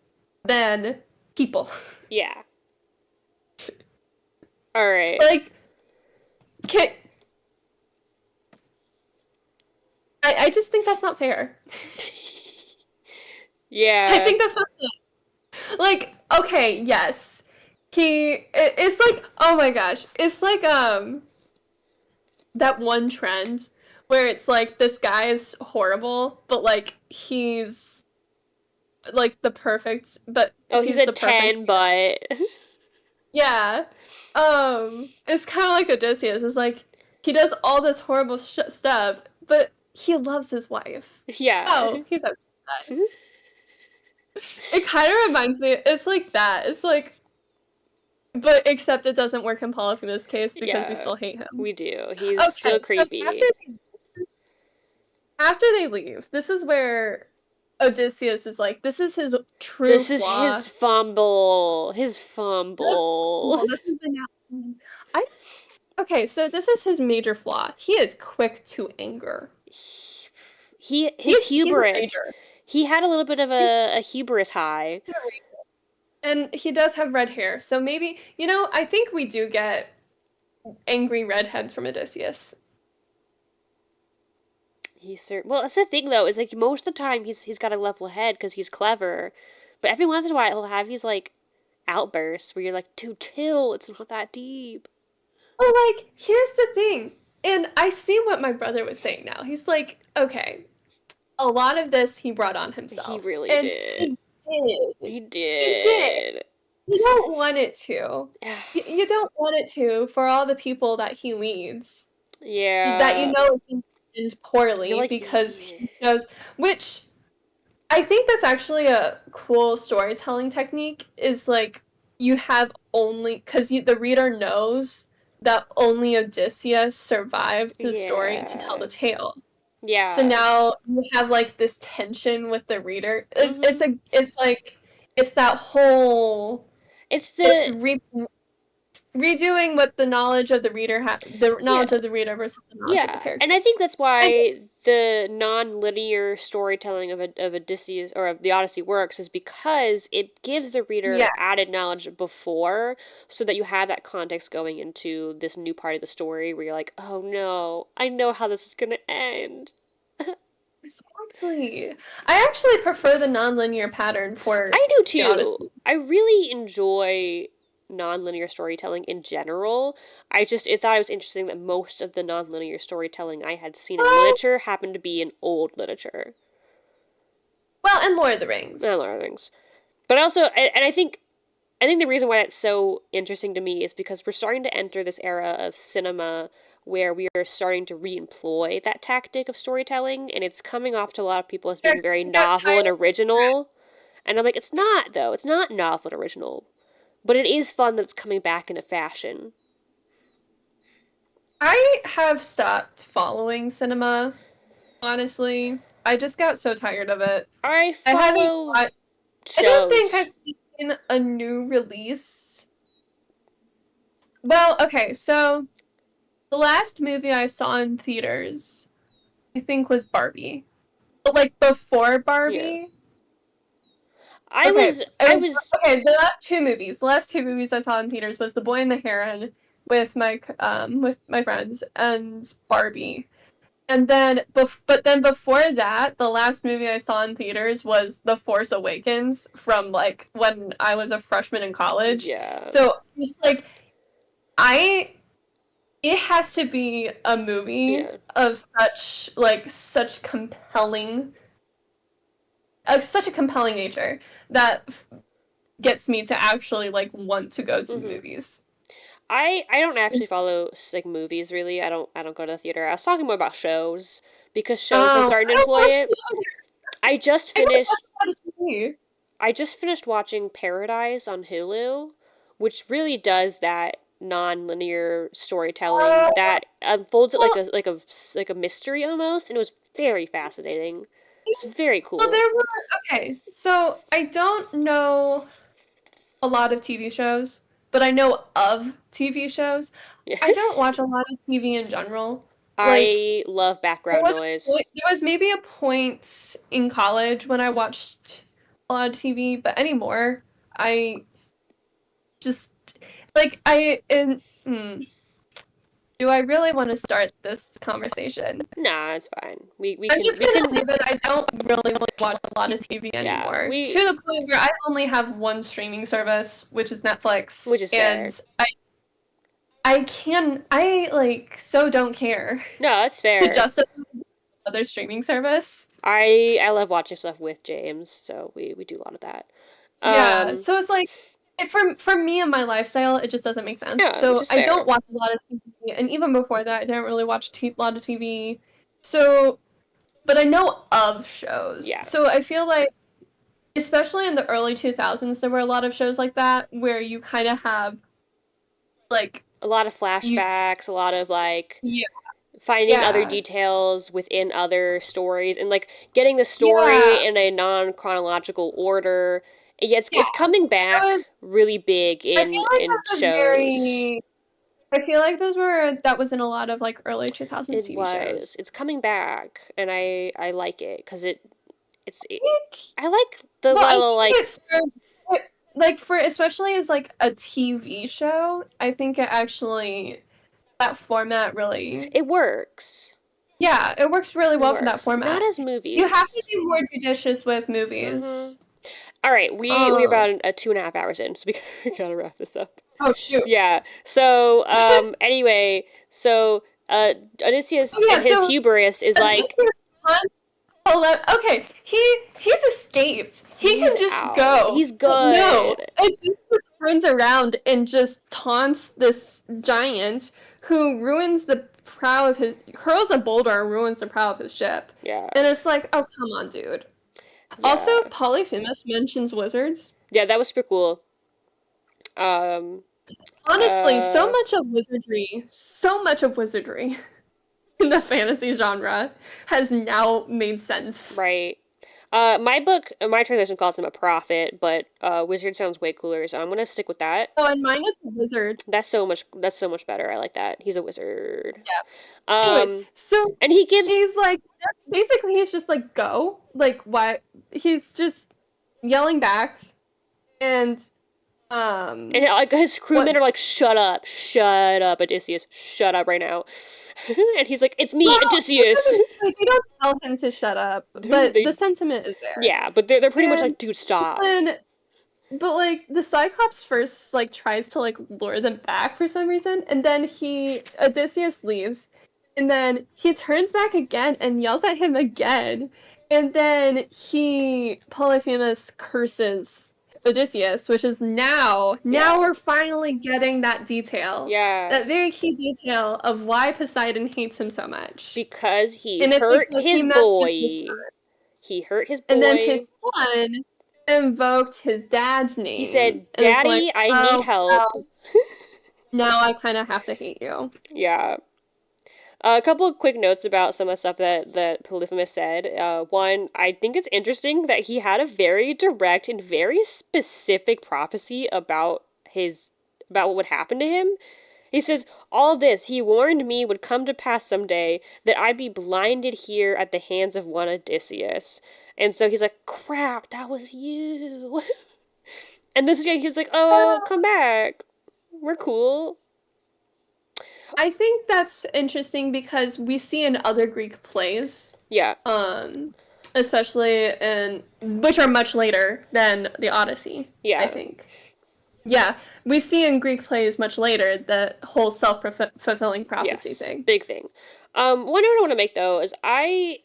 than people. Yeah. All right. Like, I just think that's not fair. Yeah. I think that's supposed to, like, okay, yes. It's like, oh my gosh. It's like, that one trend where it's like, this guy is horrible, but like, he's like the perfect, but he's a 10, but yeah. It's kind of like Odysseus. It's like, he does all this horrible stuff, but he loves his wife. yeah. Oh, he's okay with that. It kind of reminds me, it's like that. It's like, but except it doesn't work in Polyphemus' case because we still hate him. We do. He's still creepy. So after they leave, this is where Odysseus is like, this is his true This is flaw. his fumble. His fumble. Oh, this is okay, so this is his major flaw. He is quick to anger. His hubris. He had a little bit of a hubris high. And he does have red hair, so maybe, I think we do get angry redheads from Odysseus. Well, that's the thing though, is like most of the time he's got a level head because he's clever, but every once in a while he'll have these like outbursts where you're like, dude, chill, it's not that deep. Well, like, here's the thing, and I see what my brother was saying now. He's like, okay, a lot of this he brought on himself. He really did. He did. You don't want it to. You don't want it to for all the people that he leads. Yeah. That is and poorly because he does, which I think that's actually a cool storytelling technique, is like you have only, because the reader knows that only Odysseus survived the story to tell the tale. Yeah. So now you have like this tension with the reader. It's that whole redoing what the knowledge of the reader of the reader versus the knowledge of the character. And I think that's why the non-linear storytelling of Odysseus or of the Odyssey works, is because it gives the reader added knowledge before, so that you have that context going into this new part of the story where you're like, oh no, I know how this is gonna end. Exactly. I actually prefer the non-linear pattern for I do too. the Odyssey. I really enjoy non-linear storytelling in general. I thought it was interesting that most of the non-linear storytelling I had seen in literature happened to be in old literature. Well, and Lord of the Rings. But also, and I think the reason why that's so interesting to me is because we're starting to enter this era of cinema where we are starting to re-employ that tactic of storytelling, and it's coming off to a lot of people as being very novel and original. And I'm like, it's not, though. It's not novel and original. But it is fun that it's coming back in a fashion. I have stopped following cinema, honestly. I just got so tired of it. I follow shows. I don't think I've seen a new release. Well, okay, so the last movie I saw in theaters, I think, was Barbie. But like before Barbie. Yeah. The last two movies I saw in theaters was The Boy and the Heron with my friends, and Barbie. And then before that, the last movie I saw in theaters was The Force Awakens from like when I was a freshman in college. Yeah. So it's like it has to be a movie of such a compelling nature that gets me to actually like want to go to the movies. I don't actually follow like movies really. I don't go to the theater. I was talking more about shows because shows are starting to employ it. I just finished I just finished watching Paradise on Hulu, which really does that non-linear storytelling that unfolds it Well, like a mystery almost, and it was very fascinating. It's very well, cool. there were okay. So I don't know a lot of TV shows, but I know of TV shows. Yeah. I don't watch a lot of TV in general. Like I love there background was noise. there was maybe a point in college when I watched a lot of TV, but anymore, I just like I in do I really want to start this conversation? Nah, it's fine. I'm just We gonna can leave it. I don't really watch a lot of TV yeah, anymore. To we the point where I only have one streaming service, which is Netflix, which is fair. and I like so don't care No, that's to fair. justify other streaming service. I love watching stuff with James, so we do a lot of that. Yeah, Um, so it's like for me and my lifestyle, it just doesn't make sense. yeah, which So is I fair. don't watch a lot of TV, and even before that, I didn't really watch a lot of TV. So, but I know of shows. Yeah. So I feel like, especially in the early 2000s, there were a lot of shows like that where you kind of have like A lot of you flashbacks, a lot of like yeah finding other yeah details within other stories and like getting the yeah story in a non-chronological order. Yeah, yeah. it's coming That back was, really big I feel like in that's a shows. very I feel like that was in a lot of like early 2000s It TV was. shows. It's coming back, and I like it because I think I like the Well, I little think it like serves it, like for especially as like a TV show, I think it actually that format really it works. yeah, it works really It well for that works. Not format. as You have to movies. be more judicious with Mm-hmm. movies. All right, we're Um, about 2.5 hours in, so we gotta wrap this up. oh shoot. Yeah. So, anyway, so Odysseus Oh yeah, and his so hubris is like Odysseus wants okay, he's escaped. He he's can just out. go. He's But no, good. Odysseus turns around and just taunts this giant who ruins the prow of his hurls a boulder and ruins the prow of his ship. Yeah. And it's like, oh come on, dude. Also, Yeah. Polyphemus mentions wizards. Yeah, that was super cool. Um Honestly, uh so much of wizardry in the fantasy genre has now made sense. right. My translation calls him a prophet, but wizard sounds way cooler, so I'm gonna stick with that. Oh, and mine is a wizard. That's so much better. I like that. He's a wizard. Yeah. Anyways, Um so and he gives he's like, basically, he's just like, go. Like, what? He's just yelling back, and, and like his crewmen what? are like, shut up, Odysseus, shut up right now. And he's like, it's me, Well, Odysseus. they don't tell him to shut up, but the They sentiment is there. yeah, but they're pretty much And like, dude, stop. then, but like, the Cyclops first, like, tries to, like, lure them back for some reason, and then Odysseus leaves, and then he turns back again and yells at him again, and then Polyphemus curses Odysseus, which is now Yeah. we're finally getting that detail. Yeah, That very key detail of why Poseidon hates him so much. because he And it's hurt because he his messed with his boy. son. He hurt his And then boy. his son invoked his dad's name. He said, And it's like, "Daddy, I oh, need help." well, now I kind of have to hate you. Yeah. A couple of quick notes about some of the stuff that Polyphemus said. One, I think it's interesting that he had a very direct and very specific prophecy about what would happen to him. He says, all this he warned me would come to pass someday, that I'd be blinded here at the hands of one Odysseus. And so he's like, crap, that was you. And this guy, he's like, oh, come back. We're cool. I think that's interesting because we see in other Greek plays, Yeah. especially in which are much later than the Odyssey. Yeah. I think. Yeah, we see in Greek plays much later the whole self-fulfilling prophecy Yes. thing. Big thing. One note I want to make though is I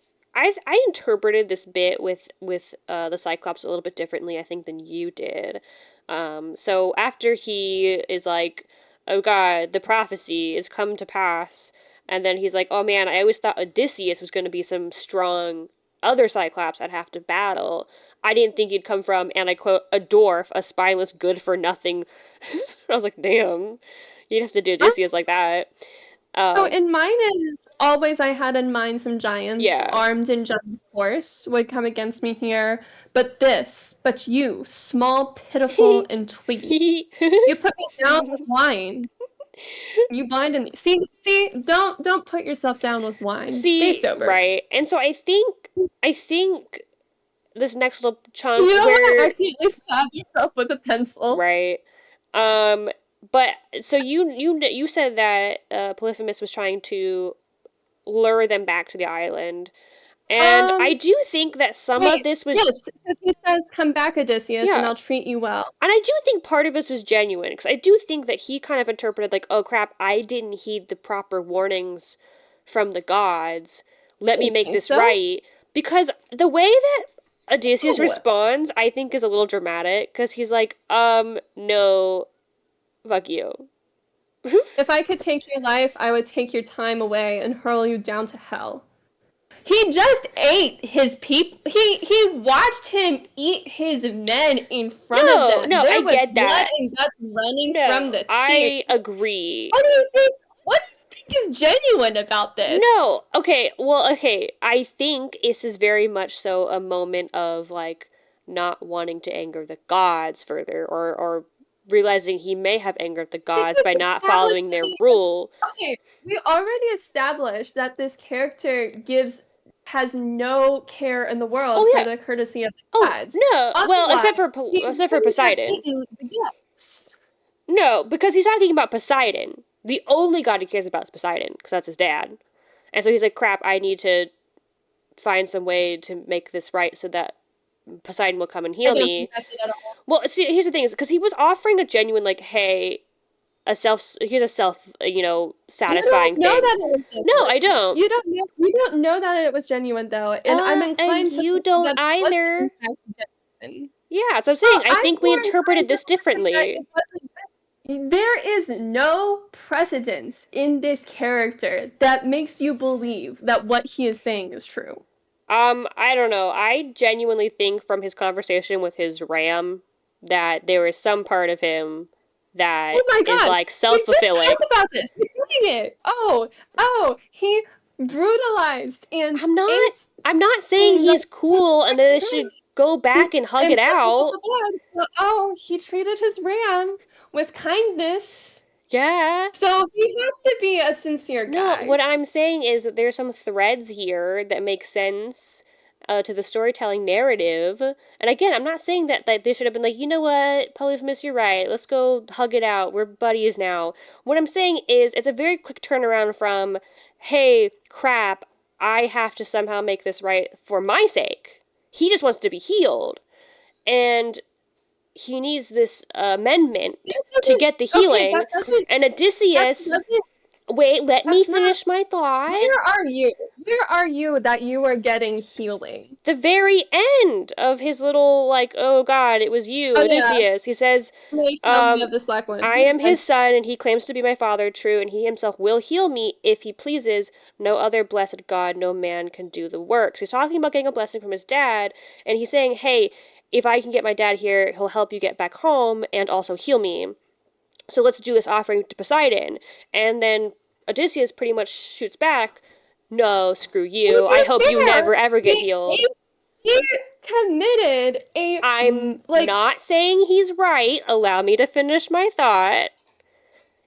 interpreted this bit with the Cyclops a little bit differently, I think, than you did. So after he is like, oh God, the prophecy is come to pass, and then he's like, oh man, I always thought Odysseus was going to be some strong other Cyclops I'd have to battle. I didn't think you'd come from, and I quote, a dwarf, a spineless good-for-nothing. I was like, damn, you'd have to do Odysseus like that. So in mine is always I had in mind some giants Yeah. armed in giant force would come against me here, but you, small, pitiful, and twiggy, you put me down with wine. You blinded me. See, don't put yourself down with wine. Stay sober. Right. And so I think this next little chunk You don't where want to accidentally stab yourself with a pencil. Right. But so you said that Polyphemus was trying to lure them back to the island. And I do think that some of this was... Yes, because he says, come back, Odysseus, and I'll treat you well. And I do think part of this was genuine, because I do think that he kind of interpreted, like, oh crap, I didn't heed the proper warnings from the gods. Let me make this right. Because the way that Odysseus responds, I think, is a little dramatic, because he's like, no, fuck you. If I could take your life, I would take your time away and hurl you down to hell. He just ate his people. He watched him eat his men in front of them. No, I get that. Blood and guts running from the teeth. I agree. What do you think is genuine about this? No, okay, I think this is very much so a moment of, like, not wanting to anger the gods further, or realizing he may have angered the gods by not following their rule. Okay, we already established that this character has no care in the world for the courtesy of the gods. No, well, except for Poseidon. Yes. No, because he's talking about Poseidon. The only god he cares about is Poseidon, because that's his dad. And so he's like, crap, I need to find some way to make this right so that Poseidon will come and heal me. That's it at all. Well, see, here's the thing, is because he was offering a genuine, like, hey, satisfying thing. Know that it was genuine. No, I don't. You don't know that it was genuine, though, and I'm inclined to you don't either. Yeah, that's what I'm saying. I think we interpreted this differently. There is no precedence in this character that makes you believe that what he is saying is true. I don't know. I genuinely think from his conversation with his ram that there is some part of him that is, like, self-fulfilling. We just talked about this. We're doing it. Oh, he brutalized and I'm not saying he's cool and that they should go back and hug it out. Oh, he treated his ram with kindness. Yeah. So he has to be a sincere guy. No, what I'm saying is that there's some threads here that make sense to the storytelling narrative. And again, I'm not saying that they should have been like, you know what, Polyphemus, you're right. Let's go hug it out. We're buddies now. What I'm saying is it's a very quick turnaround from, hey, crap, I have to somehow make this right for my sake. He just wants to be healed. And he needs this amendment to get the healing. And Odysseus... Wait, let me finish my thought. Where are you? Where are you that you are getting healing? The very end of his little, like, oh god, it was you, Odysseus. Yeah. He says, this black one. I am his son, and he claims to be my father, true, and he himself will heal me if he pleases. No other blessed god, no man can do the work. So he's talking about getting a blessing from his dad, and he's saying, hey, if I can get my dad here, he'll help you get back home and also heal me. So let's do this offering to Poseidon. And then Odysseus pretty much shoots back, no, screw you. I hope you never, ever get healed. He committed I'm not saying he's right. Allow me to finish my thought.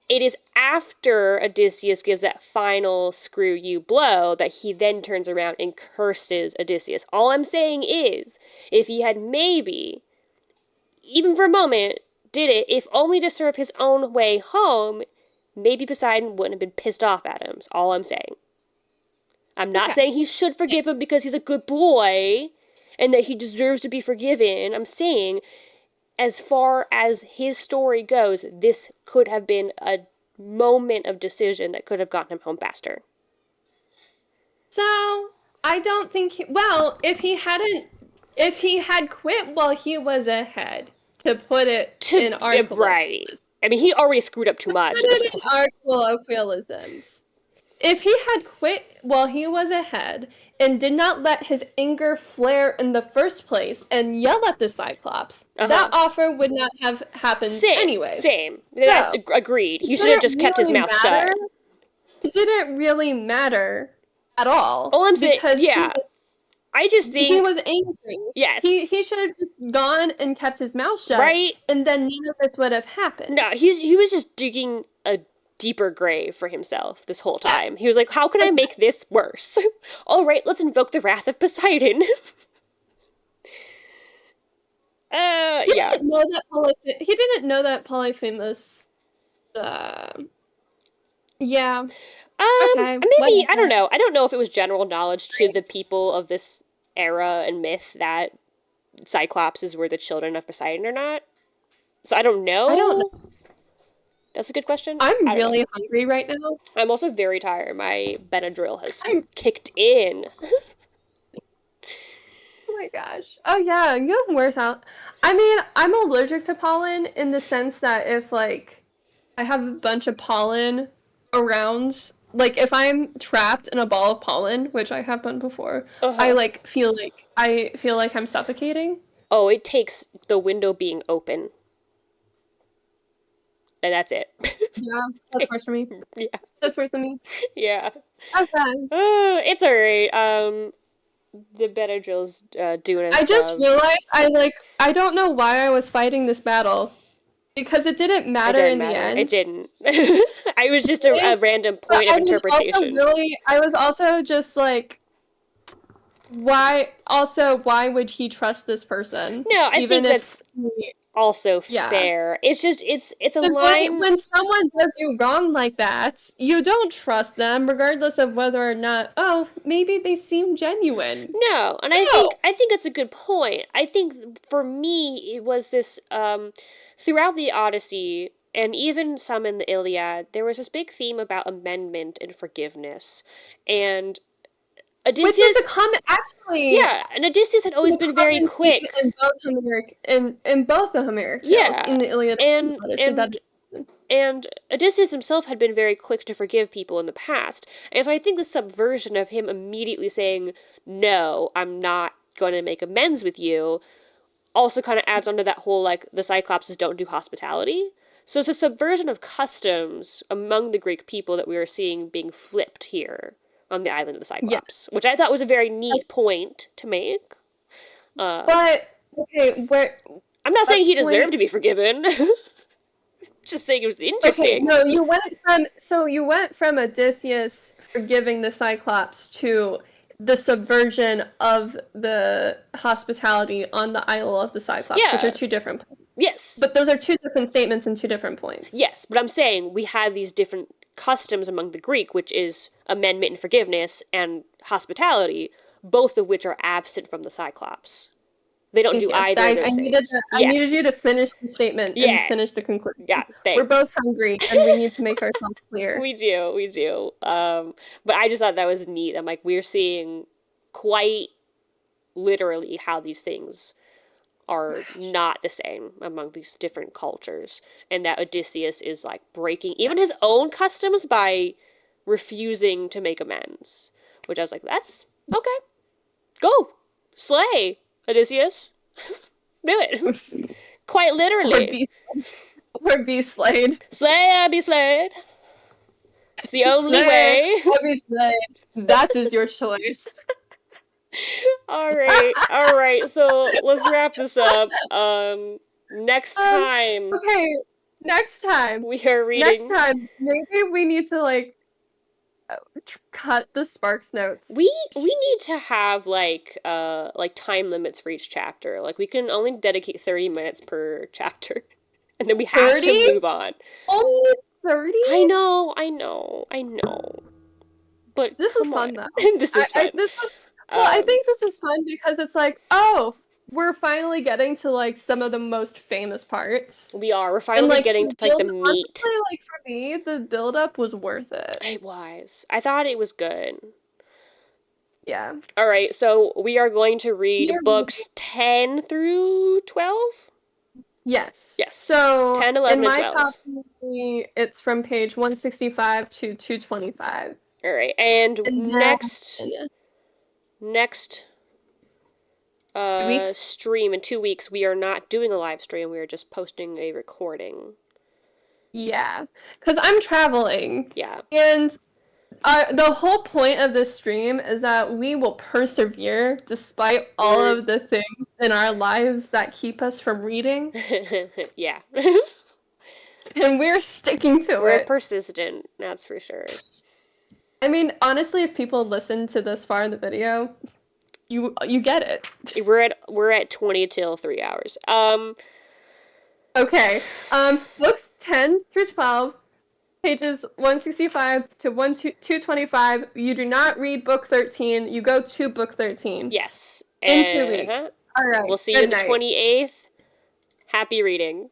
It is after Odysseus gives that final screw you blow that he then turns around and curses Odysseus. All I'm saying is, if he had maybe, even for a moment, did it, if only to serve his own way home, maybe Poseidon wouldn't have been pissed off at him, is all I'm saying. I'm not saying he should forgive him because he's a good boy and that he deserves to be forgiven. I'm saying, as far as his story goes, this could have been a moment of decision that could have gotten him home faster. So, I don't think if he had quit while he was ahead, to put it in article. Right. I mean, he already screwed up too much at this point. Our colloquialisms. if he had quit while he was ahead and did not let his anger flare in the first place and yell at the Cyclops, that offer would not have happened anyway. Same. That's agreed. He should have just kept his mouth shut. It didn't really matter at all. All I'm saying, I just think he was angry. Yes. He should have just gone and kept his mouth shut. Right. And then none of this would have happened. No, he was just digging a deeper grave for himself this whole time. Yes. He was like, how can I make this worse? All right, let's invoke the wrath of Poseidon. He didn't know that Polyphemus. Yeah. Okay, maybe, I don't know. I don't know if it was general knowledge to the people of this era and myth that Cyclopses were the children of Poseidon or not. So I don't know. I don't know. That's a good question. I'm really hungry right now. I'm also very tired. My Benadryl has kicked in. Oh my gosh. Oh yeah, you have worse out. I mean, I'm allergic to pollen in the sense that if, like, I have a bunch of pollen around, like, if I'm trapped in a ball of pollen, which I have been before, I feel like I'm suffocating. Oh, it takes the window being open. And that's it. Yeah, that's worse for me. Yeah. That's worse than me. Yeah. Okay. It's alright. The Benadryl's doing its I just realized I don't know why I was fighting this battle. Because it didn't matter in the end. It didn't. I was just a random point of interpretation. I was also just like, why would he trust this person? No, I think that's also fair. It's just, it's a line. When someone does you wrong like that, you don't trust them, regardless of whether or not, maybe they seem genuine. No, and I think that's a good point. I think for me, it was this, throughout the Odyssey, and even some in the Iliad, there was this big theme about amendment and forgiveness. And Odysseus... Which is a common... Actually... Yeah, and Odysseus had always been very quick. In both the Homeric tales, in the Iliad and And Odysseus himself had been very quick to forgive people in the past. And so I think the subversion of him immediately saying, no, I'm not going to make amends with you, also kind of adds on to that whole, like, the Cyclopses don't do hospitality. So it's a subversion of customs among the Greek people that we are seeing being flipped here on the island of the Cyclops, which I thought was a very neat point to make. But, okay, I'm not saying he deserved to be forgiven. Just saying it was interesting. Okay, no, you went from Odysseus forgiving the Cyclops to the subversion of the hospitality on the Isle of the Cyclops, which are two different points. Yes. But those are two different statements and two different points. Yes, but I'm saying we have these different customs among the Greek, which is amendment and forgiveness and hospitality, both of which are absent from the Cyclops. They don't do either of those things. I needed you to finish the statement and finish the conclusion. Yeah, thanks. We're both hungry, and we need to make ourselves clear. We do. But I just thought that was neat. I'm like, we're seeing quite literally how these things are not the same among these different cultures. And that Odysseus is, like, breaking even his own customs by refusing to make amends. Which I was like, that's okay. Go. Slay, Odysseus. Do it. Quite literally. Or be slayed. Slay or be slayed. It's the only way. Or be slayed. That is your choice. All right. So let's wrap this up. Next time. Okay. Next time. We are reading. Next time, maybe we need to, like, cut the Sparks notes. We need to have like time limits for each chapter. Like, we can only dedicate 30 minutes per chapter, and then we have 30? To move on. Only 30? I know. But this was fun though. This is fun. I think this was fun because it's like, oh, we're finally getting to, like, some of the most famous parts. We're finally getting to, like, the meat. Honestly, like, for me, the build-up was worth it. It was. I thought it was good. Yeah. All right, so we are going to read books 10 through 12? Yes. Yes. So, 10, 11, in my and 12. copy, it's from page 165 to 225. All right, and And next then next 2 weeks. stream in 2 weeks, we are not doing a live stream. We are just posting a recording. Yeah, because I'm traveling, Yeah. and the whole point of this stream is that we will persevere despite all We're of the things in our lives that keep us from reading, yeah. and we're sticking to We're it. persistent, that's for sure. I mean, honestly, if people listen to this far in the video, you get it. We're at 20 till 3 hours. Okay. Books 10 through 12, pages 165 to 225. You do not read book 13. You go to book 13. Yes. In 2 weeks. All right. We'll see you Good the night. 28th. Happy reading.